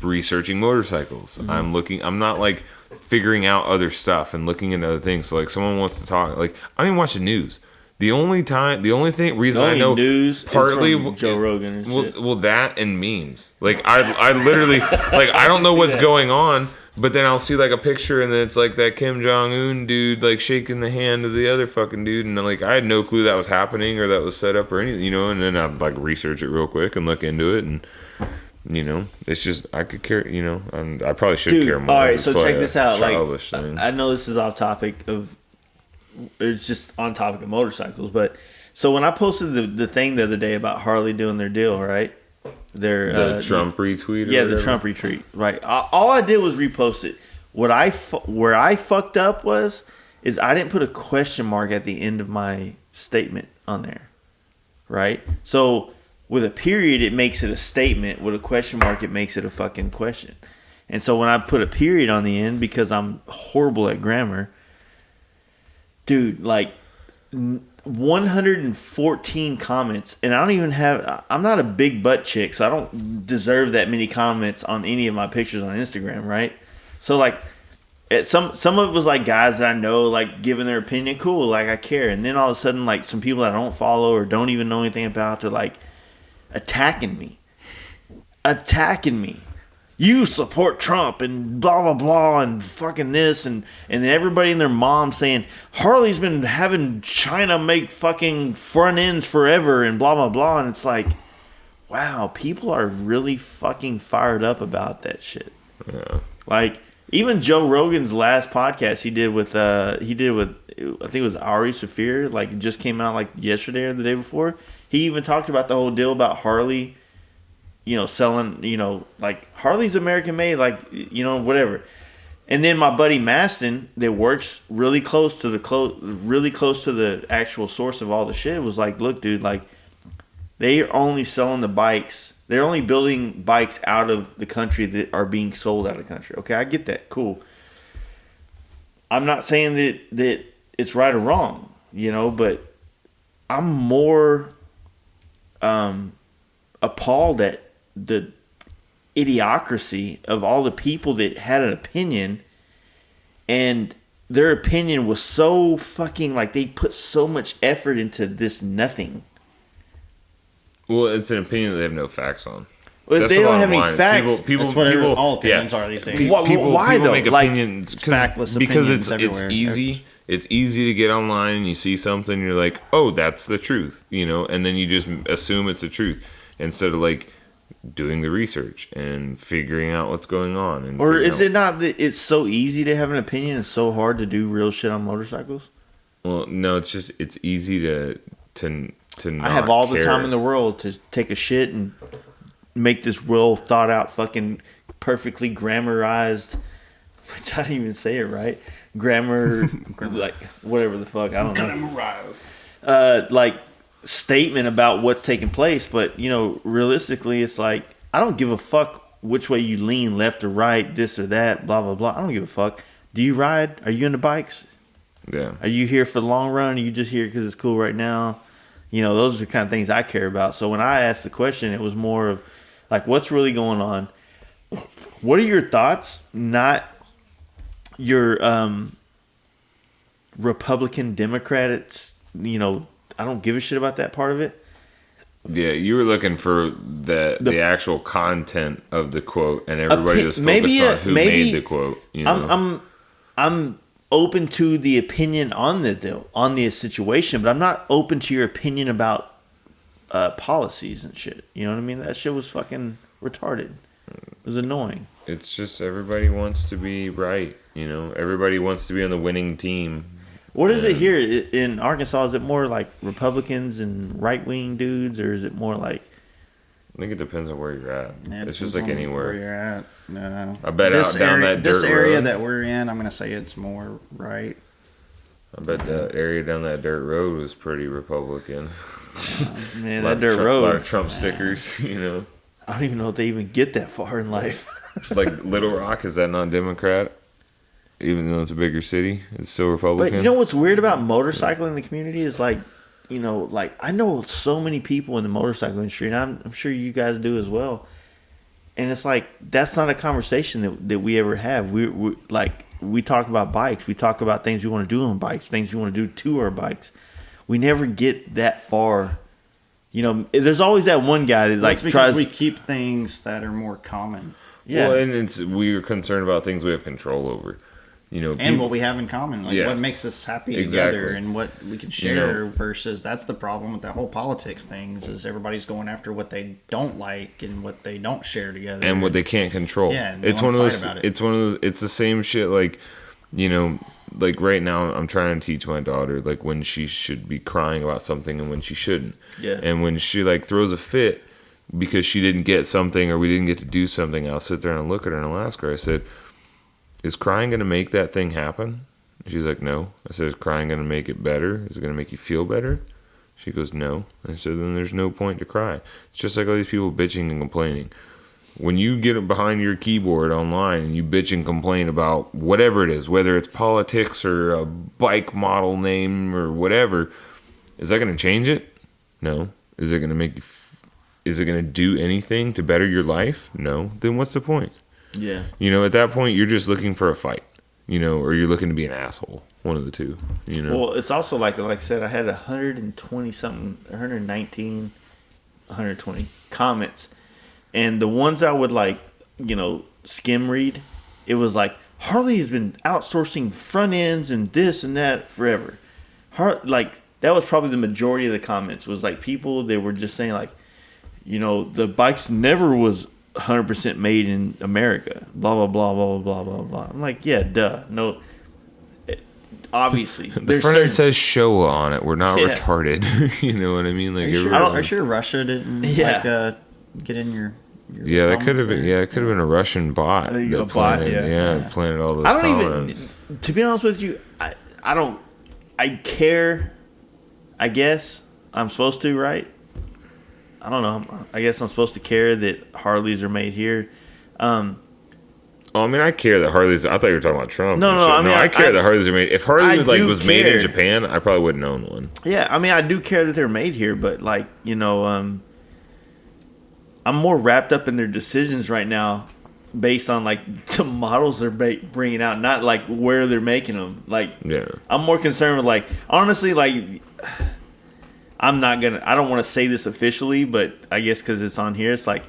researching motorcycles. Mm-hmm. I'm not like figuring out other stuff and looking into other things. So like, someone wants to talk, like, I don't even watch the news. The only reason I know news partly is from Joe Rogan and shit. well, that and memes. Like, I literally, like, I don't know what's going on, but then I'll see like a picture and then it's like that Kim Jong-un dude like shaking the hand of the other fucking dude, and like, I had no clue that was happening or that was set up or anything, and then I'd like research it real quick and look into it, and it's just, I could care, and I probably should care more. All right, It's so probably check a this out. Like, childish thing. I know this is off topic of, it's just on topic of motorcycles, but so when I posted the thing the other day about Harley doing their deal, right? The Trump retweet. Or yeah, whatever? the Trump retweet, right? All I did was repost it. Where I fucked up is I didn't put a question mark at the end of my statement on there, right? So with a period, it makes it a statement. With a question mark, it makes it a fucking question. And so when I put a period on the end, because I'm horrible at grammar, dude, like 114 comments, and I'm not a big butt chick, so I don't deserve that many comments on any of my pictures on Instagram, right? So like, some of it was like guys that I know, like, giving their opinion, cool, like I care, and then all of a sudden, like, some people that I don't follow or don't even know anything about, they're like attacking me. You support Trump and blah blah blah and fucking this, and then everybody and their mom saying Harley's been having China make fucking front ends forever and blah blah blah, and it's like, wow, people are really fucking fired up about that shit. Yeah. Like, even Joe Rogan's last podcast he did with I think it was Ari Shaffir, like, it just came out like yesterday or the day before. He even talked about the whole deal about Harley, selling, like, Harley's American made, like, whatever. And then my buddy Maston, that works really close to the actual source of all the shit, was like, look, dude, like, They're only selling the bikes. They're only building bikes out of the country that are being sold out of the country. Okay, I get that. Cool. I'm not saying that it's right or wrong, but I'm more appalled at the idiocracy of all the people that had an opinion, and their opinion was so fucking like they put so much effort into this nothing. Well, it's an opinion that they have no facts on. Well, if they don't have any facts, that's what all opinions are these days. Why though? Make opinions because it's easy. It's easy to get online and you see something and you're like, oh, that's the truth, and then you just assume it's the truth instead of like doing the research and figuring out what's going on. Or is it not that it's so easy to have an opinion and so hard to do real shit on motorcycles? Well, no, it's just it's easy to not I have all care. the time in the world to take a shit and make this real thought out fucking perfectly grammarized, which I didn't even say it right. Grammar, like whatever the fuck, I don't know. Like statement about what's taking place, but realistically, it's like I don't give a fuck which way you lean, left or right, this or that, blah blah blah. I don't give a fuck. Do you ride? Are you into bikes? Yeah. Are you here for the long run? Are you just here because it's cool right now? Those are the kind of things I care about. So when I asked the question, it was more of like, what's really going on? What are your thoughts? Not your Republican, Democrat. I don't give a shit about that part of it. Yeah, you were looking for the actual content of the quote, and everybody was focused on who made the quote. I'm open to the opinion on the situation, but I'm not open to your opinion about policies and shit. You know what I mean? That shit was fucking retarded. It was annoying. It's just everybody wants to be right. Everybody wants to be on the winning team. What is it here in Arkansas? Is it more like Republicans and right-wing dudes, or is it more like... I think it depends on where you're at. Yeah, it's just like anywhere. Where you're at. No. I bet down that dirt this area road, that we're in, I'm going to say it's more right. I bet that area down that dirt road was pretty Republican. Man, that dirt road. A lot of Trump stickers, I don't even know if they even get that far in life. Like Little Rock, is that not Democrat? Even though it's a bigger city, it's still Republican. But you know what's weird about motorcycling in the community is like I know so many people in the motorcycle industry, and I'm sure you guys do as well. And it's like that's not a conversation that we ever have. We talk about bikes, we talk about things we want to do on bikes, things we want to do to our bikes. We never get that far. There's always that one guy that That's tries. We keep things that are more common. Yeah, well, and we're concerned about things we have control over. And what we have in common, what makes us happy together, and what we can share. Versus that's the problem with that whole politics things is everybody's going after what they don't like and what they don't share together, and what they can't control. Yeah, and it's one of those. It's one of those. It's the same shit. Like right now, I'm trying to teach my daughter when she should be crying about something and when she shouldn't. Yeah. And when she throws a fit because she didn't get something or we didn't get to do something, I'll sit there and look at her and I'll ask her. I said, is crying going to make that thing happen? She's like, no. I said, is crying going to make it better? Is it going to make you feel better? She goes, no. I said, then there's no point to cry. It's just like all these people bitching and complaining. When you get behind your keyboard online and you bitch and complain about whatever it is, whether it's politics or a bike model name or whatever, is that going to change it? No. Is it going to make you... Is it going to do anything to better your life? No. Then what's the point? Yeah. At that point, you're just looking for a fight, or you're looking to be an asshole. One of the two, Well, it's also like I said, I had 120 something, 119, 120 comments. And the ones I would skim read, it was like, Harley has been outsourcing front ends and this and that forever. That was probably the majority of the comments was people that were just saying the bikes never was 100% made in America. Blah blah blah blah blah blah blah. I'm like, yeah, duh. No, obviously. The front end says Showa on it. We're not retarded. You know what I mean? Are you sure Russia didn't get in your yeah, that could have been. Yeah, it could have been a Russian bot. Planted all those. I don't comments. even. To be honest with you, I don't. I care. I guess I'm supposed to, right? I don't know. I guess I'm supposed to care that Harleys are made here. Oh, I mean, I care that Harleys. I thought you were talking about Trump. No, I mean, I care that Harleys are made. If Harley was made in care. Japan, I probably wouldn't own one. Yeah, I mean, I do care that they're made here, but like, you know, I'm more wrapped up in their decisions right now, based on like the models they're bringing out, not like where they're making them. Like, Yeah. I'm more concerned with like, honestly, like, I don't want to say this officially, but I guess because it's on here, it's like,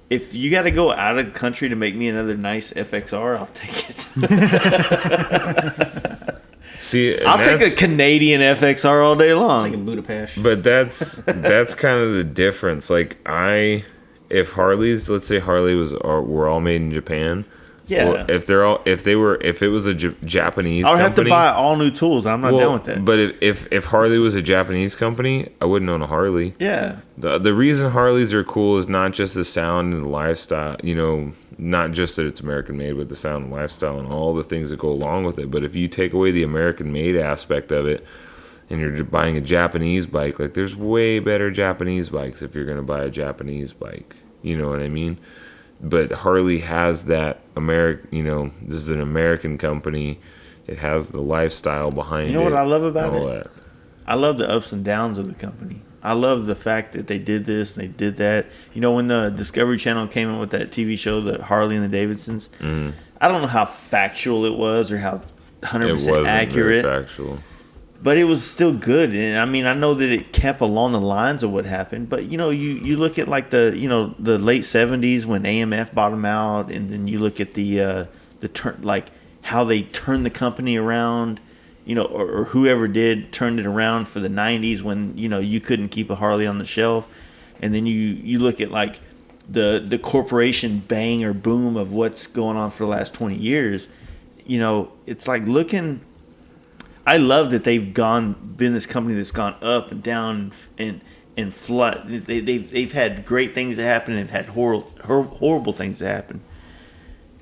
if you got to go out of the country to make me another nice FXR, I'll take it. See, I'll take a Canadian FXR all day long. Like in Budapest. But that's kind of the difference. Like if Harleys, let's say Harley were all made in Japan. Yeah. Or if it was a Japanese I would company, have to buy all new tools. I'm not down with that. But if Harley was a Japanese company, I wouldn't own a Harley. Yeah. The reason Harleys are cool is not just the sound and the lifestyle, you know, not just that it's American made, but the sound and lifestyle and all the things that go along with it. But if you take away the American made aspect of it and you're buying a Japanese bike, like there's way better Japanese bikes if you're going to buy a Japanese bike. You know what I mean? But Harley has that this is an American company. It has the lifestyle behind it. You know what I love about all it? that. I love the ups and downs of the company. I love the fact that they did this and they did that. You know, when the Discovery Channel came in with that TV show, the Harley and the Davidsons, I don't know how factual it was or how 100% accurate. Very factual. But it was still good. And I mean, I know that it kept along the lines of what happened. But, you know, you look at like the late 70s when AMF bought them out. And then you look at the turn, like how they turned the company around, you know, or whoever did turned it around for the 90s when, you know, you couldn't keep a Harley on the shelf. And then you look at like the corporation bang or boom of what's going on for the last 20 years. You know, it's like looking... I love that they've been this company that's gone up and down and flood. They've had great things that happen and had horrible things that happen,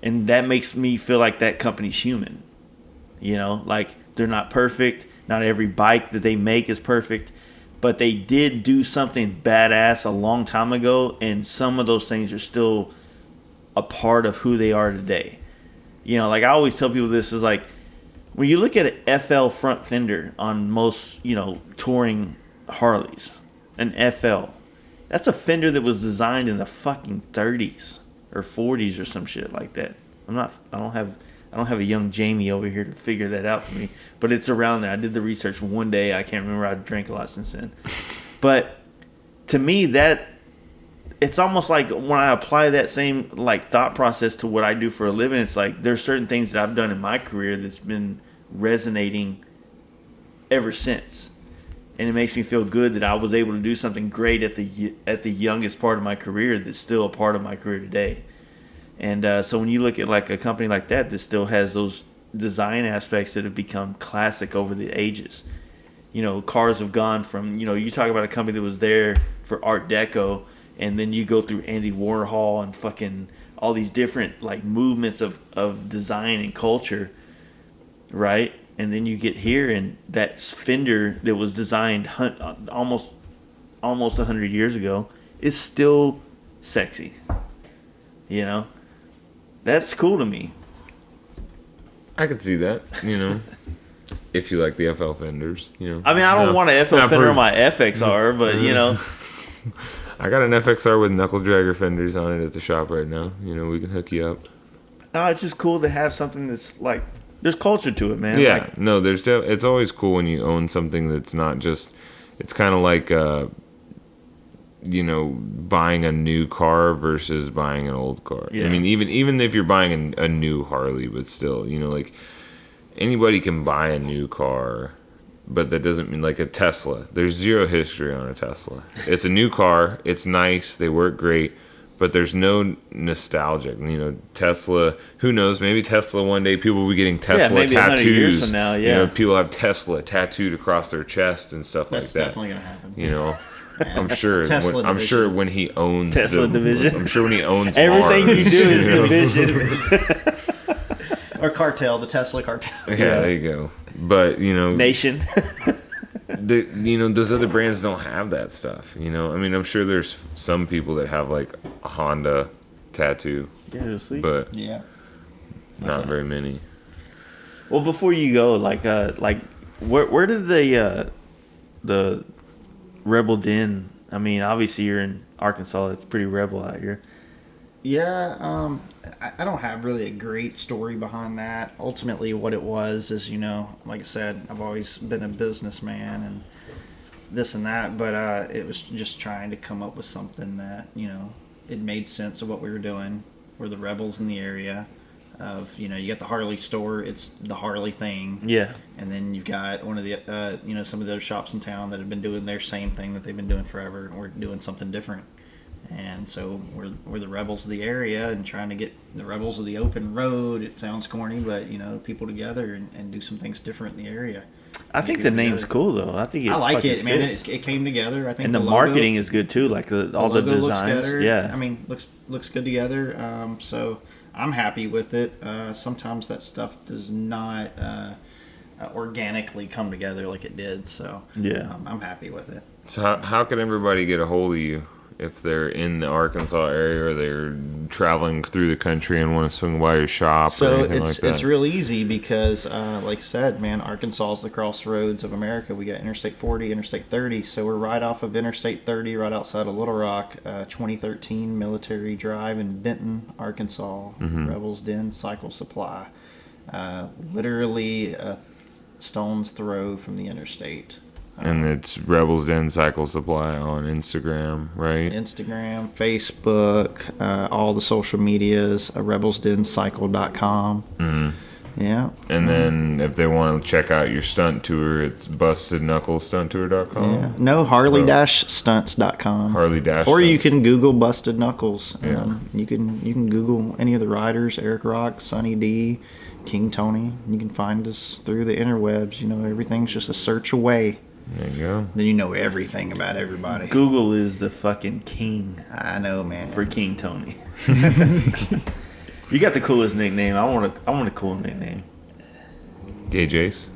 and that makes me feel like that company's human. You know, like they're not perfect. Not every bike that they make is perfect, but they did do something badass a long time ago, and some of those things are still a part of who they are today. You know, like I always tell people, this is like, when you look at an FL front fender on most, you know, touring Harleys, an FL, that's a fender that was designed in the fucking 30s or 40s or some shit like that. I don't have a young Jamie over here to figure that out for me, but it's around there. I did the research one day. I can't remember. I drank a lot since then. But to me, that it's almost like when I apply that same like thought process to what I do for a living, it's like there's certain things that I've done in my career that's been resonating ever since, and it makes me feel good that I was able to do something great at the youngest part of my career that's still a part of my career today. And so when you look at like a company like that still has those design aspects that have become classic over the ages. You know, cars have gone from, you know, you talk about a company that was there for Art Deco, and then you go through Andy Warhol and fucking all these different like movements of design and culture, right? And then you get here, and that fender that was designed almost 100 years ago is still sexy. You know, that's cool to me. I could see that, you know, if you like the FL fenders, you know. I mean, I don't want an FL fender on my FXR, but you know. I got an FXR with knuckle dragger fenders on it at the shop right now. You know, we can hook you up. No, it's just cool to have something that's like, there's culture to it, man. Yeah, like, no, it's always cool when you own something that's not just, it's kind of like, you know, buying a new car versus buying an old car. Yeah. I mean, even if you're buying a new Harley, but still, you know, like anybody can buy a new car. But that doesn't mean like a Tesla. There's zero history on a Tesla. It's a new car. It's nice. They work great. But there's no nostalgia. You know, Tesla, who knows? Maybe Tesla one day, people will be getting Tesla maybe 100 tattoos. years from now, yeah. You know, people have Tesla tattooed across their chest and stuff That's like that. definitely going to happen. You know, I'm sure. Tesla I'm sure division. when he owns Tesla division. I'm sure when he owns everything Mars, you do is know? division. Or cartel, the Tesla cartel. Yeah, there you go. But you know, Nation. those other brands don't have that stuff. I mean, I'm sure there's some people that have like a Honda tattoo, but not very many. Well, before you go, where does the Rebel Den? I mean, obviously you're in Arkansas. It's pretty rebel out here. Yeah, I don't have really a great story behind that. Ultimately, what it was is, like I said, I've always been a businessman and this and that, but it was just trying to come up with something that, it made sense of what we were doing. We're the rebels in the area of, you got the Harley store, it's the Harley thing. Yeah. And then you've got one of the, some of the other shops in town that have been doing their same thing that they've been doing forever, and we're doing something different. And so we're the rebels of the area and trying to get the rebels of the open road. It sounds corny, but people together and do some things different in the area. I think the name's cool though. I think I like it, man. It came together. I think, and the marketing is good too. Like all the designs. Yeah, I mean, looks good together. So I'm happy with it. Sometimes that stuff does not organically come together like it did. So yeah, I'm happy with it. So how can everybody get a hold of you? If they're in the Arkansas area or they're traveling through the country and want to swing by your shop or anything like that? It's real easy because, like I said, man, Arkansas is the crossroads of America. We got Interstate 40, Interstate 30, so we're right off of Interstate 30, right outside of Little Rock, 2013 Military Drive in Benton, Arkansas, Rebels Den Cycle Supply. Literally a stone's throw from the interstate. And it's Rebels Den Cycle Supply on Instagram, right? Instagram, Facebook, all the social medias, rebelsdencycle.com. Mm-hmm. Yeah. And then if they want to check out your stunt tour, it's bustedknucklestunttour.com. Yeah. No, Harley-stunts.com. Harley-stunts. Or you can Google Busted Knuckles. Yeah. You can Google any of the riders, Eric Rock, Sonny D, King Tony. You can find us through the interwebs. Everything's just a search away. There you go. Then you know everything about everybody. Google is the fucking king. I know, man. For King Tony. You got the coolest nickname. I want a cool nickname. Gay Jace?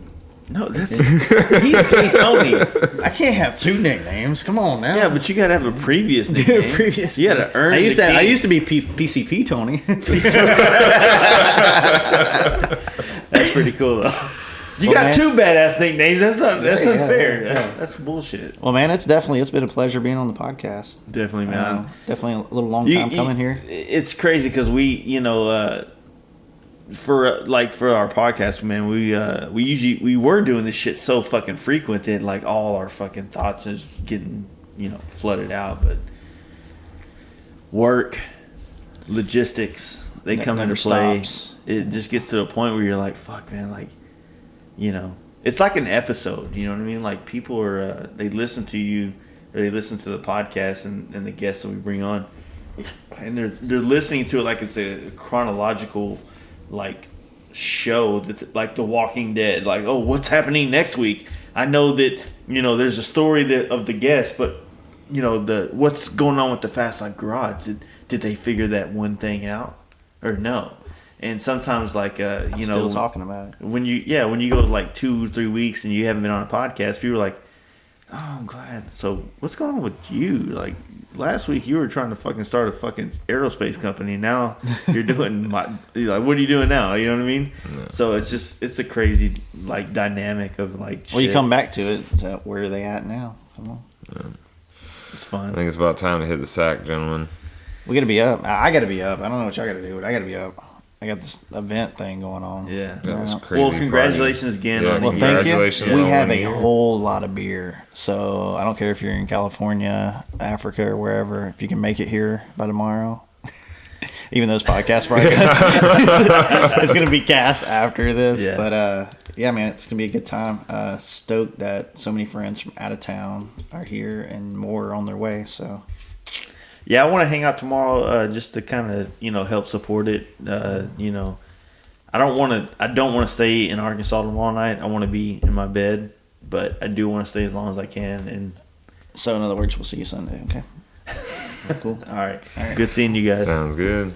No, he's King Tony. I can't have two nicknames. Come on now. Yeah, but you gotta have a previous nickname. You gotta earn. I used to be PCP Tony. That's pretty cool though. You got two badass nicknames. That's unfair. That's bullshit. Well, man, it's been a pleasure being on the podcast. Definitely, man. Definitely a little long time coming here. It's crazy because we, for our podcast, man, we were doing this shit so fucking frequent that like all our fucking thoughts is getting flooded out, but work, logistics, they come into play. It just gets to a point where you're like, fuck, man, like. It's like an episode, you know what I mean? Like people are, they listen to you, or they listen to the podcast and the guests that we bring on, and they're listening to it like it's a chronological, like show that like The Walking Dead. Like, oh, what's happening next week? I know that there's a story of the guest, but what's going on with the Fast Life Garage? Did they figure that one thing out or no? And sometimes, still talking about it. When you go to like 2 or 3 weeks and you haven't been on a podcast, people are like, "Oh, I'm glad." So, what's going on with you? Like last week, you were trying to fucking start a fucking aerospace company. Now you're doing what are you doing now? You know what I mean? Yeah. So it's a crazy like dynamic of like. Well, you come back to it. So where are they at now? Come on. Yeah. It's fun. I think it's about time to hit the sack, gentlemen. We gotta be up. I gotta be up. I don't know what y'all gotta do, but I gotta be up. I got this event thing going on. Yeah. That was crazy. Well, congratulations again. Yeah, well, thank you. We have a year. whole lot of beer. So I don't care if you're in California, Africa, or wherever. If you can make it here by tomorrow. Even those podcasts probably it's going to be cast after this. Yeah. But, yeah, man, it's going to be a good time. Stoked that so many friends from out of town are here and more are on their way. So... Yeah, I want to hang out tomorrow just to kind of help support it. I don't want to stay in Arkansas tomorrow night. I want to be in my bed, but I do want to stay as long as I can. And so, in other words, we'll see you Sunday. Okay. Cool. All right. Good seeing you guys. Sounds good.